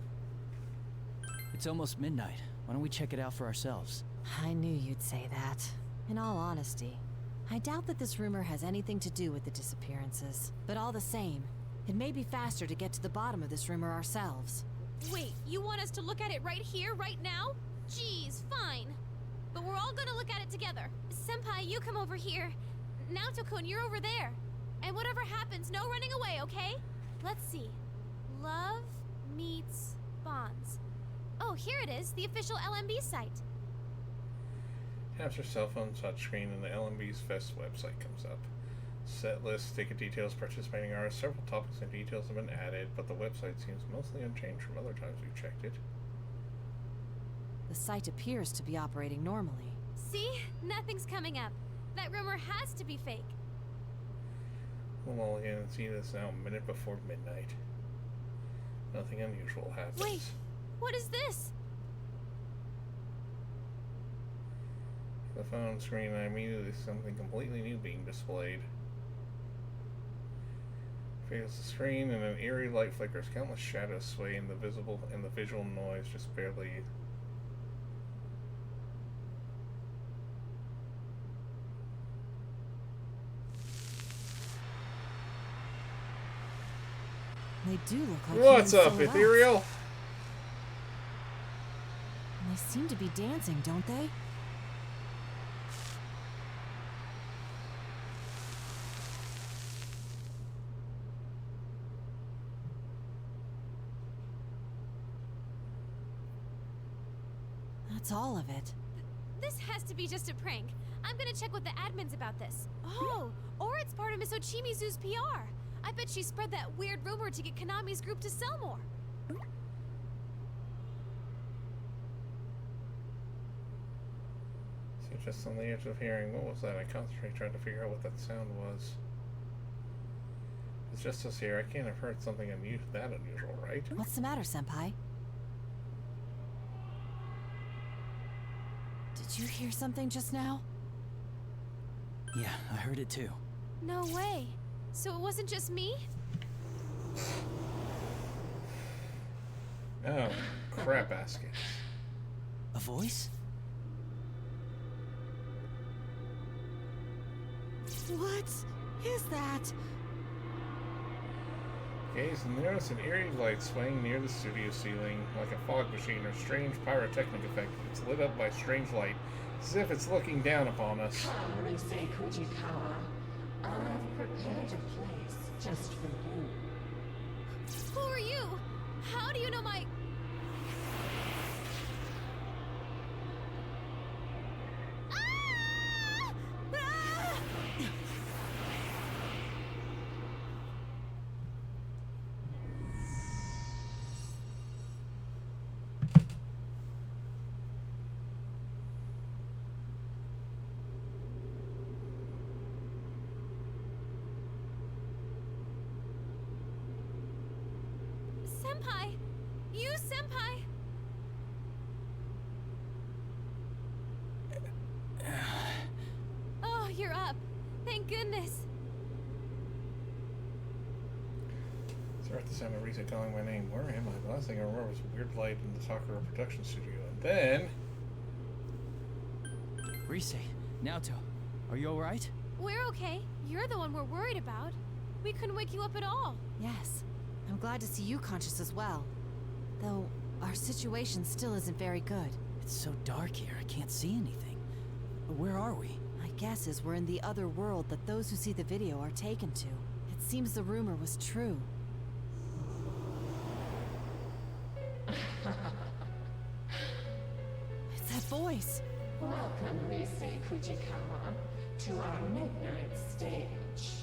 It's almost midnight. Why don't we check it out for ourselves? I knew you'd say that. In all honesty, I doubt that this rumor has anything to do with the disappearances. But all the same, it may be faster to get to the bottom of this rumor ourselves. Wait, you want us to look at it right here, right now? Jeez, fine. But we're all gonna look at it together. Senpai, you come over here. Naoto-kun, you're over there. And whatever happens, no running away, okay? Let's see. Love meets bonds. Oh, here it is, the official LMB site. Taps your cell phone touchscreen and the LMB's Fest website comes up. Set list, ticket details, participating artists, several topics and details have been added, but the website seems mostly unchanged from other times we've checked it. The site appears to be operating normally. See? Nothing's coming up. That rumor has to be fake. Well, again, and see this now a minute before midnight. Nothing unusual happens. Wait, what is this? The phone screen, I immediately see something completely new being displayed. Fails the screen, and an eerie light flickers. Countless shadows sway in the visual noise just barely. They do look like What's human up, silhouettes. Ethereal? And they seem to be dancing, don't they? That's all of it. This has to be just a prank. I'm gonna check with the admins about this. Oh, or it's part of Miss Ochimizu's PR. I bet she spread that weird rumor to get Konami's group to sell more. So just on the edge of hearing, what was that? I concentrate trying to figure out what that sound was. It's just us here. I can't have heard something that unusual, right? What's the matter, Senpai? Did you hear something just now? Yeah, I heard it too. No way. So it wasn't just me? Oh, crap baskets. A voice? What is that? Gaze and notice an eerie light swaying near the studio ceiling, like a fog machine or strange pyrotechnic effect. It's lit up by strange light, as if it's looking down upon us. I've prepared a place just for you. Who are you? How do you know my... Ah! Ah! Senpai! You, Senpai! Oh, you're up. Thank goodness. Start the sound of Risa calling my name. Where am I? The last thing I remember was a weird light in the Sakura production studio. And then... Rise, Naoto, are you alright? We're okay. You're the one we're worried about. We couldn't wake you up at all. Yes. I'm glad to see you conscious as well. Though, our situation still isn't very good. It's so dark here, I can't see anything. Where are we? My guess is we're in the other world that those who see the video are taken to. It seems the rumor was true. It's that voice. Welcome, Risei Fujikawa, to our midnight stage.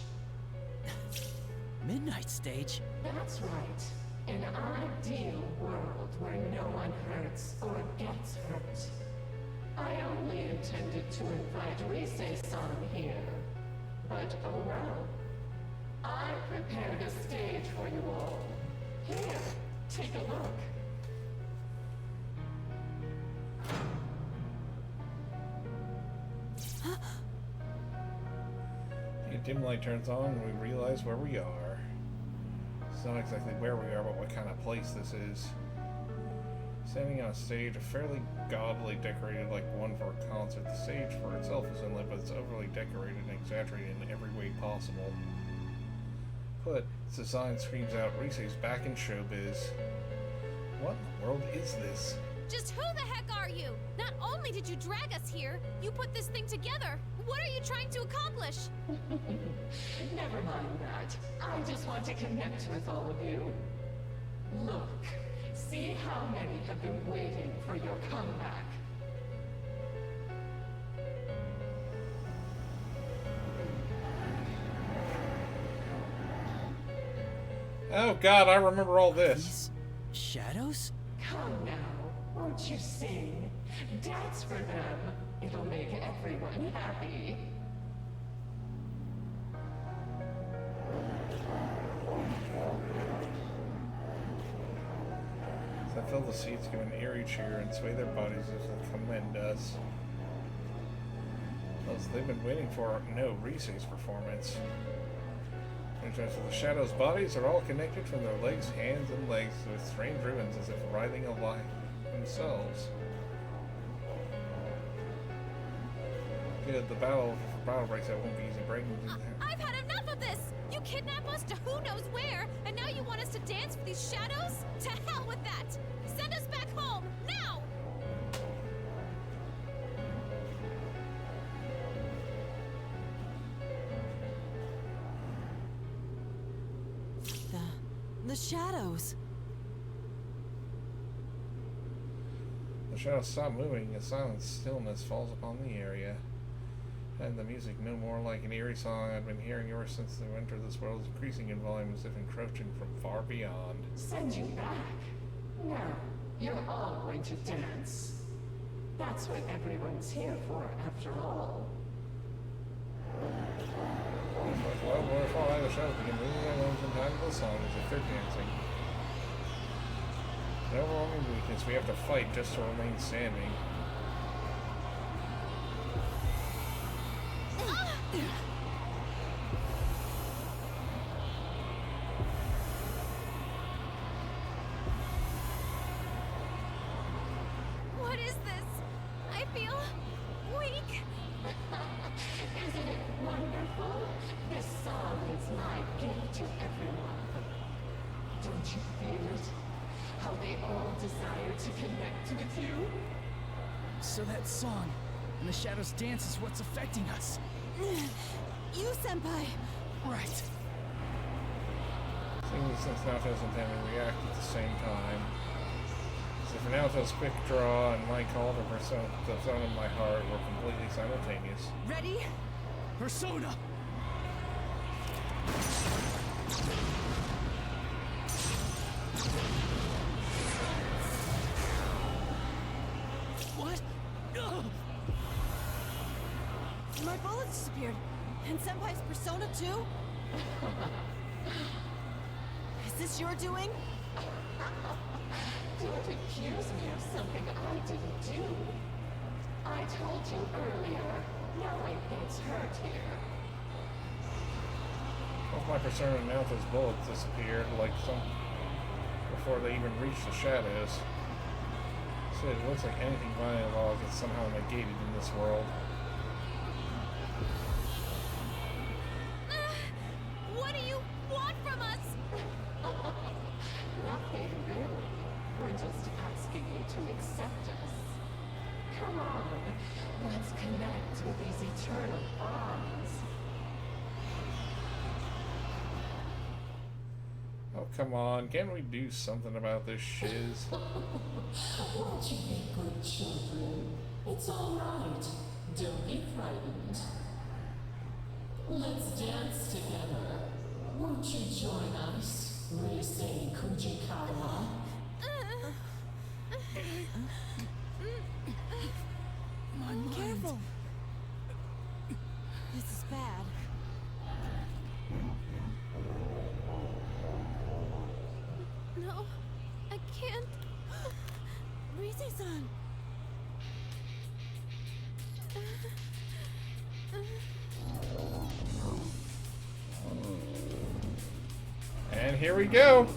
Midnight stage? That's right. An ideal world where no one hurts or gets hurt. I only intended to invite Risei-san here. But oh well. I prepared a stage for you all. Here, take a look. The dim light turns on and we realize where we are. It's not exactly where we are, but what kind of place this is. Standing on a stage, fairly gaudily decorated like one for a concert. The stage for itself is inlit, but it's overly decorated and exaggerated in every way possible. But its design screams out, Risei's back in showbiz. What in the world is this? Just who the heck are you? Not only did you drag us here, you put this thing together. What are you trying to accomplish? Never mind that. I just want to connect with all of you. Look, see how many have been waiting for your comeback. Oh God, I remember all this. These shadows? Come now, won't you sing? Dance for them. It'll make everyone happy. As I fill the seats, give an eerie cheer and sway their bodies as the command does. As they've been waiting for no Rise's performance. In terms of the shadows' bodies are all connected from their legs, hands, and legs with strange ribbons as if writhing alive themselves. Good, the battle breaks out won't be easy breaking through there. I've had enough of this! You kidnap us to who knows where, and now you want us to dance for these shadows? To hell with that! Send us back home, now! The shadows. The shadows stop moving, a silent stillness falls upon the area. And the music no more like an eerie song I've been hearing ever since the winter this world is increasing in volume as if encroaching from far beyond. Send you back? No, you're all going to dance. That's what everyone's here for, after all. Well, waterfall out of the shadows begin moving their limbs in time to the song as if they're dancing. No overwhelming weakness, we have to fight just to remain standing. What is this? I feel weak. Isn't it wonderful? This song is my gift to everyone. Don't you feel it? How they all desire to connect with you? So that song and the shadows dance is what's affecting us. You, Senpai! Right. Seeing since Naoto's and Tammy react at the same time. So for Naoto's quick draw and my call to persona, the zone of my heart were completely simultaneous. Ready? Persona! What? Ugh. My bullets disappeared. And Senpai's persona too? Is this your doing? Don't accuse me of something I didn't do. I told you earlier, knowing it's hurt here. Both my persona and Naoto's bullets disappeared like some before they even reached the shadows. So it looks like anything violent at all gets somehow negated in this world. What do you want from us? Nothing really. We're just asking you to accept us. Come on, let's connect with these eternal bonds. Oh, come on. Can't we do something about this shiz? Won't you be good children? It's all right. Don't be frightened. Let's dance together. Won't you join us? Rise Kujikawa. My mind. Careful! This is bad. No, I can't. Rise-san! And here we go.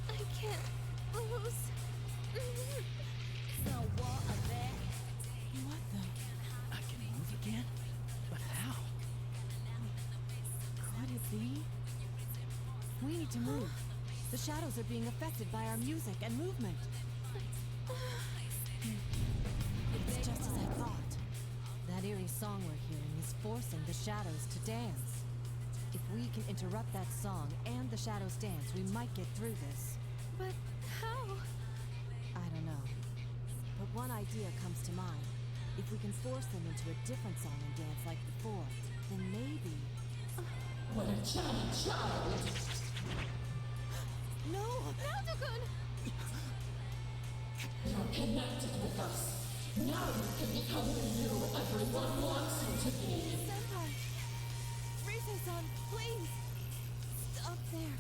I can't lose. What the? I can move again? But how? Could it be? We need to move. The shadows are being affected by our music and movement. It's just as I thought. That eerie song we're hearing is forcing the shadows to dance. If we can interrupt that song and the shadows dance, we might get through this. But how? I don't know. But one idea comes to mind. If we can force them into a different song and dance like before, then maybe... What a giant child! No! Naoto-kun! You're connected with us. Now you can become the you everyone wants you to be. Senpai! Rise-san, please! Stop there.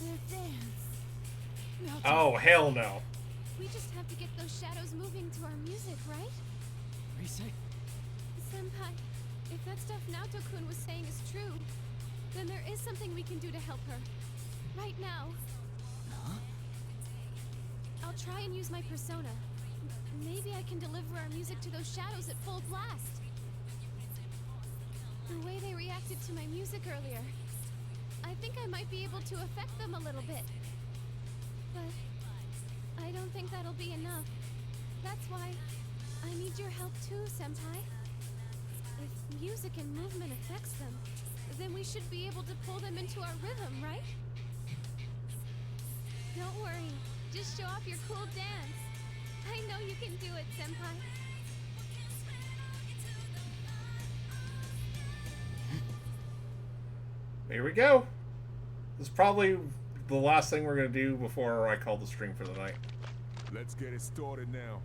Their dance. Oh, hell no. We just have to get those shadows moving to our music, right? Rise? Senpai, if that stuff Naoto-kun was saying is true, then there is something we can do to help her. Right now. Huh? I'll try and use my persona. Maybe I can deliver our music to those shadows at full blast. The way they reacted to my music earlier, I think I might be able to affect them a little bit. But I don't think that'll be enough. That's why I need your help too, Senpai. If music and movement affects them, then we should be able to pull them into our rhythm, right? Don't worry. Just show off your cool dance. I know you can do it, Senpai. Here we go. This is probably the last thing we're going to do before I call the stream for the night. Let's get it started now.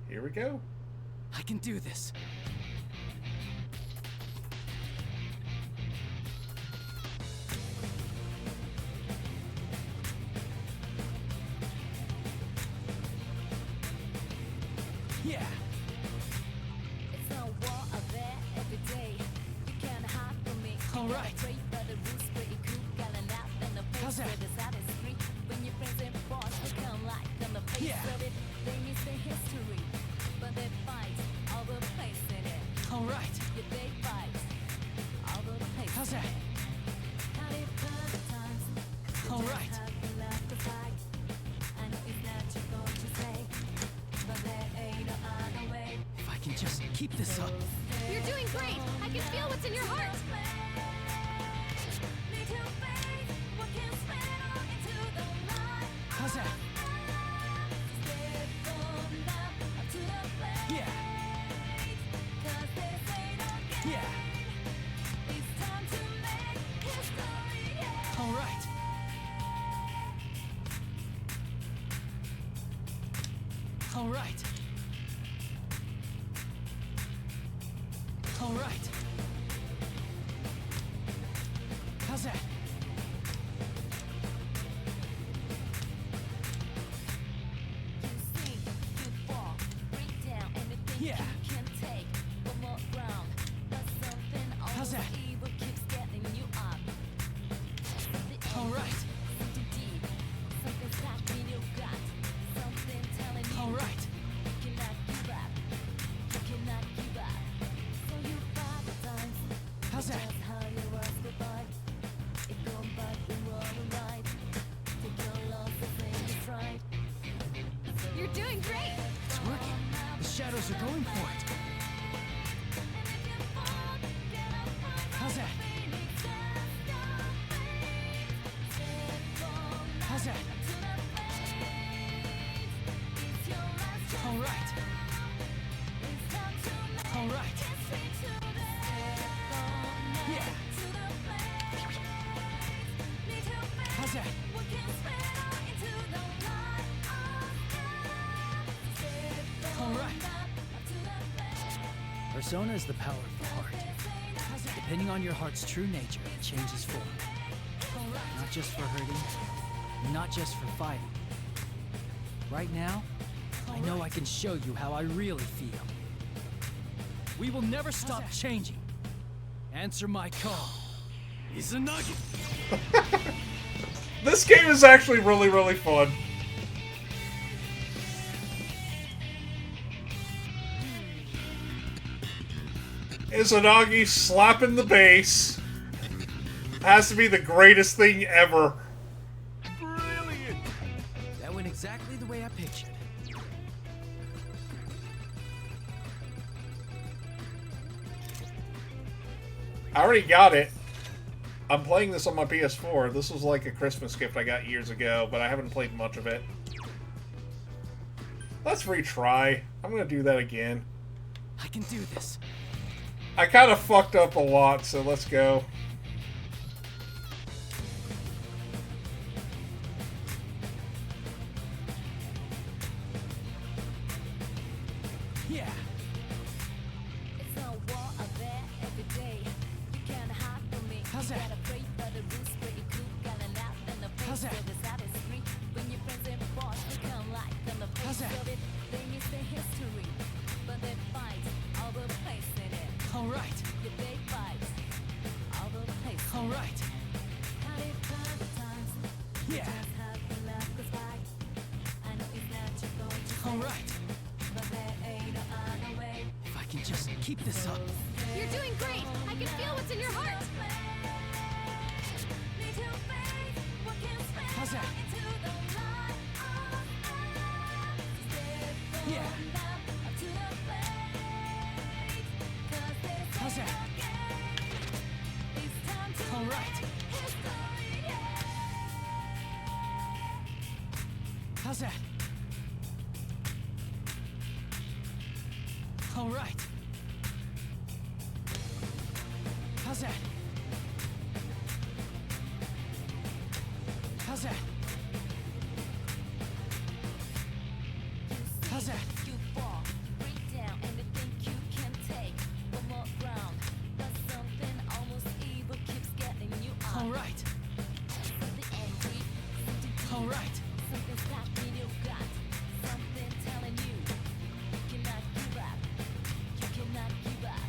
Here we go. I can do this. Yeah. It's no war of there every day. You can't hide from me. All right. Afraid by the rules, pretty cool, calling out in the How's face that? where the side is free. When your friends and boss will come like on the face Yeah. of it, they miss the history, but they fight all the place in it. All right. Yeah, they fight all the place. How's that? How they find the times. All right. How you left the fight. I know it's not you're going to say, but there ain't no other way. If I can just keep this up. You're doing great! I can feel what's in your heart! How's that? Yeah. Yeah. All right. All right. All right. How's that? Yeah. How's that? All right. All right. How's that? You're doing great! It's working. The shadows are going for it. How's that? How's that? All right. All right. Yeah. How's that? All right. Persona is the power of the heart. Depending on your heart's true nature, it changes form. Not just for hurting, not just for fighting. Right now, I know I can show you how I really feel. We will never stop changing. Answer my call. Izanagi! This game is actually really, really fun. Izanagi slapping the bass. Has to be the greatest thing ever. Brilliant! That went exactly the way I pictured. I already got it. I'm playing this on my PS4. This was like a Christmas gift I got years ago, but I haven't played much of it. Let's retry. I'm gonna do that again. I can do this. I kind of fucked up a lot, so let's go. How's that? How's that? How's that? All right. All right. Yeah. All right. If I can just keep this up. You're doing great. I can feel what's in your heart. How's that? Yeah. How's that? All right. How's that? All right. How's that? How's that? How's that? You fall, break down, and they think you can take one more round. But something almost evil keeps getting you on. All right. Something angry, something deep, All right. something stuck in your gut, something telling you cannot give up. You cannot give up.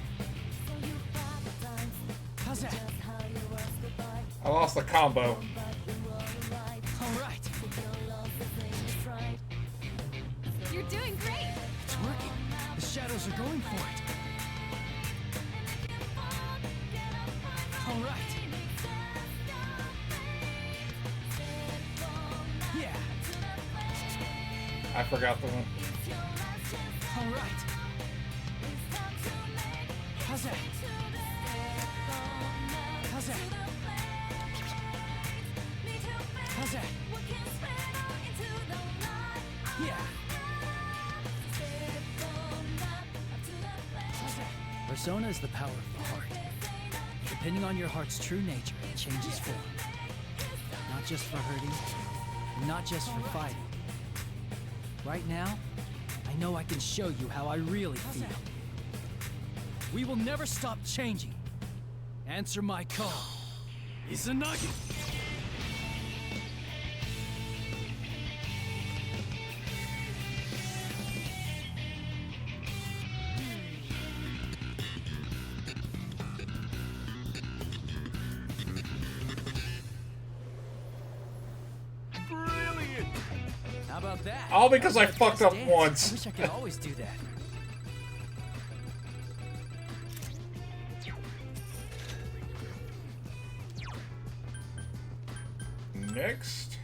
So you fight the times. How's that? Just how your words goodbye. I lost the combo. All right. You're doing great. It's working. The shadows are going for it. All right. Yeah. I forgot the one. All right. How's that? How's that? How's that? Yeah. How's that? Persona is the power of the heart. Depending on your heart's true nature, it changes form. Not just for hurting, not just for fighting. Right now, I know I can show you how I really feel. We will never stop changing. Answer my call. Izanagi! Brilliant! How about that? All because I That's fucked my up dance. once. I wish I could always do that. Next.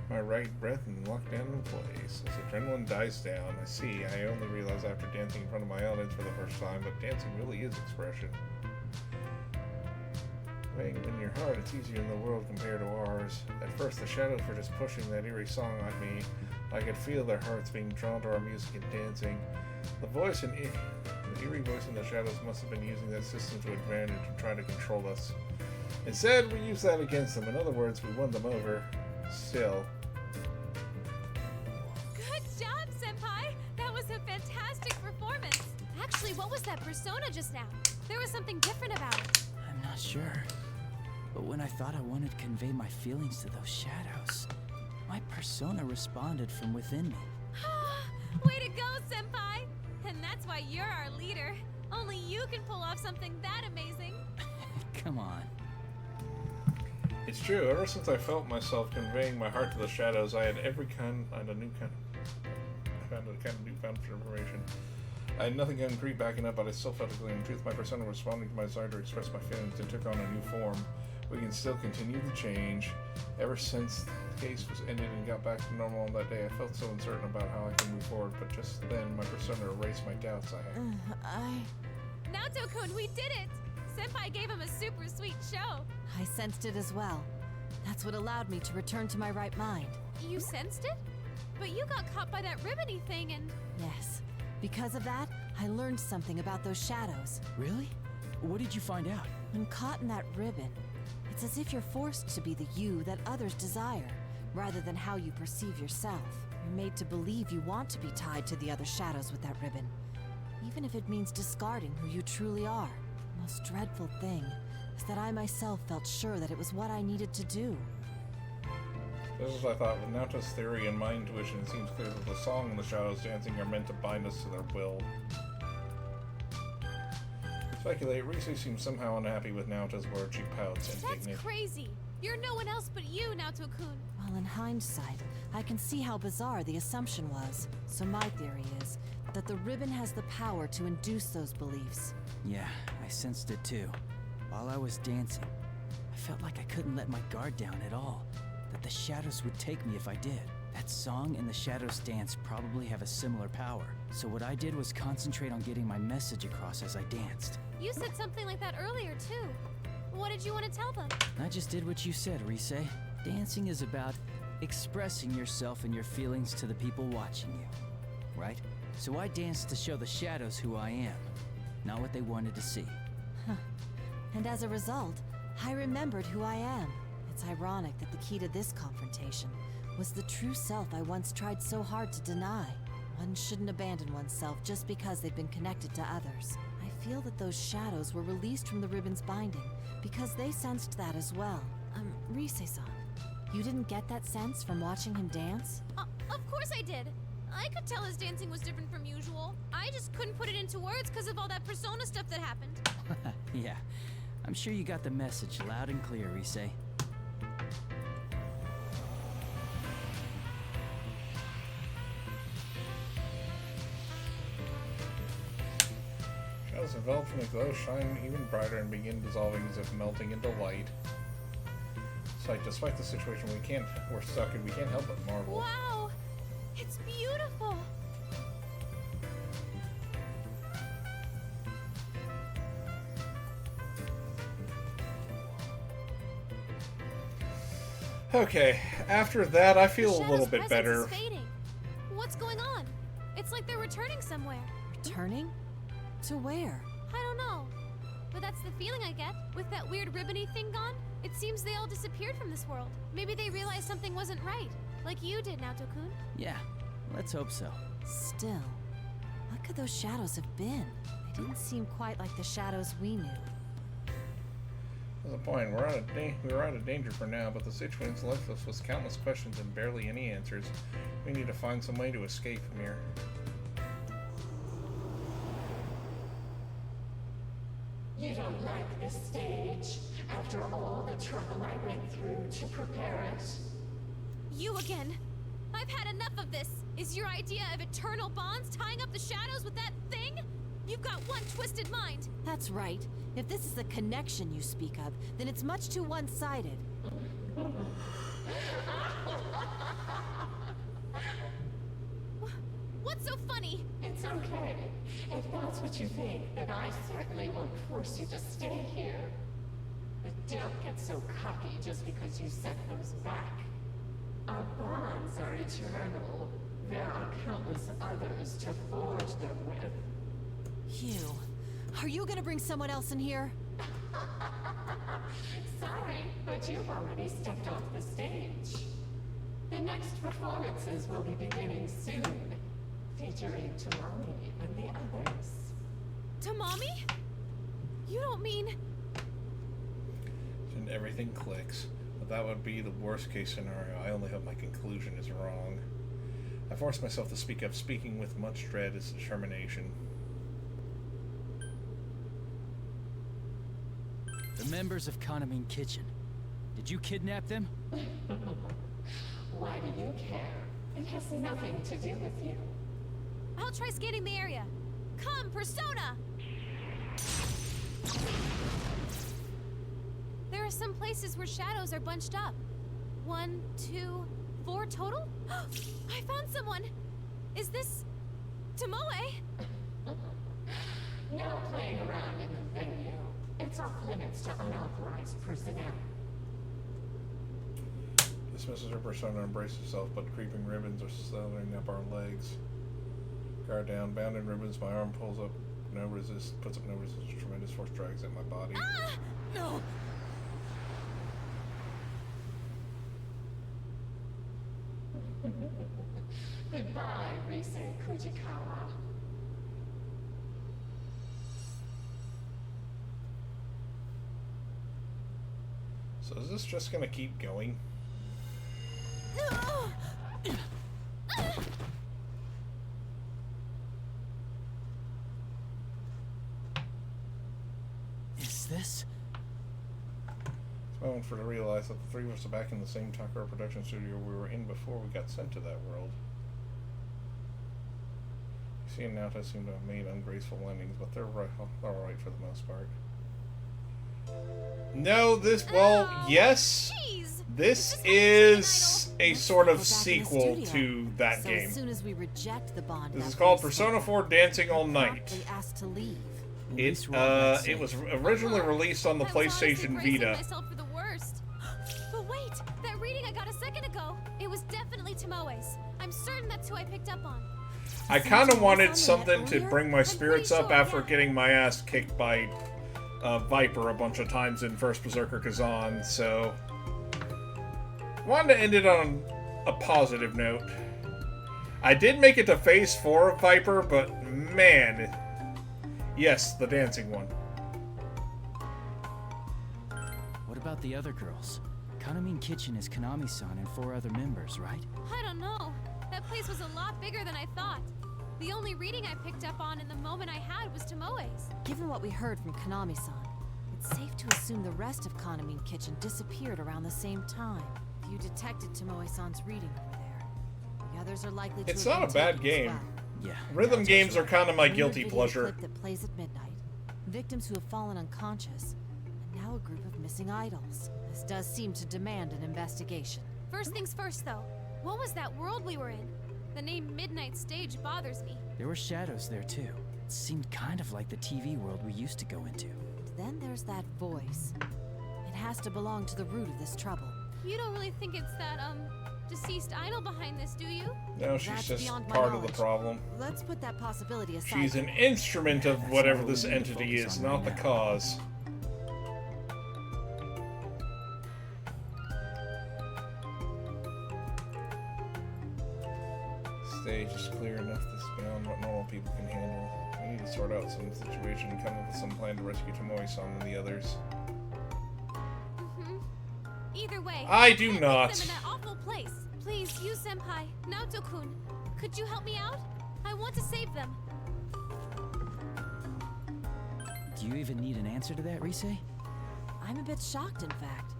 My right breath and locked down in place. As adrenaline dies down, I see. I only realize after dancing in front of my audience for the first time, but dancing really is expression. Weighing in your heart, it's easier in the world compared to ours. At first, the shadows were just pushing that eerie song at me. I could feel their hearts being drawn to our music and dancing. The eerie voice in the shadows must have been using that system to advantage and trying to control us. Instead, we used that against them. In other words, we won them over. Still. Good job, Senpai. That was a fantastic performance. Actually, what was that persona just now? There was something different about it. I'm not sure. But when I thought I wanted to convey my feelings to those shadows, my persona responded from within me. Way to go, Senpai! And that's why you're our leader. Only you can pull off something that amazing. Come on. It's true. Ever since I felt myself conveying my heart to the shadows, I had every kind of newfound information. I had nothing concrete backing up, but I still felt it. In truth, my persona responding to my desire to express my feelings and took on a new form. We can still continue to change. Ever since the case was ended and got back to normal on that day, I felt so uncertain about how I can move forward, but just then my persona erased my doubts I had. Naoto-kun, we did it! Senpai gave him a super sweet show. I sensed it as well. That's what allowed me to return to my right mind. You sensed it? But you got caught by that ribbony thing and... Yes. Because of that, I learned something about those shadows. Really? What did you find out? When caught in that ribbon, it's as if you're forced to be the you that others desire, rather than how you perceive yourself. You're made to believe you want to be tied to the other shadows with that ribbon, even if it means discarding who you truly are. The most dreadful thing is that I myself felt sure that it was what I needed to do. This is what I thought. With Naoto's theory and my intuition, it seems clear that the song and the shadows dancing are meant to bind us to their will. Speculate, Rise seems somehow unhappy with Naoto's words. She pouts, indignant. That's crazy. You're no one else but you, Naoto-kun. Well, in hindsight, I can see how bizarre the assumption was. So my theory is that the ribbon has the power to induce those beliefs. Yeah, I sensed it too. While I was dancing, I felt like I couldn't let my guard down at all. That the shadows would take me if I did. That song and the shadows dance probably have a similar power. So what I did was concentrate on getting my message across as I danced. You said something like that earlier, too. What did you want to tell them? I just did what you said, Rise. Dancing is about expressing yourself and your feelings to the people watching you, right? So I danced to show the shadows who I am, not what they wanted to see. Huh. And as a result, I remembered who I am. It's ironic that the key to this confrontation was the true self I once tried so hard to deny. One shouldn't abandon oneself just because they've been connected to others. I feel that those shadows were released from the ribbon's binding because they sensed that as well. Rise-san, you didn't get that sense from watching him dance? Of course I did. I could tell his dancing was different from usual. I just couldn't put it into words because of all that persona stuff that happened. Yeah, I'm sure you got the message loud and clear, Rise. Shadows envelop from the glow, shine even brighter, and begin dissolving as if melting into light. It's like, despite the situation we're stuck in, we can't help but marvel. Wow! It's beautiful! Okay, after that, I feel The a little shadow's bit presence better. is fading. What's going on? It's like they're returning somewhere. Returning? To where? I don't know. But that's the feeling I get. With that weird ribbony thing gone, it seems they all disappeared from this world. Maybe they realized something wasn't right. Like you did, Naoto-kun. Yeah, let's hope so. Still, what could those shadows have been? They didn't seem quite like the shadows we knew. There's a point. We're out of danger for now, but the situation's left us with countless questions and barely any answers. We need to find some way to escape from here. You don't like this stage, after all the trouble I went through to prepare it? You again. I've had enough of this. Is your idea of eternal bonds tying up the shadows with that thing? You've got one twisted mind. That's right. If this is the connection you speak of, then it's much too one-sided. What's so funny? It's okay. If that's what you think, then I certainly won't force you to stay here. But don't get so cocky just because you set those back. Our bonds are eternal. There are countless others to forge them with. Hugh, are you gonna bring someone else in here? Sorry, but you've already stepped off the stage. The next performances will be beginning soon, featuring Tamami and the others. Tamami? You don't mean... And everything clicks. But that would be the worst case scenario. I only hope my conclusion is wrong. I forced myself to speak up. Speaking with much dread is determination. The members of Kaname Kitchen. Did you kidnap them? Why do you care? It has nothing to do with you. I'll try scanning the area. Come, Persona! There are some places where shadows are bunched up. 1, 2, 4 total? I found someone! Is this... Tomoe? No playing around in the venue. It's off limits to unauthorized personnel. Dismisses her persona, embraces herself, but creeping ribbons are slithering up our legs. Guard down, bound in ribbons, my arm puts up no resistance, tremendous force drags at my body. Ah! No! Goodbye, Rise Kujikawa. So is this just gonna keep going? Is this? It's a moment for to realize that the three of us are back in the same Takara production studio we were in before we got sent to that world. Yusi and Naoto seem to have made ungraceful landings, but they're alright for the most part. No, yes. This is a sort of sequel to that game. As soon as we reject the bond, This is called Persona 4 Dancing All Night. Asked to leave. It was originally released on the PlayStation Vita. Myself for the worst. But wait, that reading I got a second ago, it was definitely Tomoe's. I'm certain that's who I picked up on. I kind of wanted something to bring my spirits up after getting my ass kicked by Viper a bunch of times in First Berserker Khazan, so wanted to end it on a positive note. I did make it to Phase 4 of Viper, but man, yes, the dancing one. What about the other girls? Kanamine Kitchen is Konami-san and 4 other members, right? I don't know. That place was a lot bigger than I thought. The only reading I picked up on in the moment I had was Tomoe's. Given what we heard from Konami-san, it's safe to assume the rest of Kanamine Kitchen disappeared around the same time. If you detected Tomoe-san's reading over there, the others are likely to. It's not a bad game. Well. Yeah. Rhythm games are kind of my guilty Video pleasure. clip that plays at midnight. Victims who have fallen unconscious, and now a group of missing idols. This does seem to demand an investigation. First things first, though. What was that world we were in? The name Midnight Stage bothers me. There were shadows there too. It seemed kind of like the TV world we used to go into. Then there's that voice. It has to belong to the root of this trouble. You don't really think it's that, deceased idol behind this, do you? No, she's That's just beyond my part of the knowledge. problem. Let's put that possibility aside. She's an instrument of whatever this entity is, not the cause. Stage is clear enough. This is beyond what normal people can handle. We need to sort out some situation and come up with some plan to rescue Tomoe-san and the others. Either way, I do can't not. leave them in that awful place. Please, you senpai, Naoto-kun, could you help me out? I want to save them. Do you even need an answer to that, Rise? I'm a bit shocked, in fact.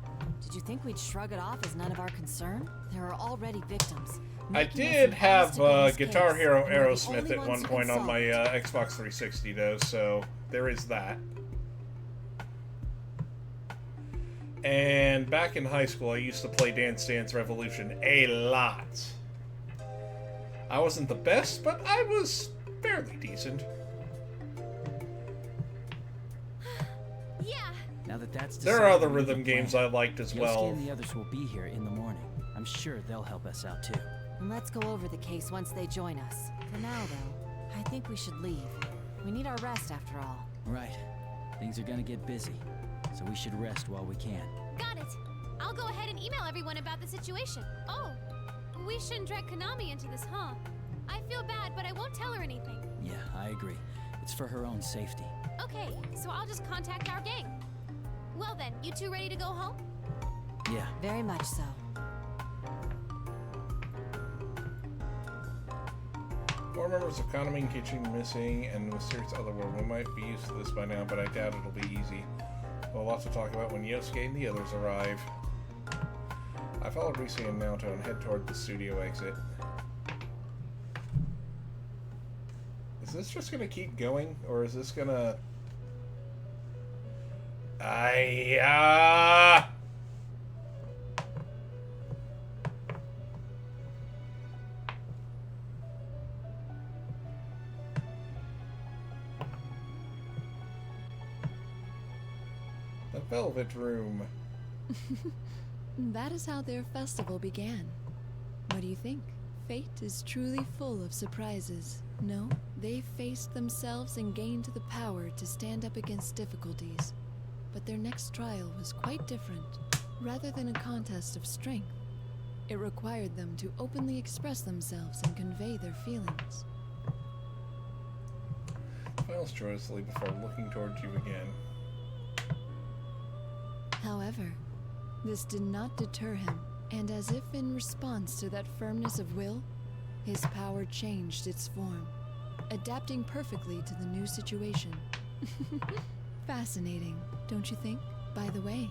Did you think we'd shrug it off as none of our concern? There are already victims. I did have Guitar Hero Aerosmith at one point on my Xbox 360 though, so there is that. And back in high school, I used to play Dance Dance Revolution a lot. I wasn't the best, but I was fairly decent. Yeah. Now that that's There are other rhythm games I liked as Yosuke well. and the others will be here in the morning. I'm sure they'll help us out too. And let's go over the case once they join us. For now, though, I think we should leave. We need our rest, after all. Right. Things are gonna get busy, so we should rest while we can. Got it. I'll go ahead and email everyone about the situation. Oh, we shouldn't drag Konami into this, huh? I feel bad, but I won't tell her anything. Yeah, I agree. It's for her own safety. Okay, so I'll just contact our gang. Well then, you two ready to go home? Yeah. Very much so. More members of Kanamine Kitchen missing and the mysterious other world. We might be used to this by now, but I doubt it'll be easy. We'll have lots to talk about when Yosuke and the others arrive. I follow Rise and Naoto and head toward the studio exit. Is this just gonna keep going, or is this gonna... The Velvet Room. That is how their festival began. What do you think? Fate is truly full of surprises. No, they faced themselves and gained the power to stand up against difficulties. But their next trial was quite different. Rather than a contest of strength, It required them to openly express themselves and convey their feelings. Smiles joyously before looking towards you again. However, this did not deter him, and as if in response to that firmness of will, his power changed its form, adapting perfectly to the new situation. Fascinating, don't you think? By the way,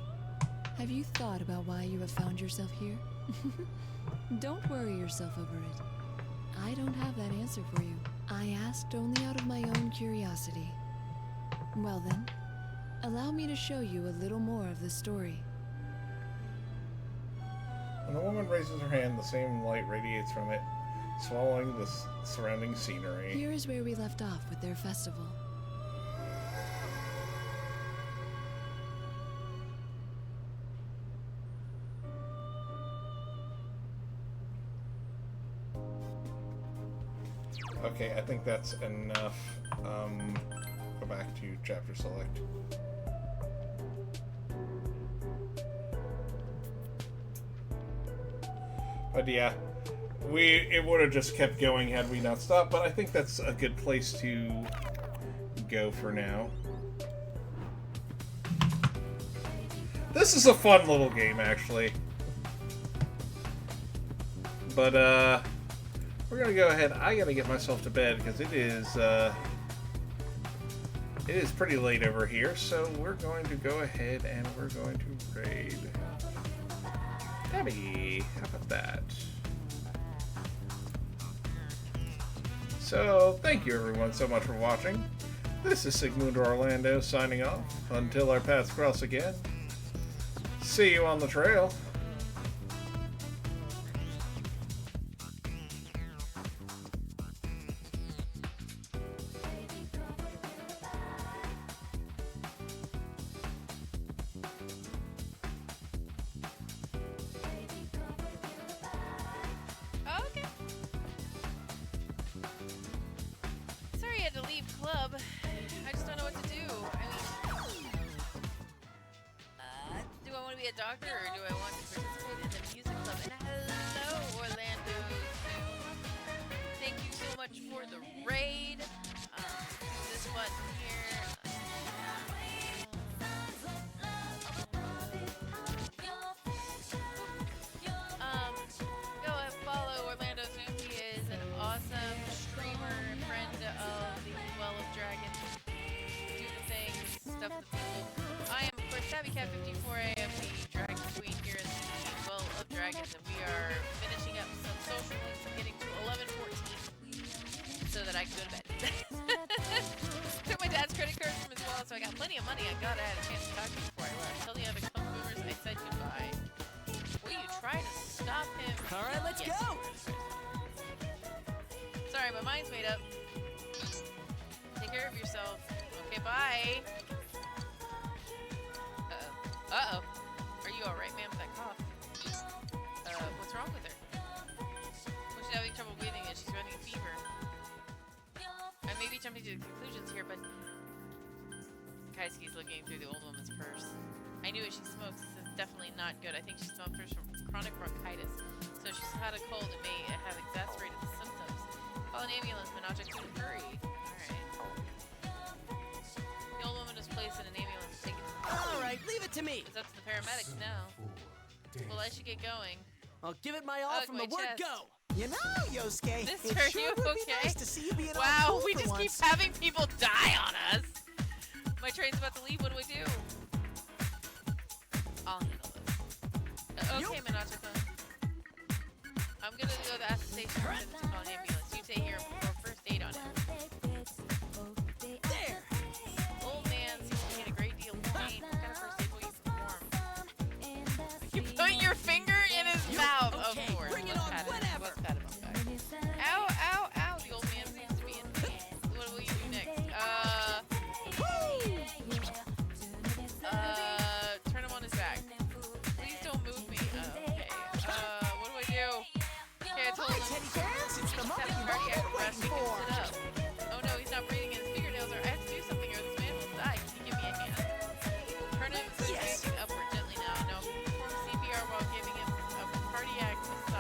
have you thought about why you have found yourself here? Don't worry yourself over it. I don't have that answer for you. I asked only out of my own curiosity. Well then, allow me to show you a little more of the story. When the woman raises her hand, the same light radiates from it, swallowing the surrounding scenery. Here is where we left off with their festival. Okay, I think that's enough. Go back to chapter select. But yeah, it would have just kept going had we not stopped, but I think that's a good place to go for now. This is a fun little game, actually. But, we're gonna go ahead. I gotta get myself to bed because it is pretty late over here, so we're going to go ahead and we're going to raid Debbie. How about that? So, thank you everyone so much for watching. This is Sigmundo Orlando signing off. Until our paths cross again, see you on the trail. Okay. Sorry I had to leave club. I just don't know what to do. I mean, do I want to be a doctor or do I want to participate in the music club? And hello, Orlando. Thank you so much for the raid. This button here. Go and follow Orlando Zoom. He is an awesome streamer, friend of the Well of Dragons. Do the things, stuff the people. I am, of course, SabbyCat54. I am the Dragon Queen here in the Well of Dragons, and we are finishing up some social links and getting to 11:14 so that I can go to bed. Took my dad's credit card from his wallet, so I got plenty of money. I gotta have a chance to talk to you before I left. Tell the other punk boomers I said goodbye. Will you try to stop him? Alright, let's go! Sorry, my mind's made up. Take care of yourself. Okay, bye. Uh-oh. Uh-oh. Are you alright, ma'am, with that cough? What's wrong with her? Well, she's having trouble breathing and she's running a fever. I may be jumping to conclusions here, but Kaisuke's looking through the old woman's purse. I knew it. She smokes. This is definitely not good. I think she smoked first from chronic bronchitis. So she's had a cold. It may have exacerbated the symptoms. Call an ambulance, Menage to hurry. Alright. The old woman was placed in an ambulance and taken to the hospital. Alright, leave it to me! It's up to the paramedics now. Well, I should get going. I'll give it my all from the word go! You know, Yosuke, Mister, it are sure you would be okay? nice to see you being all Wow, cool we for just keep once. having people die on us. My train's about to leave. What do I do? I'll handle this. Okay, Menachiko. I'm gonna go to the station for them to call an ambulance. You stay here and perform first aid on him. There! Old man seems to be in a great deal of pain. What kind of first aid will you perform? You put your finger in his mouth, of course. Bring it on whenever! Let's pat him up, guys. Ow, ow, ow! The old man seems to be in pain. What will you do next? Turn him on his back. Please don't move me. Okay. What do I do? Okay, I told him. Teddy Bears, it's the He's moment having you've all cardiac been arrest. waiting He can for. sit up. Oh no, he's not breathing in his fingernails. Or I have to do something or this man will die. Can you give me a hand? Turn him so he's facing upward gently now. No, perform CPR while giving him a cardiac massage.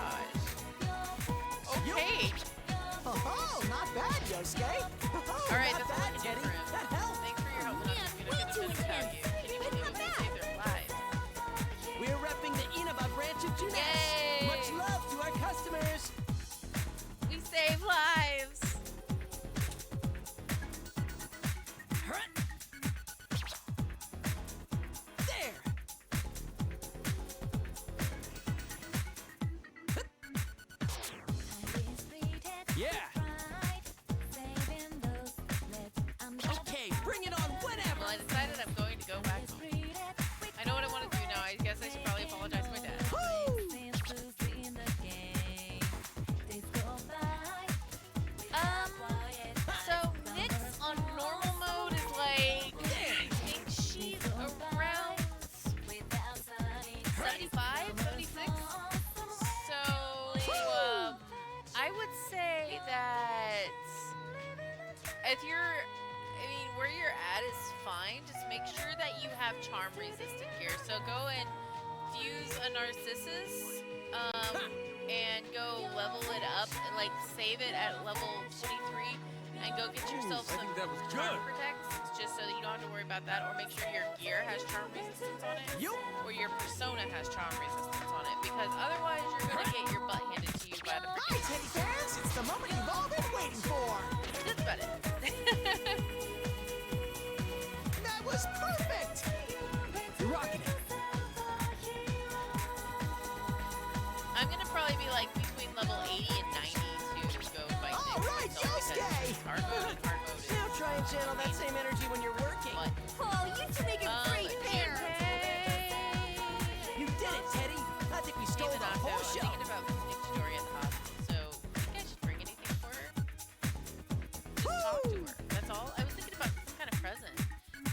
where you're at is fine. Just make sure that you have charm resistant gear. So go and fuse a Narcissus, and go level it up and like save it at level 23, and go get yourself some charm protects, just so that you don't have to worry about that. Or make sure your gear has charm resistance on it, or your persona has charm resistance on it, because otherwise you're gonna get your butt handed to you by the. Hi, Teddy fans! It's the moment you've all been waiting for. That's about it. That was perfect. You're rocking it. I'm gonna probably be like between level 80 and 90 to go fight All Nick right, myself, because Yosuke! hard mode and hard mode is. Now try and channel that same energy when you're working. But, Oh, you two make a great pair. You did it, Teddy. I think we stole the Even whole I'm show. thinking about Nick Dorian's costume, so I think I should bring anything for her. Just talk to her. That's all. I was thinking about some kind of present,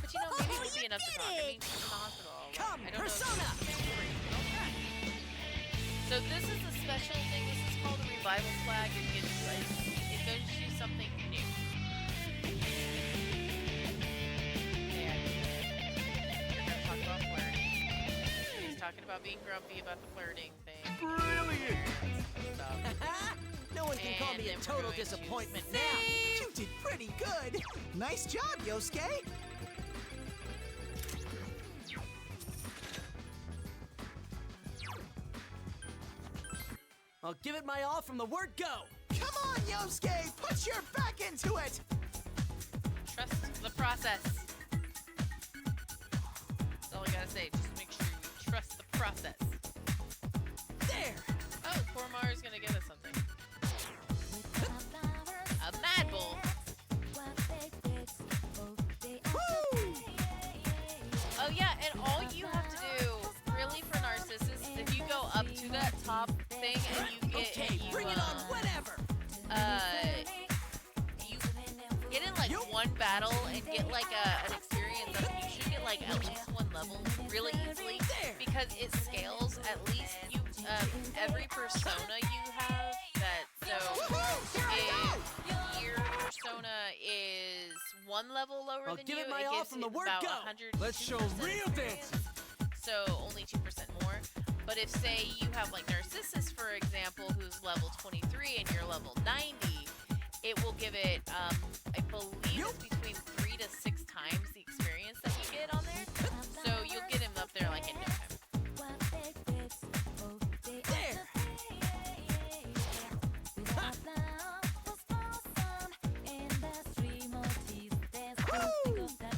but you know, maybe it would be enough to talk. I mean, she's in the hospital. Come, I don't Persona! know. So this is a special thing. This is called a revival flag. It gives you something new. There. We're gonna talk about flirting. He's talking about being grumpy about the flirting thing. Brilliant! No one can call And me a then we're total going to disappointment save. now. You did pretty good. Nice job, Yosuke. I'll give it my all from the word go. Come on, Yosuke. Put your back into it. Trust the process. That's all I gotta say. Just make sure you trust the process. There. Oh, Kormar is gonna give us something. A Mad Bull. Oh yeah, and all you have to do, really, for Narcissus, is if you go up to that top thing and you get, Okay, bring it on whenever. you get in like one battle and get like an experience up. You should get like at least one level really easily, because it scales at least you every persona you have. That so if your persona is one level lower I'll than give you, it my it all gives from you the word about go. 100. Let's show real dancing. So only 2% more. But if say you have like Narcissus, for example, who's level 23 and you're level 90, it will give it, I believe it's between 3 to 6 times the experience that you get on there. So you'll get him up there like in no time. There.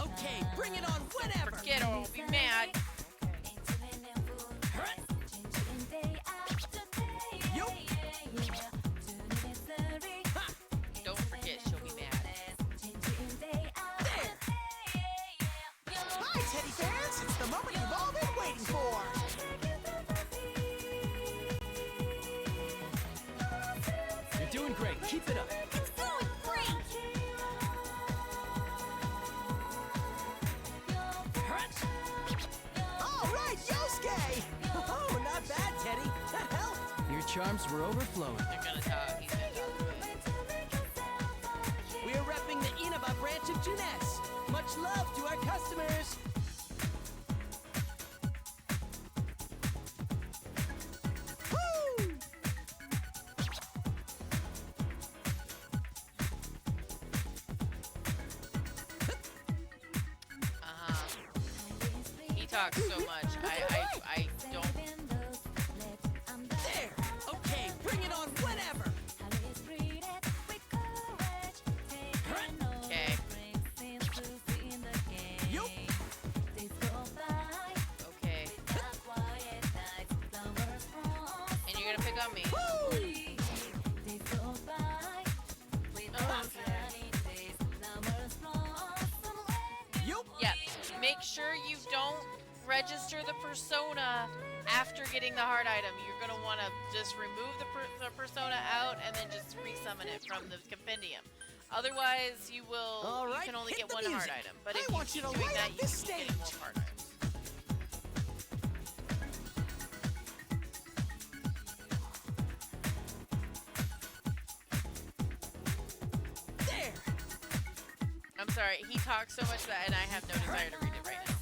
Okay, bring it on whenever. Forget or I'll be mad. Don't forget she'll be mad. Hi, Teddy fans. It's the moment you've all been waiting for. You're doing great. Keep it up. It's going great. All right, Yosuke. Oh, not bad, Teddy. That helped. Your charms were overflowing. They're gonna talk. He's gonna talk. We are repping the Inaba branch of Junes. Much love to our customers. Woo! He talks so much. I don't. There. Okay, bring it on whenever. Okay. Yup. Okay. And you're gonna pick on me. Yup. Yeah. Make sure you don't register the persona after getting the heart item. You're gonna want to just remove the persona out and then just resummon it from the compendium. Otherwise, you will. All right, you can only hit get the one heart music. item. But I if you want keep you to doing light that, up you this keep getting more stage. heart items. There. I'm Sorry, he talks so much that, and I have no desire to read it right now.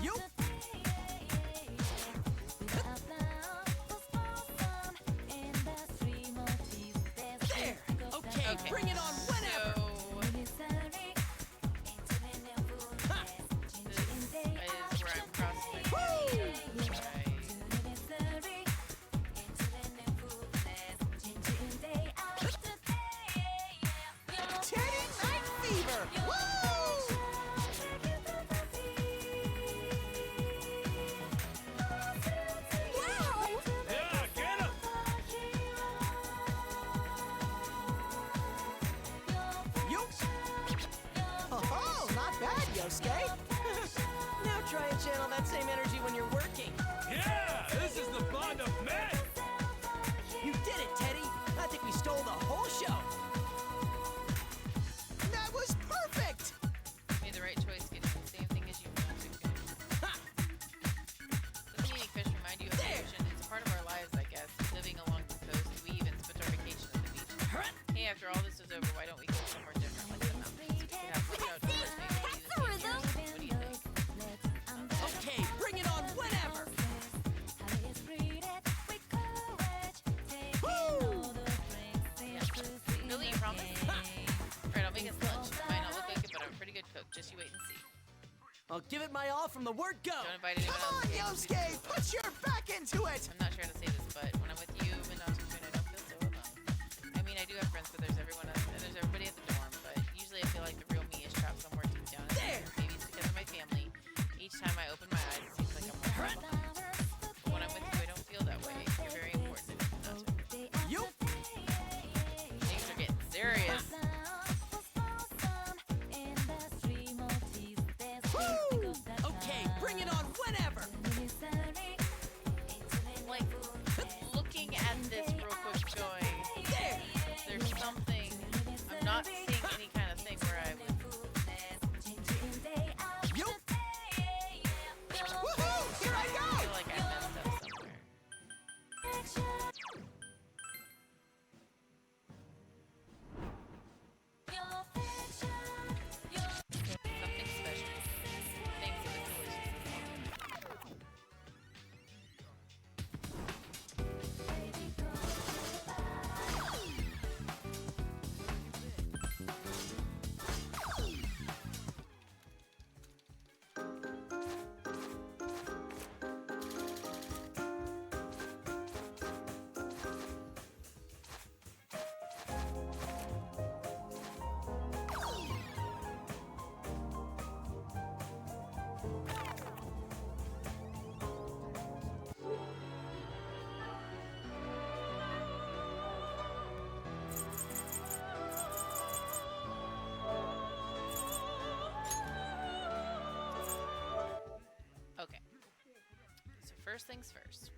You. There. Okay. Bring it on whenever. So, this is where I'm crossing my Teddy Night Fever. Woo! Yeah, get him! You. Oh, not bad, Yosuke. Now try and channel that same energy when you're working. Yeah, this is the bond of men. You did it, Teddy. I think we stole the whole show. That was perfect. Made the right choice, getting the same thing as you want to get. Doesn't unique fish remind you of the ocean? It's a part of our lives, I guess. Living along the coast, we even spent our vacation at the beach. Hey, after all this is over, why don't we go somewhere different, like the mountains? We could have fun outdoors, maybe see the nature. What do you think? Okay, bring it on whenever. Really, you promise? Alright, I'll make us lunch. It might not look like it, but I'm a pretty good cook. Just you wait and see. I'll give it my all from the word go. Don't invite anyone Come else. on, Yosuke. Put your back into it. I'm not sure how to say this, but when I'm with you and not too soon, I don't feel so alone. I mean, I do have friends, but there's everyone else, and there's everybody at the dorm. But usually, I feel like the real me is trapped somewhere deep down inside. Maybe it's because of my family. Each time I open my eyes, it seems like I'm more far behind. But when I'm with you, I don't feel that way. You're very important to me. Not to me. You. Things are getting serious. Okay, bring it on whenever. Like, looking at this real quick, going, there's something. I'm not seeing any kind of thing where I would. You. Woohoo! Here I I go. feel like I messed up somewhere. Something special. Thanks for the delicious. Okay. So first things first.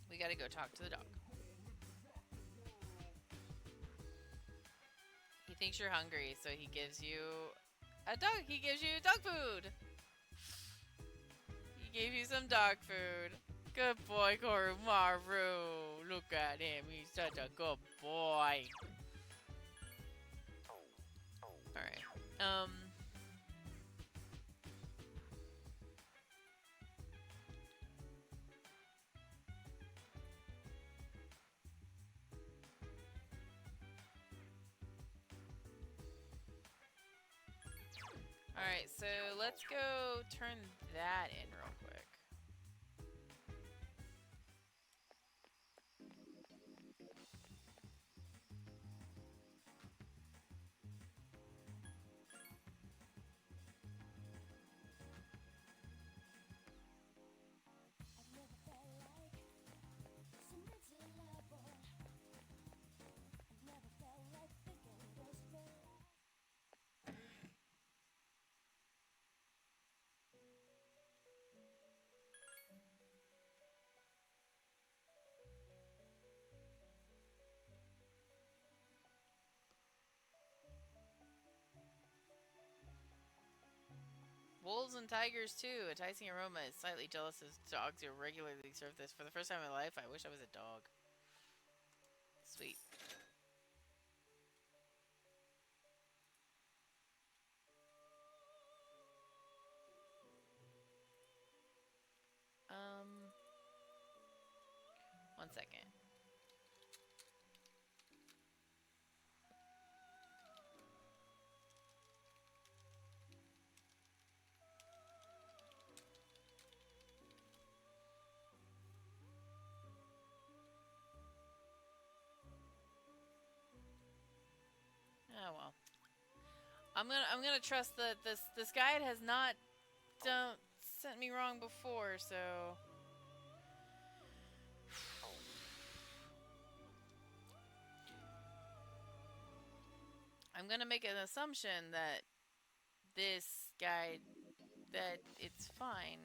We gotta go talk to the dog. He thinks you're hungry, so he gives you a dog. He gives you dog food. He gave you some dog food. Good boy, Koromaru. Look at him. He's such a good boy. Alright. Alright, so let's go turn that in real quick. Wolves and tigers too. A enticing aroma is slightly jealous as dogs who regularly serve this. For the first time in my life, I wish I was a dog. Sweet. I'm gonna trust that this guide has not sent me wrong before, so. I'm gonna make an assumption that this guide, that it's fine.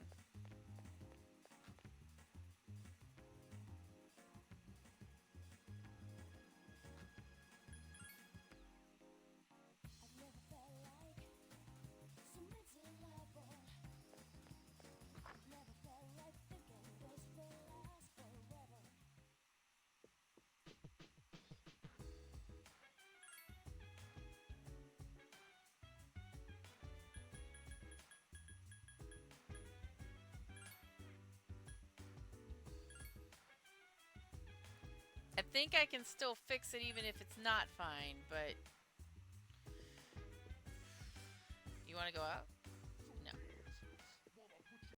I think I can still fix it even if it's not fine, but... You want to go out?